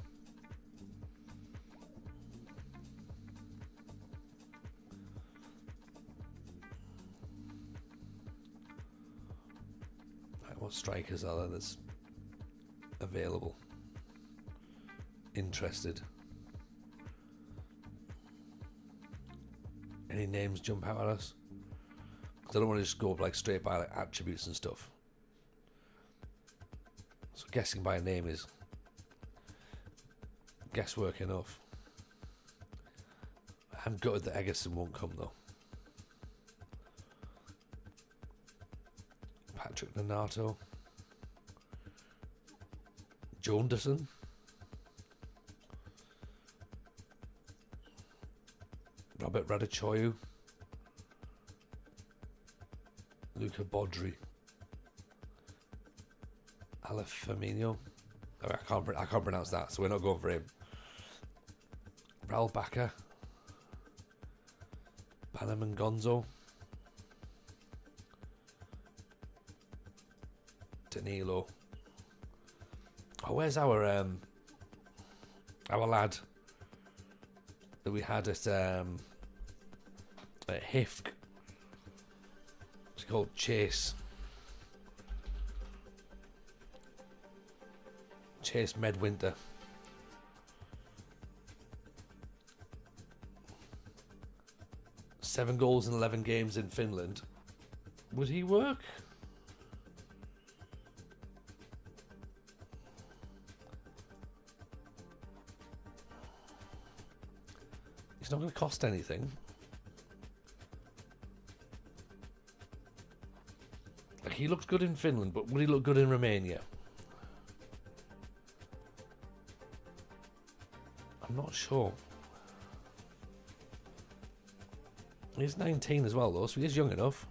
Right, what strikers are there that's available? Interested. Any names jump out at us? Because I don't want to just go like straight by like attributes and stuff. So guessing by a name is guesswork enough. I'm gutted that Egerson won't come though. Patrick Donato. Jonderson. Robert Radichoyu, Luca Bodri, Aleph Firmino. Oh, I can't pronounce that, so we're not going for him. Raul Baca, Bannerman Gonzo, Danilo. Oh, where's our lad that we had at HIFK? It's called Chase Medwinter. Seven goals in 11 games in Finland. Would he work? It's not going to cost anything. Like, he looks good in Finland, but would he look good in Romania? I'm not sure. He's 19 as well, though, so he is young enough.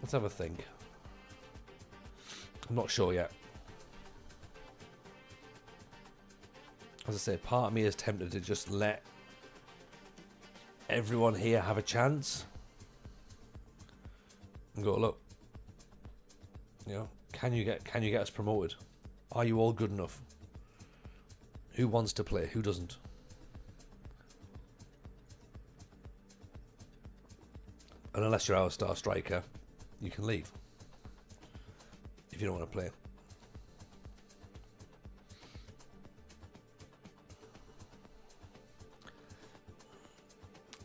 Let's have a think. I'm not sure yet. As I say, part of me is tempted to just let everyone here have a chance. and go, look, you know, can you get us promoted? Are you all good enough? Who wants to play? Who doesn't? And unless you're our star striker, you can leave if you don't want to play.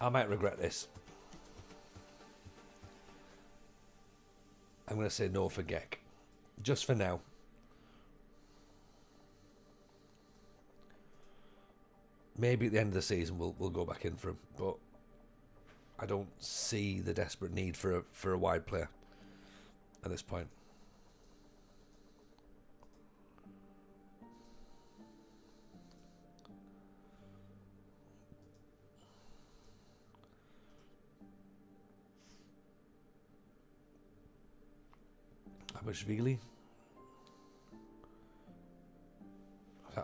I might regret this. I'm going to say no for Gek. Just for now. Maybe at the end of the season we'll go back in for him, but I don't see the desperate need for a wide player at this point. Abashvili.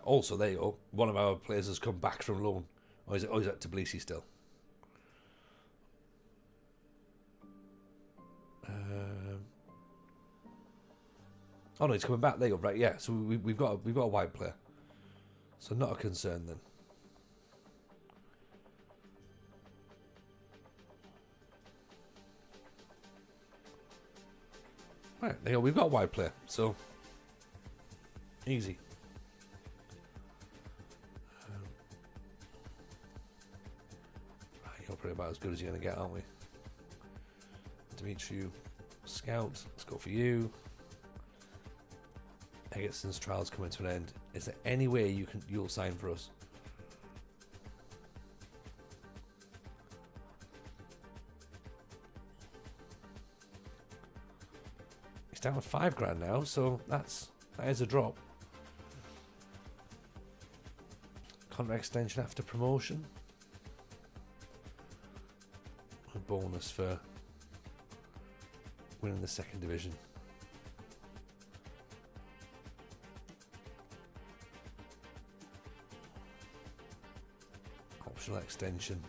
Also, there you go. One of our players has come back from loan. Or is that Tbilisi still? Oh no, he's coming back. There you go. Right, yeah. So we've got a wide player. So not a concern then. Right, there you go. We've got a wide player. So easy. You're probably about as good as you're going to get, aren't we? Dimitri, Scout. Let's go for you. Eggertson's trial's coming to an end. Is there any way you'll sign for us? He's down to $5,000 now, so that is a drop. Contract extension after promotion. A bonus for winning the second division. Optional extension.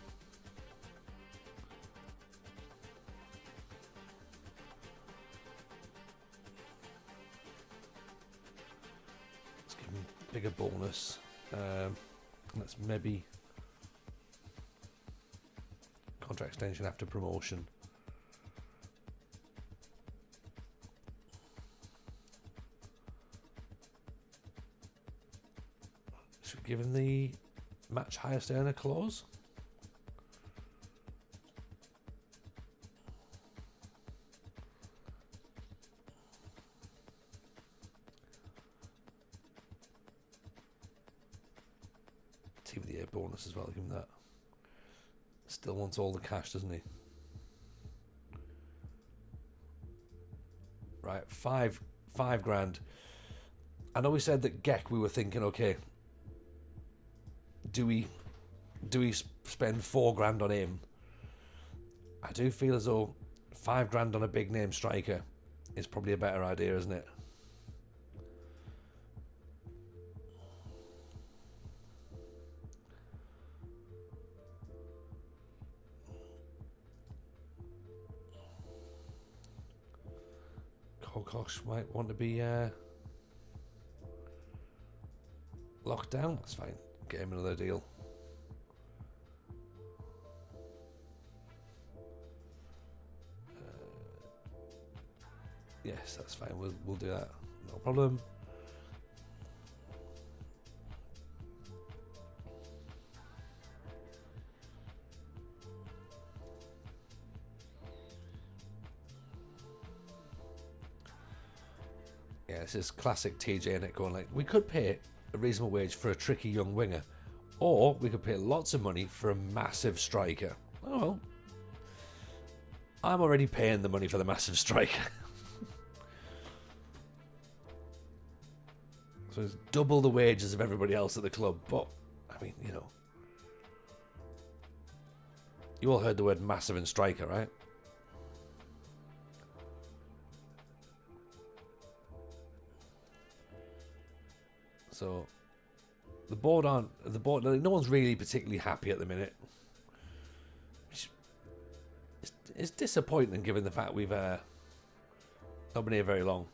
Let's give him a bigger bonus. Let's maybe contract extension after promotion. Should we give him the match highest earner clause? Team of the year bonus as well, give him that. Still wants all the cash, doesn't he? Right, five grand. I know we said that Gek, we were thinking, okay, do we spend $4,000 on him? I do feel as though $5,000 on a big name striker is probably a better idea, isn't it? Kokosh might want to be locked down. That's fine. Get him another deal. Yes, that's fine. We'll do that. No problem. Yeah, this is classic TJ and it going like, we could pay a reasonable wage for a tricky young winger, or we could pay lots of money for a massive striker. Oh well, I'm already paying the money for the massive striker. So it's double the wages of everybody else at the club. But I mean, you know, you all heard the word massive and striker, right? So the board, no one's really particularly happy at the minute. It's disappointing given the fact we've Not been here very long.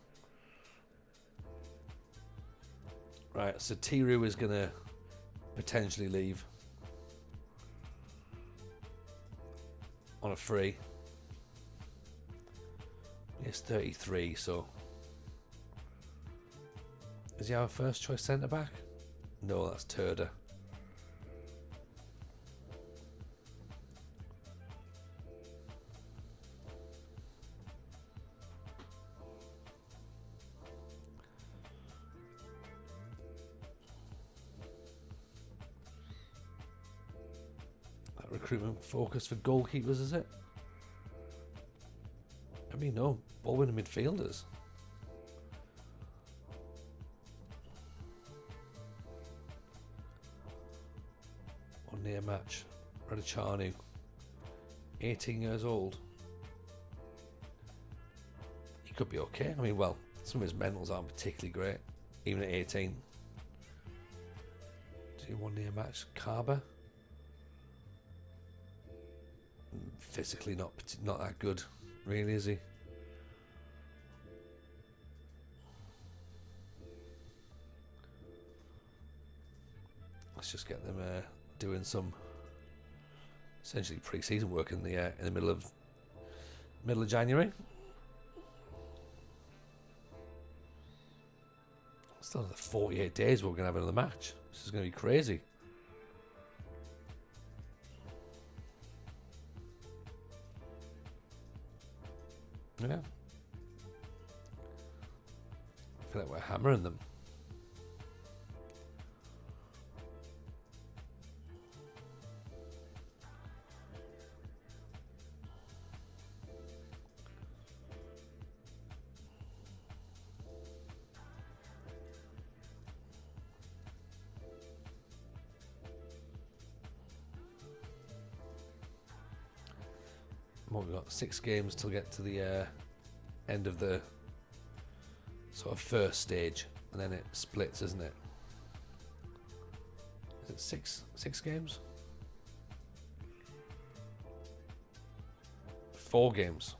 Right, so Tiru is going to potentially leave on a free. He's 33, so... Is he our first choice centre back? No, that's Turda. That recruitment focus for goalkeepers, is it? I mean, no, ball winning midfielders. On near match, Radicanu, 18 years old. He could be okay. I mean, well, some of his mentals aren't particularly great, even at 18. Do you want near match? Carver? Physically not that good, really, is he? Let's just get them doing some essentially pre-season work in the middle of January. Still another 48 days we're going to have another match. This is going to be crazy. Yeah. I feel like we're hammering them. What we've got 6 games till get to the end of the sort of first stage, and then it splits, isn't it? Is it six games? 4 games.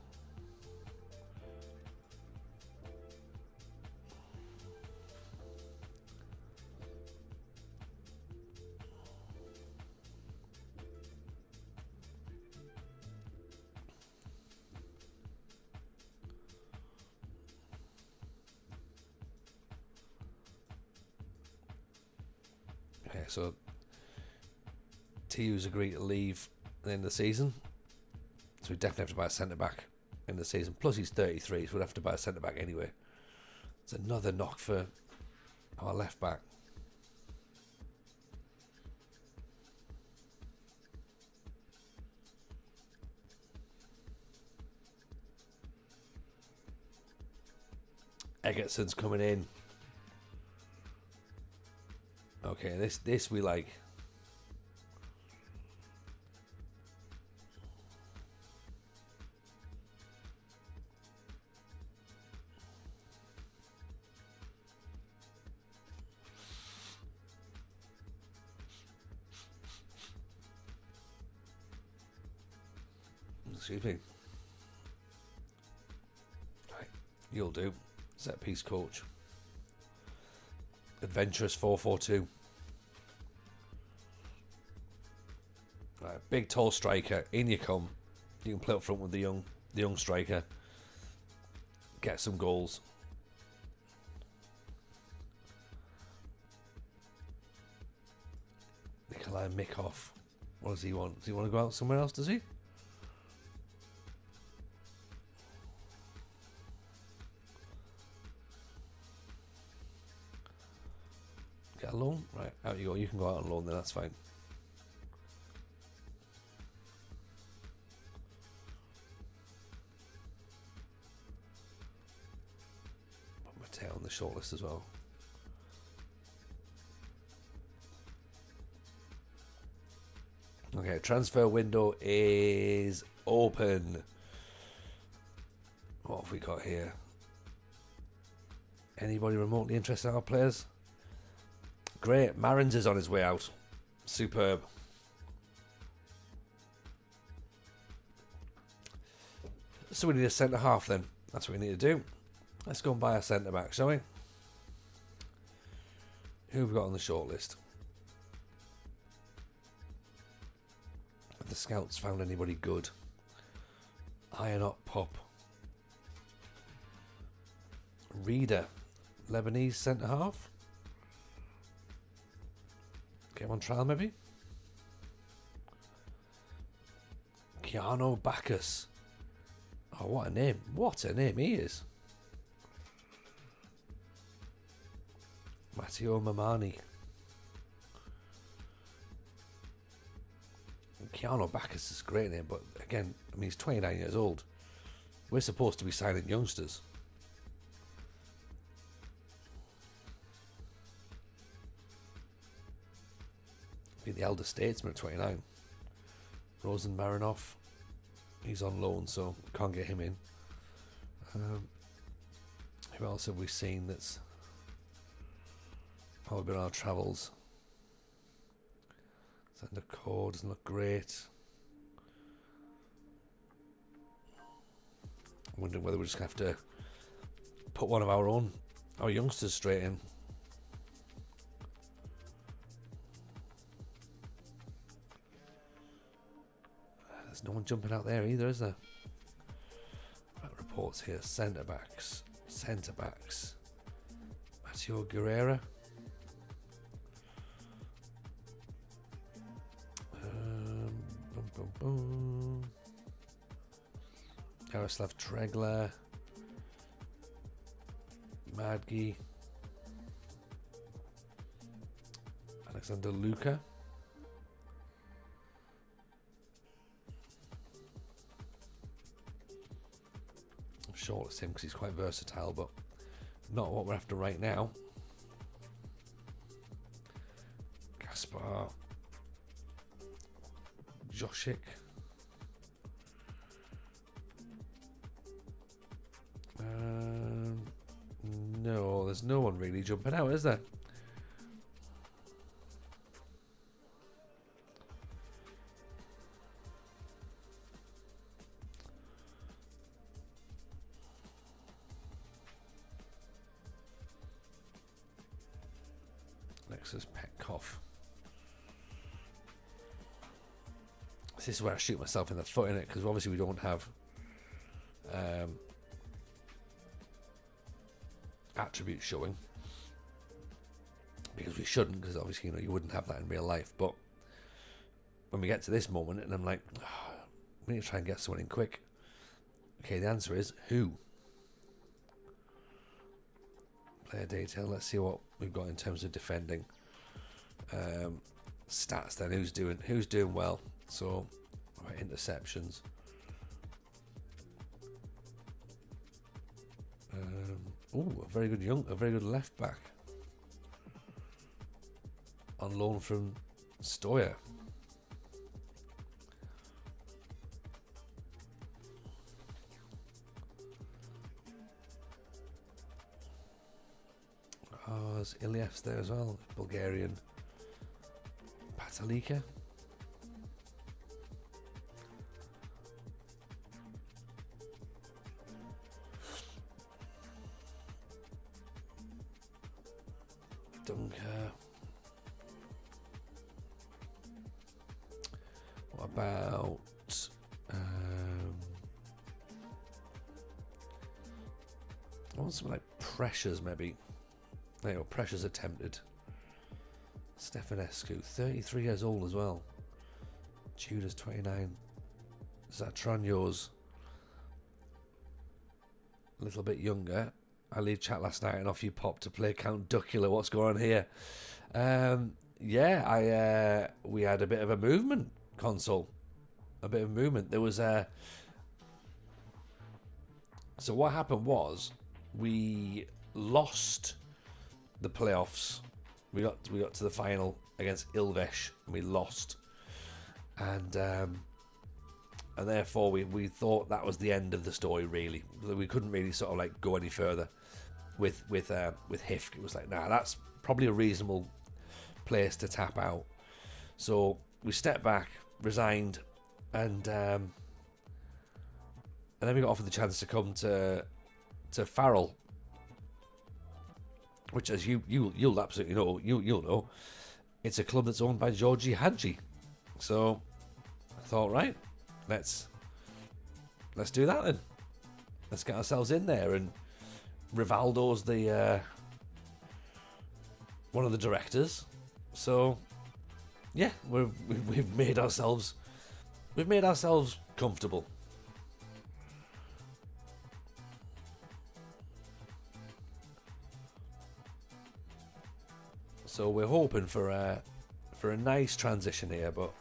Okay, so TU's agreed to leave at the end of the season, so we definitely have to buy a centre back in the season. Plus he's 33, so we'd have to buy a centre back anyway. It's another knock for our left back. Egerton's coming in. Okay, this we like. Excuse me. Right, you'll do. Set piece coach. Adventurous 4-4-2. Right, big tall striker. In you come. You can play up front with the young striker. Get some goals. Nikolai Mikhoff. What does he want? Does he want to go out somewhere else, does he? Get a loan? Right, out you go. You can go out on loan then, that's fine. Put Mateo on the shortlist as well. Okay, transfer window is open. What have we got here? Anybody remotely interested in our players? Great, Marins is on his way out. Superb. So we need a centre half then. That's what we need to do. Let's go and buy a centre back, shall we? Who have we got on the shortlist? Have the scouts found anybody good? Iron Up Pop. Reader. Lebanese centre half. Get him on trial maybe. Keanu Bacchus. Oh, what a name. What a name he is. Matteo Mamani. Keanu Bacchus is a great name, but again, I mean, he's 29 years old. We're supposed to be signing youngsters. Be the elder statesman at 29. Rosen Marinov. He's on loan, so can't get him in. Who else have we seen that's probably been on our travels? Sander Core doesn't look great. I'm wondering whether we just have to put one of our youngsters straight in. There's no one jumping out there either, is there? Right, reports here. Centre backs. Matteo Guerrera. Jaroslav Tregler. Madgi. Alexander Luka. I'm shortlist him because he's quite versatile, but not what we're after right now. Gaspar Joshik. No, there's no one really jumping out, is there? Next is Petkov. This is where I shoot myself in the foot in it, because obviously we don't have attributes showing, because we shouldn't, because obviously you wouldn't have that in real life. But when we get to this moment and I'm like, oh, we need to try and get someone in quick. Okay, the answer is who? Player detail. Let's see what we've got in terms of defending. Stats then. Who's doing well? So, right, interceptions. A very good left back on loan from Stoya. Oh, there's Ilyev's there as well, Bulgarian. Patalika. Dunker. What about I want something like pressures maybe. There you go, pressures attempted. Stefanescu, 33 years old as well. Tudor's 29. Zatranio's a little bit younger. I leave chat last night and off you pop to play Count Duckula. What's going on here? We had a bit of a movement console. A bit of movement. There was a... So what happened was we lost the playoffs. We got to the final against Ilves and we lost. And therefore we thought that was the end of the story, really. We couldn't really sort of like go any further with HIFK. It was like, nah, that's probably a reasonable place to tap out. So we stepped back, resigned, and then we got offered the chance to come to Farul which, as you'll absolutely know, you'll know, it's a club that's owned by Gheorge Hagi. So I thought, right, let's do that then. Let's get ourselves in there. And Rivaldo's the one of the directors. So yeah, we've made ourselves comfortable. So we're hoping for a nice transition here, but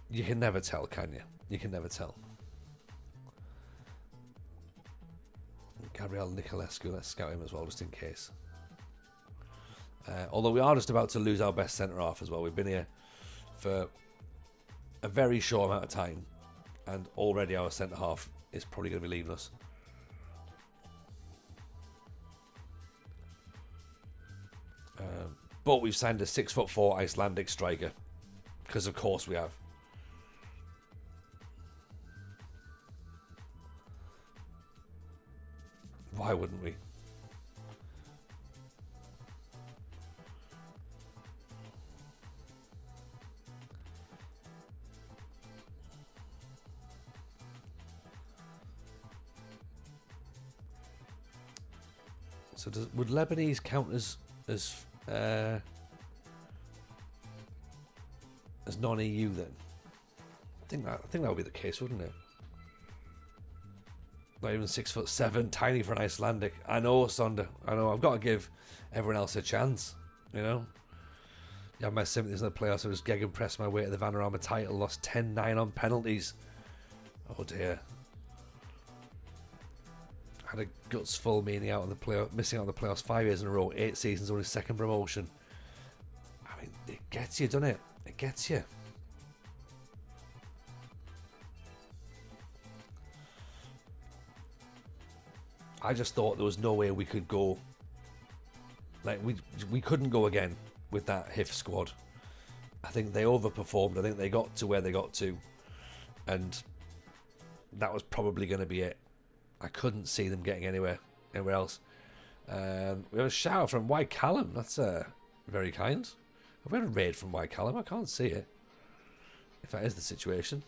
you can never tell, can you? You can never tell. Gabriel Nicolescu, let's scout him as well, just in case. Although we are just about to lose our best centre-half as well. We've been here for a very short amount of time, and already our centre-half is probably going to be leaving us. But we've signed a 6'4" Icelandic striker, because of course we have. Why wouldn't we? So would Lebanese count as non-EU then? I think that would be the case, wouldn't it? Not even 6'7", tiny for an Icelandic. I know, Sonda. I know. I've got to give everyone else a chance. You know. You have my sympathies in the playoffs. I was gegenpressed my way to the Vanarama title. Lost 10-9 on penalties. Oh dear. Had a guts full meaning out on the playoff, missing out on the playoffs 5 years in a row. 8 seasons on his second promotion. I mean, it gets you, doesn't it? It gets you. I just thought there was no way we could go. Like we couldn't go again with that HIFK squad. I think they overperformed. I think they got to where they got to, and that was probably going to be it. I couldn't see them getting anywhere else. We have a shout from White Callum. That's very kind. Have we had a raid from White Callum? I can't see it. If that is the situation.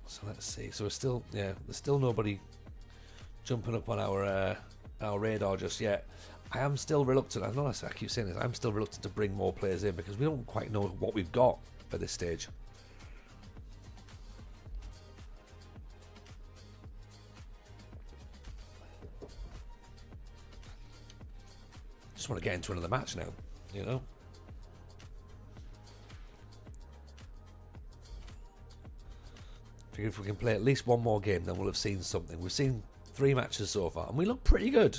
So let's see. So we're still, there's still nobody jumping up on our radar just yet. I am still reluctant. I know I keep saying this. I'm still reluctant to bring more players in because we don't quite know what we've got at this stage. Just want to get into another match now, you know. If we can play at least one more game, then we'll have seen something. We've seen 3 matches so far, and we look pretty good.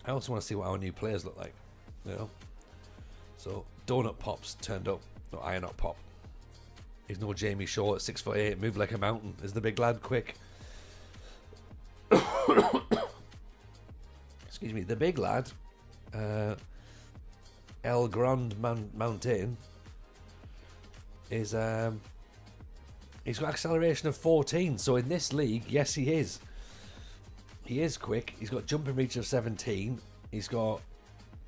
I also want to see what our new players look like, you know. So Donut Pops turned up, no Ironot Pop. He's no Jamie Shaw at 6'8", move like a mountain. Is the big lad quick? Excuse me, the big lad, El Grand Mountain. Is he's got acceleration of 14, so in this league, yes, he is quick. He's got jumping reach of 17. He's got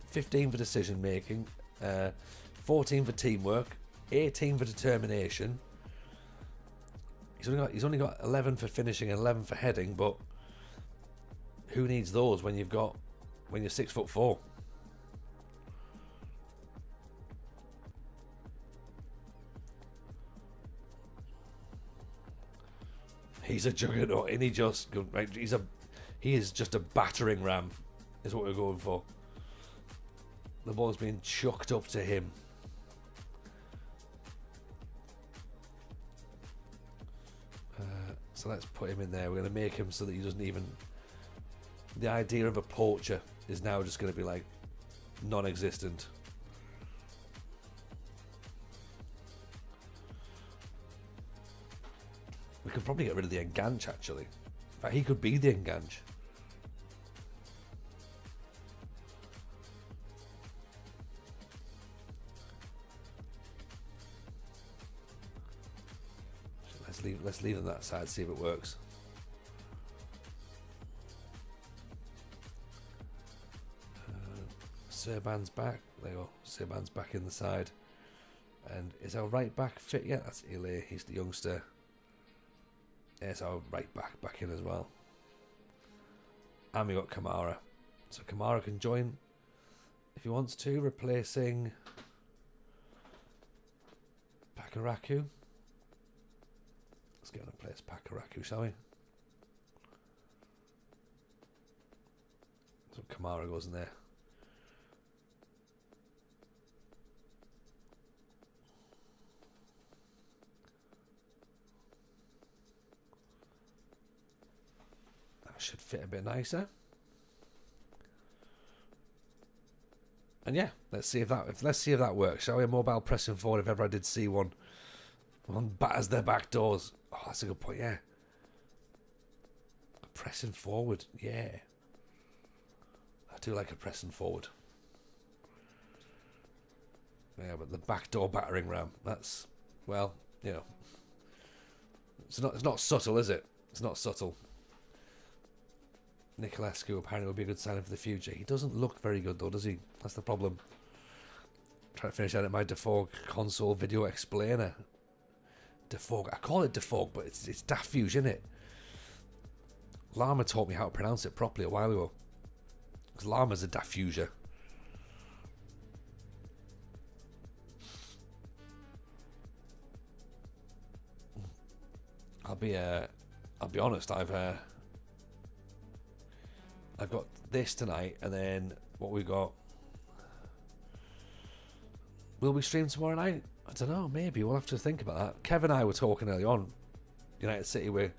15 for decision making, 14 for teamwork, 18 for determination. He's only got 11 for finishing and 11 for heading, but who needs those when you're 6'4"? He's a juggernaut, and he is just a battering ram, is what we're going for. The ball's being chucked up to him. So let's put him in there. We're going to make him so that he doesn't even... The idea of a poacher is now just going to be like non-existent. We could probably get rid of the Enganche, actually. In fact, he could be the Enganche. Let's leave them that side, see if it works. Serban's back. There you go. Serban's back in the side. And is our right back fit yet? That's Ile. He's the youngster. There's our right back in as well. And we got Kamara. So Kamara can join if he wants to, replacing Pakaraku. Let's get him to replace Pakaraku, shall we? So Kamara goes in there. Should fit a bit nicer. And yeah, let's see if that works. Shall we? A mobile pressing forward, if ever I did see one batters their back doors. Oh, that's a good point. Yeah, a pressing forward. Yeah, I do like a pressing forward. Yeah, but the backdoor battering ram. That's, well, you know, it's not subtle, is it? It's not subtle. Niculescu apparently will be a good signing for the future. He doesn't look very good though, does he? That's the problem. Trying to finish out my Defog console video explainer. Defog. I call it Defog, but it's Diffuge, isn't it? Llama taught me how to pronounce it properly a while ago. Because Llama's a diffuser. I'll be honest, I've got this tonight, and then what we got. Will we stream tomorrow night? I don't know, maybe. We'll have to think about that. Kev and I were talking early on, United City, we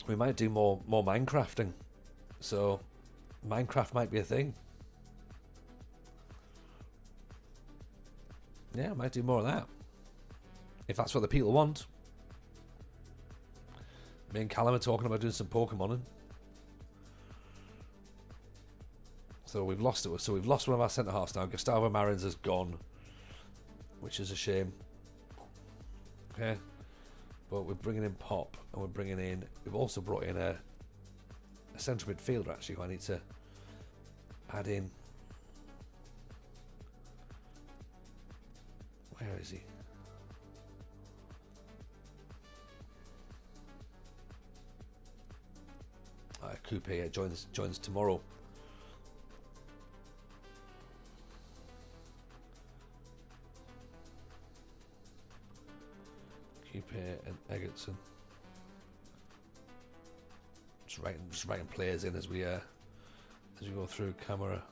might do more Minecrafting. So, Minecraft might be a thing. Yeah, I might do more of that. If that's what the people want. Me and Callum are talking about doing some Pokemoning. So we've lost it. So we've lost one of our centre halves now. Gustavo Marins has gone, which is a shame. Okay, but we're bringing in Pop, and we're bringing in. We've also brought in a central midfielder actually, who I need to add in. Where is he? Coupe joins tomorrow. Coupe and Egerton. Just writing players in as we go through camera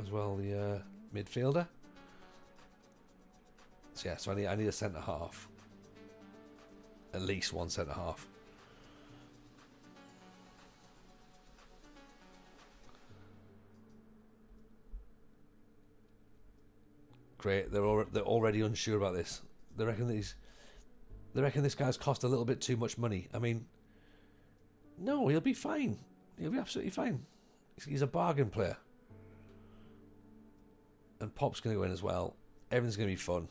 as well. The midfielder. So yeah, so I need a centre half. At least one centre half. Great. They're already unsure about this. They reckon this guy's cost a little bit too much money. I mean, no, he'll be fine. He'll be absolutely fine. He's a bargain player. And Pop's going to go in as well. Everything's going to be fun.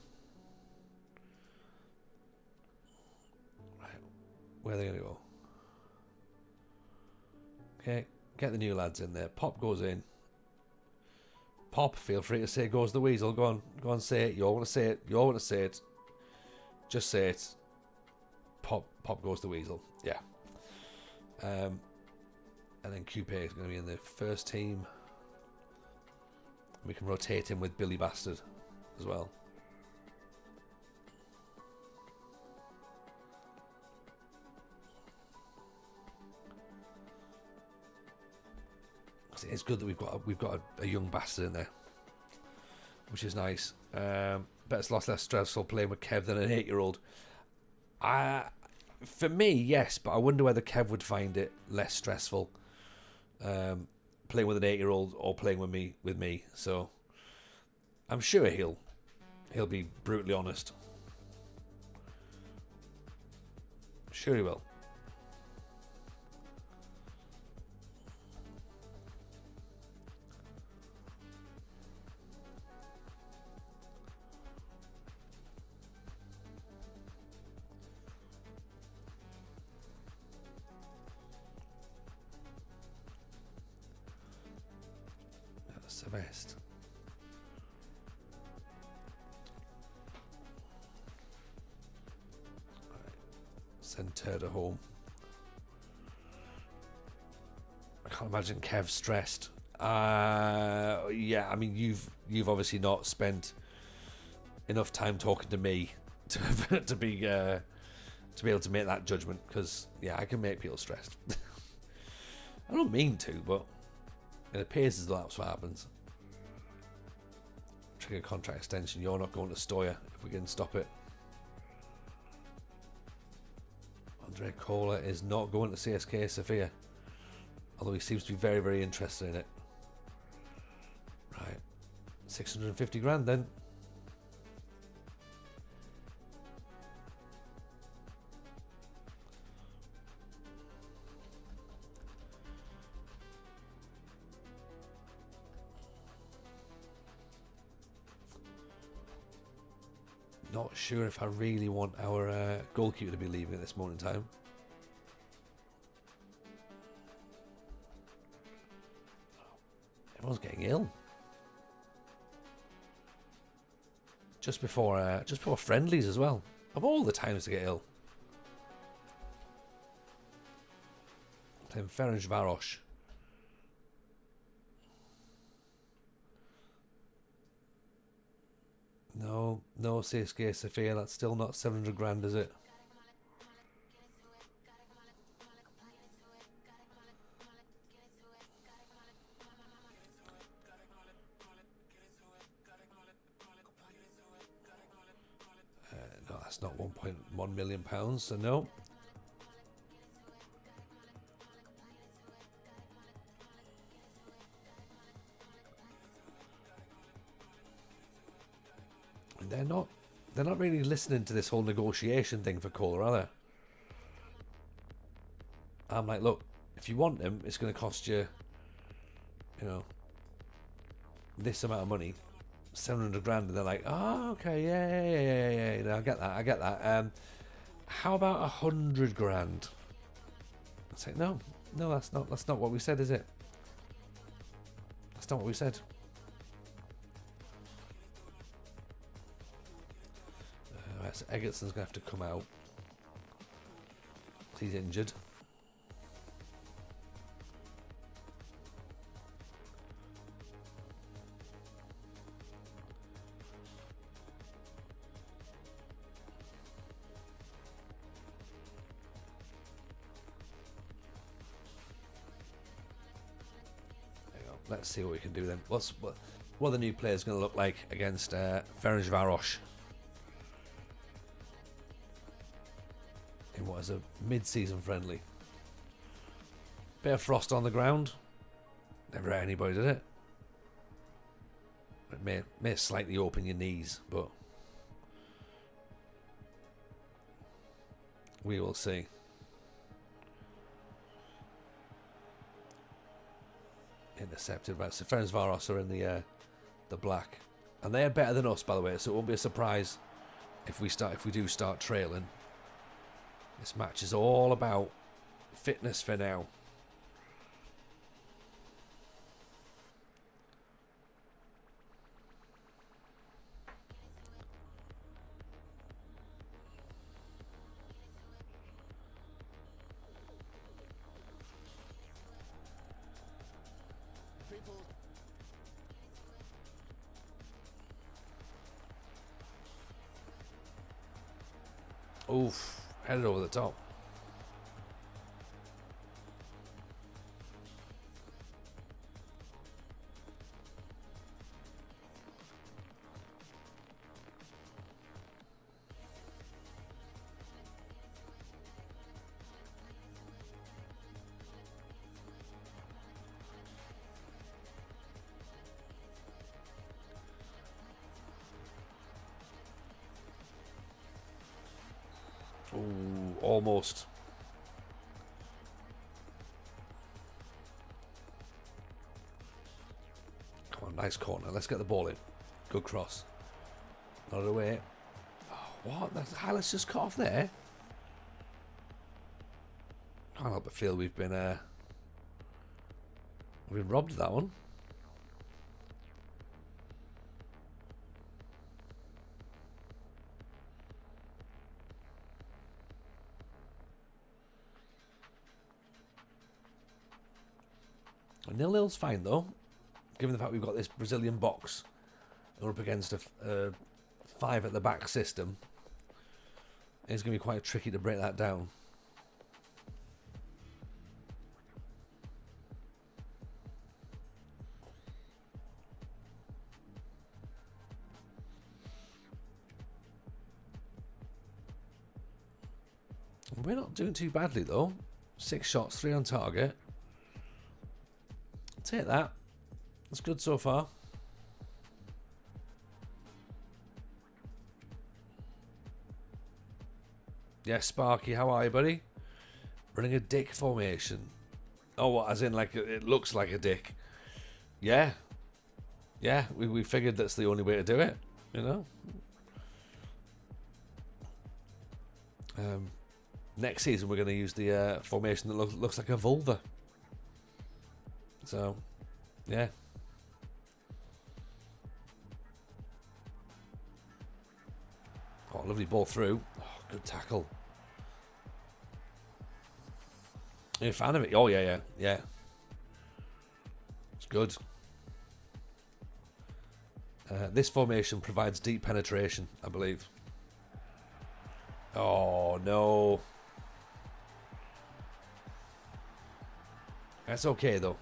Right. Where are they going to go? Okay. Get the new lads in there. Pop goes in. Pop, feel free to say goes the weasel. Go on, say it. You all want to say it. You all want to say it. Just say it. Pop goes the weasel. Yeah. And then Coupe is going to be in the first team. We can rotate him with Billy Bastard as well. It's good that we've got a young bastard in there, which is nice. Bet it's a lot less stressful playing with Kev than an 8-year-old. For me, yes, but I wonder whether Kev would find it less stressful playing with an 8-year-old or playing with me. So I'm sure he'll be brutally honest. Sure he will. That's the best. Send Turda home. I can't imagine Kev stressed. Yeah, I mean you've obviously not spent enough time talking to me to be able to make that judgment, because yeah, I can make people stressed. I don't mean to, but it appears as though that's what happens. Trigger contract extension. You're not going to Stoya if we can stop it. Andre Kola is not going to CSK Sofia, although he seems to be very, very interested in it. Right, 650 grand then. Not sure if I really want our goalkeeper to be leaving at this moment in time. Everyone's getting ill. Just before friendlies as well. Of all the times to get ill. Playing Ferencváros. No CSK Sofia, that's still not 700 grand, is it? No, that's not 1.1 million pounds, so no. They're not really listening to this whole negotiation thing for Kohler, are they? I'm like, look, if you want him, it's going to cost you, this amount of money, 700 grand, and they're like, oh, okay, yeah, I get that. How about 100 grand? I say, no, that's not what we said, is it? That's not what we said. So Egerton's going to have to come out. He's injured. There you go. Let's see what we can do then. What are the new players going to look like against Ferencváros? In what is a mid-season friendly. Bit of frost on the ground. Never hurt anybody, did it? It may slightly open your knees, but we will see. Intercepted, right? So Ferencváros are in the black, and they are better than us, by the way. So it won't be a surprise if we do start trailing. This match is all about fitness for now. Oof, headed over the top. Ooh, almost. Come on, nice corner. Let's get the ball in. Good cross. Not away. Oh, what? That's Highlights just cut off there. Can't help but feel we've been robbed of that one. A 0-0's fine though, given the fact we've got this Brazilian box. We're up against a 5 at the back system. It's going to be quite tricky to break that down. We're not doing too badly though. 6 shots, 3 on target. Take that. That's good so far. Yeah, Sparky, how are you, buddy? Running a dick formation. Oh, what? As in, like, it looks like a dick. Yeah. Yeah, we figured that's the only way to do it, you know? Next season, we're going to use the formation that looks like a vulva. So, yeah. Oh, lovely ball through. Oh, good tackle. Are you a fan of it? Oh, yeah. It's good. This formation provides deep penetration, I believe. Oh, no. That's okay, though.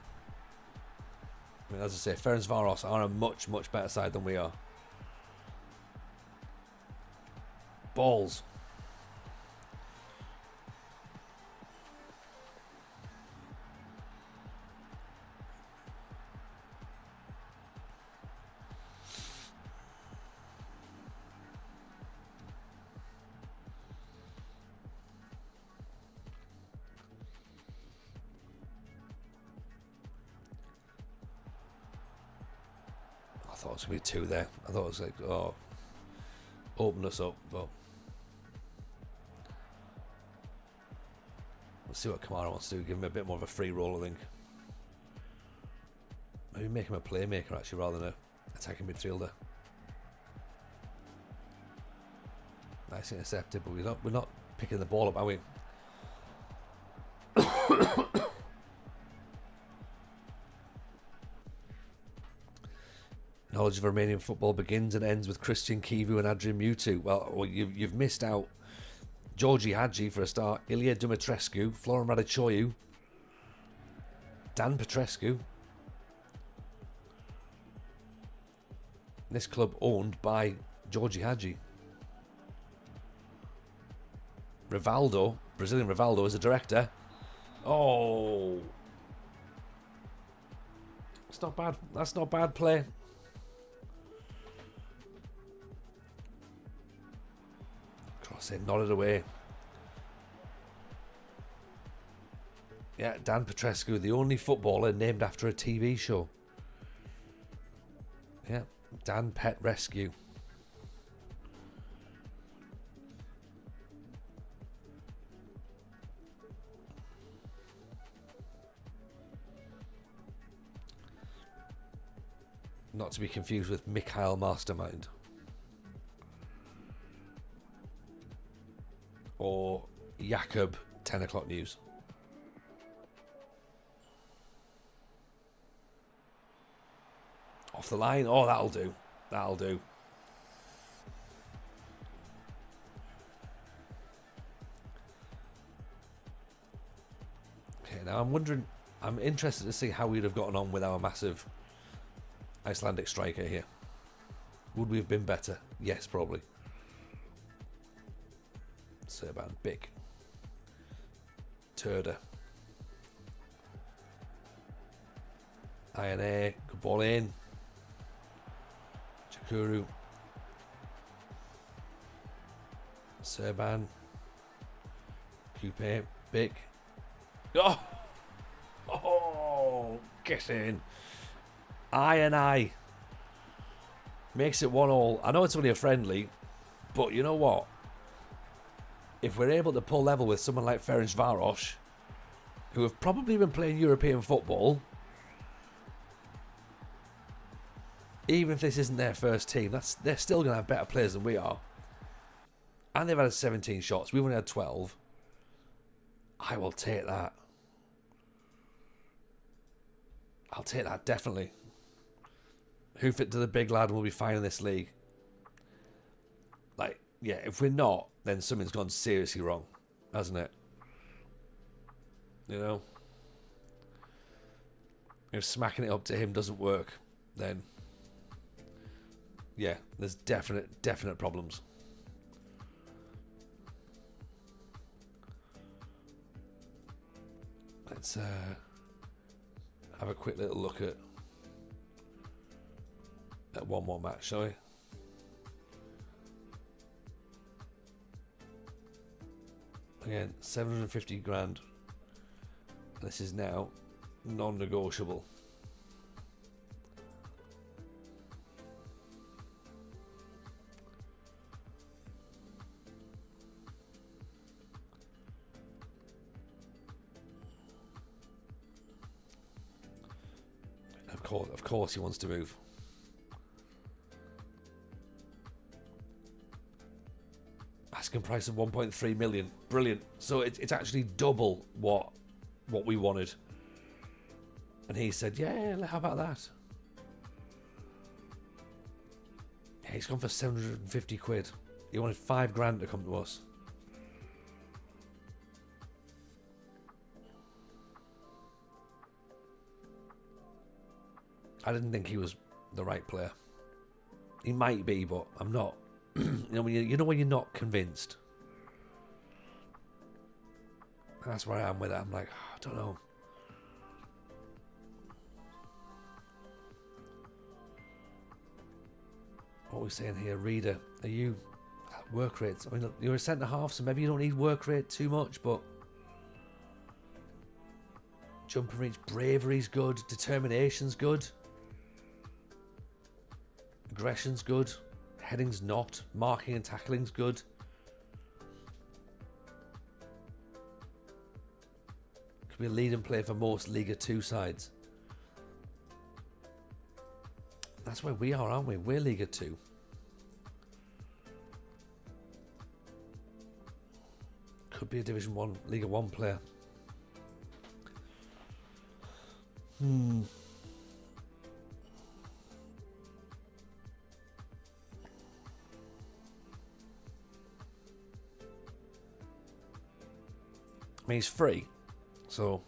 I mean, as I say, Ferencvaros are a much, much better side than we are. Balls. I thought it was going to be 2 there. I thought it was like, oh, open us up, but let's see what Kamara wants to do. Give him a bit more of a free roll, I think. Maybe make him a playmaker, actually, rather than a attacking midfielder. Nice intercepted, but we're not picking the ball up, are we? Knowledge of Romanian football begins and ends with Christian Kivu and Adrian Mutu. Well, you've missed out. Gheorge Hagi for a start. Ilya Dumitrescu, Florin Radichoiu, Dan Petrescu. This club owned by Gheorge Hagi. Rivaldo, Brazilian Rivaldo, is a director. Oh, it's not bad. That's not bad play. Cross it, nodded away. Yeah, Dan Petrescu, the only footballer named after a TV show. Yeah, Dan Pet Rescue. Not to be confused with Mikhail Mastermind. Or Jakob 10 o'clock news. Off the line. Oh, that'll do. That'll do. Okay, now I'm interested to see how we'd have gotten on with our massive Icelandic striker here. Would we have been better? Yes, probably. Serban, big. Turda. INA, good ball in. Chakuru. Serban. Coupe, big. Oh! Oh! Get in. I. Makes it 1-1. I know it's only a friendly, but you know what? If we're able to pull level with someone like Ferencváros, who have probably been playing European football, even if this isn't their first team, they're still going to have better players than we are. And they've had 17 shots. We've only had 12. I will take that. I'll take that, definitely. Hoof it to the big lad and we'll be fine in this league. Like, yeah, if we're not, then something's gone seriously wrong, hasn't it? You know? If smacking it up to him doesn't work, then yeah, there's definite problems. Let's have a quick little look at one more match, shall we? Again, 750 grand. This is now non-negotiable. Of course he wants to move. Asking price of 1.3 million. Brilliant. So it's actually double what we wanted. And he said, yeah, how about that? Yeah, he's gone for 750 quid. He wanted 5 grand to come to us. I didn't think he was the right player. He might be, but I'm not. You know when you're not convinced. That's where I am with it. I'm like, I don't know. What are we saying here, reader? Are you work rates? I mean, look, you're a centre half, so maybe you don't need work rate too much, but jump and reach, bravery's good, determination's good, aggression's good, heading's not, marking and tackling's good. Could be a leading player for most Liga 2 sides. That's where we are, aren't we? We're Liga 2. Could be a Division 1, Liga 1 player. I mean, he's free, so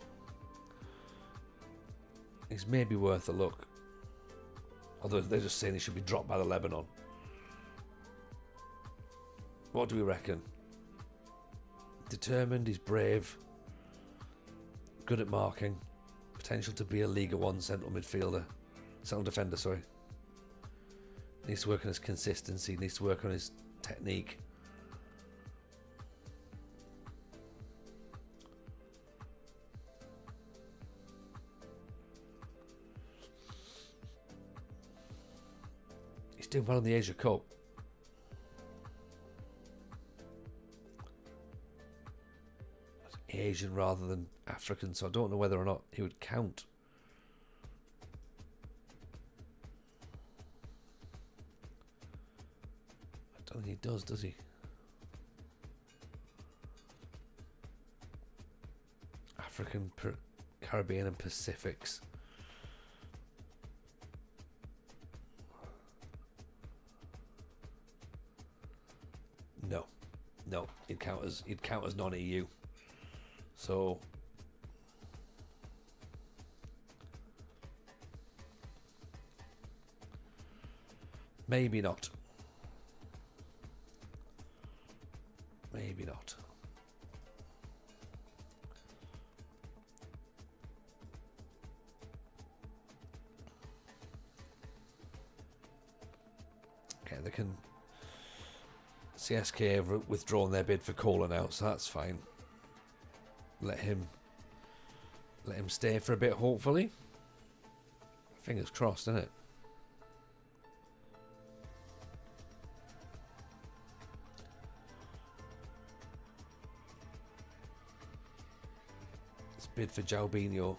he's maybe worth a look. Although they're just saying he should be dropped by the Lebanon. What do we reckon? Determined, he's brave, good at marking, potential to be a Liga 1 central midfielder, central defender, sorry. Needs to work on his consistency, needs to work on his technique. He's doing well in the Asia Cup. Asian rather than African, so I don't know whether or not he would count. I don't think he does he? African, Caribbean and Pacifics. No, he'd count as non-EU. So maybe not. Maybe not. Okay, they can. CSK have withdrawn their bid for Kohler now, so that's fine. let him stay for a bit, hopefully. Fingers crossed, isn't it? Let's bid for Joe Binho.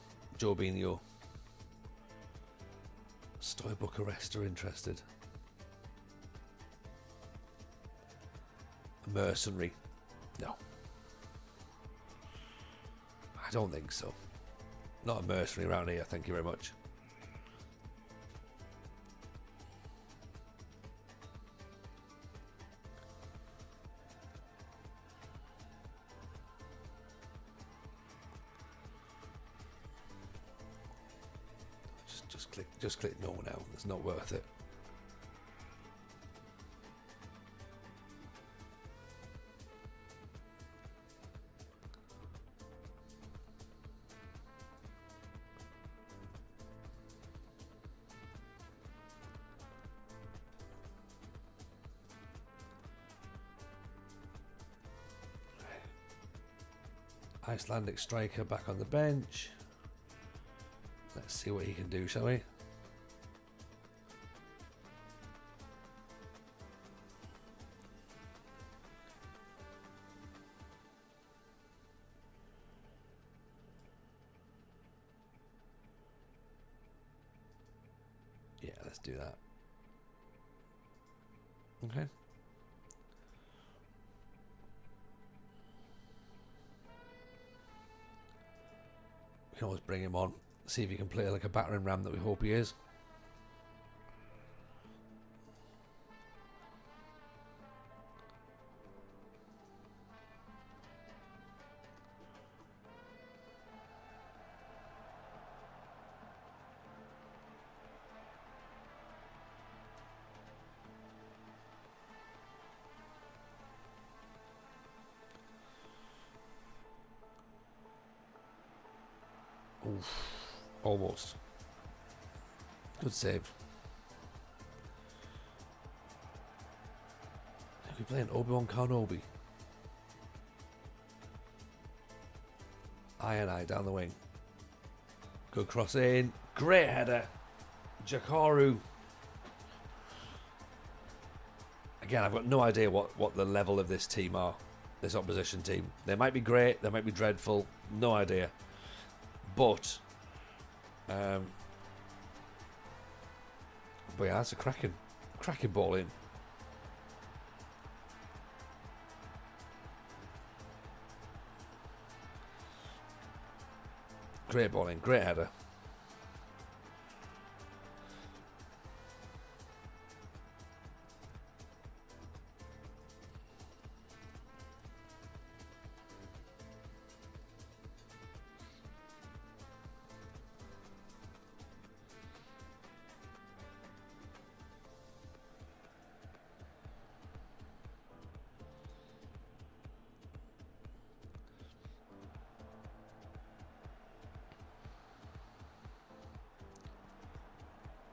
Stoy Bucharest are interested. A mercenary? No. I don't think so. Not a mercenary around here, thank you very much. Just click no now. It's not worth it. Icelandic striker back on the bench. Let's see what he can do, shall we? Yeah, let's do that. Okay. We can always bring him on. See if he can play like a battering ram that we hope he is. Oof. Almost. Good save. Are we playing Obi-Wan Kenobi? I down the wing. Good cross in. Great header. Jakaru. Again, I've got no idea what the level of this team are. This opposition team. They might be great. They might be dreadful. No idea. But yeah, that's a cracking ball in. Great ball in, great header.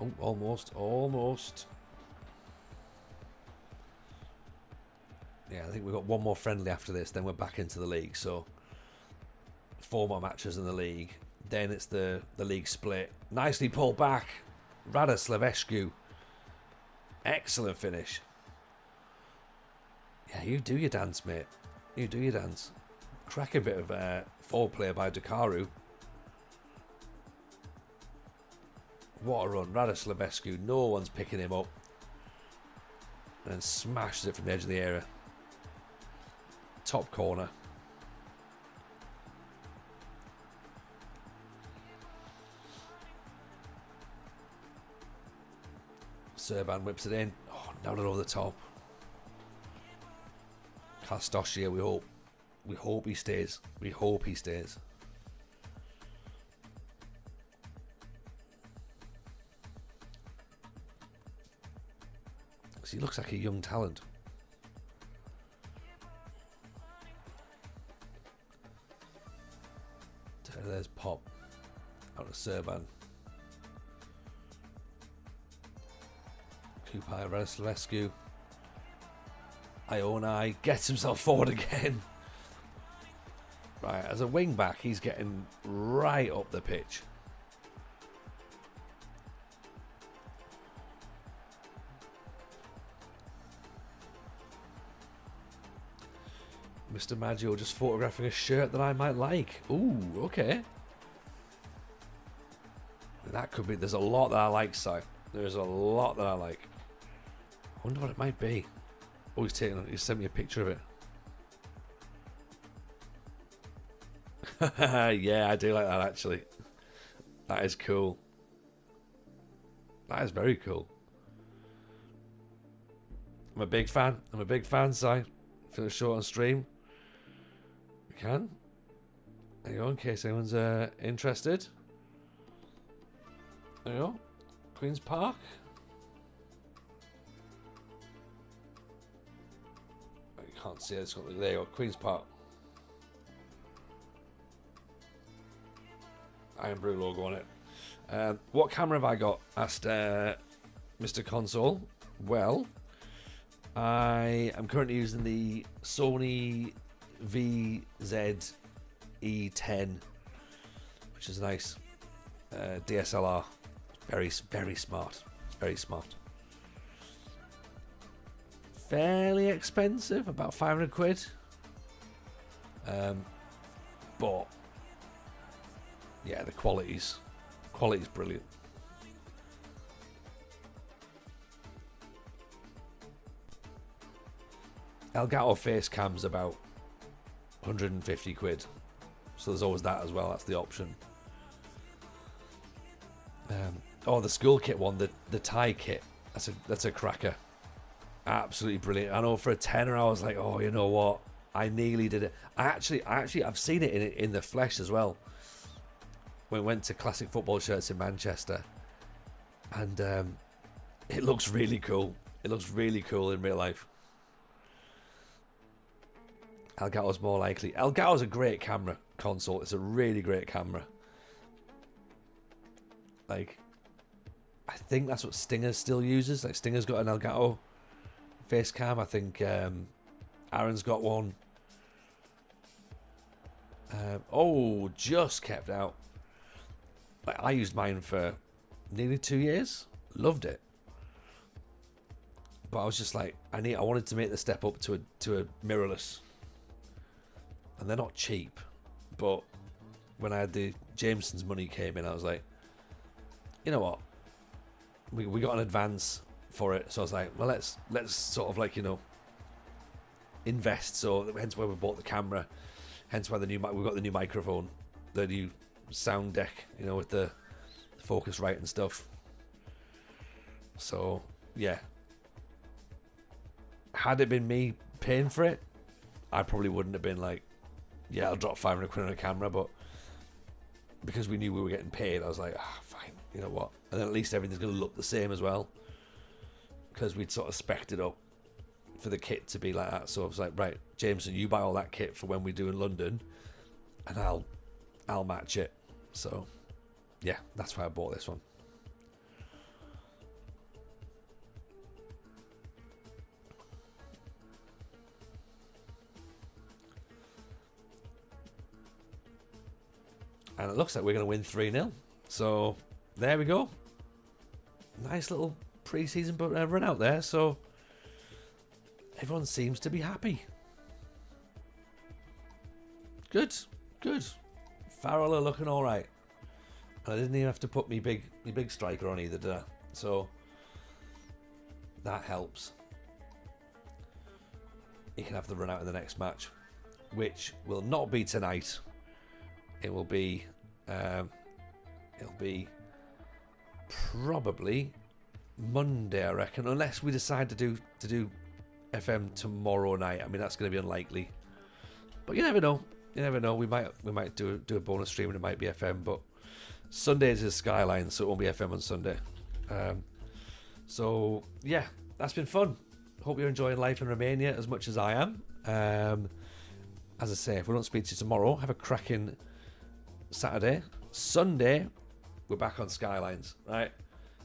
Oh, almost. Yeah, I think we've got one more friendly after this, then we're back into the league. So 4 more matches in the league. Then it's the league split. Nicely pulled back. Rada Slavescu. Excellent finish. Yeah, you do your dance, mate. You do your dance. Cracking bit of forward play by Dakaru. What a run. Radoslavescu, no one's picking him up. And then smashes it from the edge of the area. Top corner. Serban whips it in. Oh, down and over the top. Castosia, we hope. We hope he stays. We hope he stays. He looks like a young talent. There's Pop. Out of Serban. Kupai Radoslavescu. Ionai gets himself forward again. Right, as a wing back, he's getting right up the pitch. Mr. Maggio just photographing a shirt that I might like. Ooh, okay. That could be... There's a lot that I like, Si. There's a lot that I like. I wonder what it might be. Oh, he's sent me a picture of it. Yeah, I do like that, actually. That is cool. That is very cool. I'm a big fan. I'm a big fan, Si. Finish short on stream. We can. There you go, in case anyone's interested. There you go. Queen's Park. You can't see it. There you go. Queen's Park. Iron Brew logo on it. What camera have I got? Asked Mr. Console. Well, I am currently using the Sony VZ-E10, which is a nice DSLR. Very, very smart. Very smart. Fairly expensive, about 500 quid. But yeah, the quality's brilliant. Elgato face cam's about 150 quid, so there's always that as well. That's the option. Oh, the school kit one, the tie kit. That's a cracker. Absolutely brilliant. I know for a tenner, I was like, oh, you know what? I nearly did it. I've seen it in the flesh as well. When we went to Classic Football Shirts in Manchester, and it looks really cool. It looks really cool in real life. Elgato's more likely. Elgato's a great camera console. It's a really great camera. Like, I think that's what Stinger still uses. Like, Stinger's got an Elgato face cam. I think Aaron's got one. Oh, just kept out. Like, I used mine for nearly 2 years. Loved it. But I was just like, I wanted to make the step up to a mirrorless. And they're not cheap. But when I had the Jameson's money came in, I was like, you know what? We got an advance for it. So I was like, well, let's sort of like, you know, invest. So hence why we bought the camera. Hence why we got the new microphone, the new sound deck, you know, with the Focusrite and stuff. So yeah, had it been me paying for it, I probably wouldn't have been like, yeah, I'll drop 500 quid on a camera. But because we knew we were getting paid, I was like, fine, you know what? And then at least everything's going to look the same as well, because we'd sort of spec'd it up for the kit to be like that. So I was like, right, Jameson, you buy all that kit for when we do in London, and I'll match it. So yeah, that's why I bought this one. And it looks like we're going to win 3-0. So there we go. Nice little pre-season run out there. So everyone seems to be happy. Good, good. Farrell are looking all right. And I didn't even have to put me big striker on either, did I? So that helps. He can have the run out in the next match, which will not be tonight. It will be. It'll be probably Monday, I reckon, unless we decide to do FM tomorrow night. I mean, that's going to be unlikely, but you never know. You never know. We might do a bonus stream and it might be FM, but Sundays is Skyline, so it won't be FM on Sunday. So yeah, that's been fun. Hope you're enjoying life in Romania as much as I am. As I say, if we don't speak to you tomorrow, have a cracking Saturday. Sunday, we're back on Skylines, right?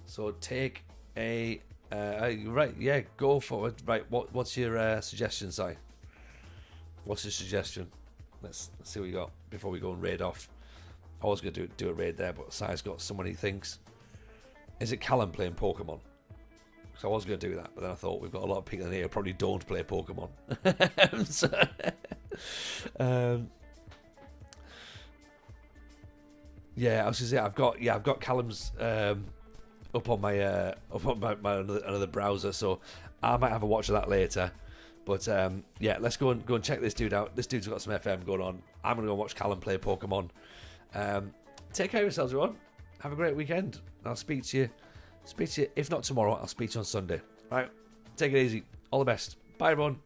So take a right, yeah, go for it. Right, what's your suggestion, Si? What's your suggestion? Let's see what we got before we go and raid off. I was going to do a raid there, but Si's got someone he thinks. Is it Callum playing Pokemon? So I was going to do that, but then I thought we've got a lot of people in here who probably don't play Pokemon. Yeah, I was going to say I've got Callum's up on my another browser, so I might have a watch of that later. But yeah, let's go and check this dude out. This dude's got some FM going on. I'm gonna go watch Callum play Pokemon. Take care of yourselves, everyone. Have a great weekend. I'll speak to you. If not tomorrow, I'll speak to you on Sunday. Right? Take it easy. All the best. Bye, everyone.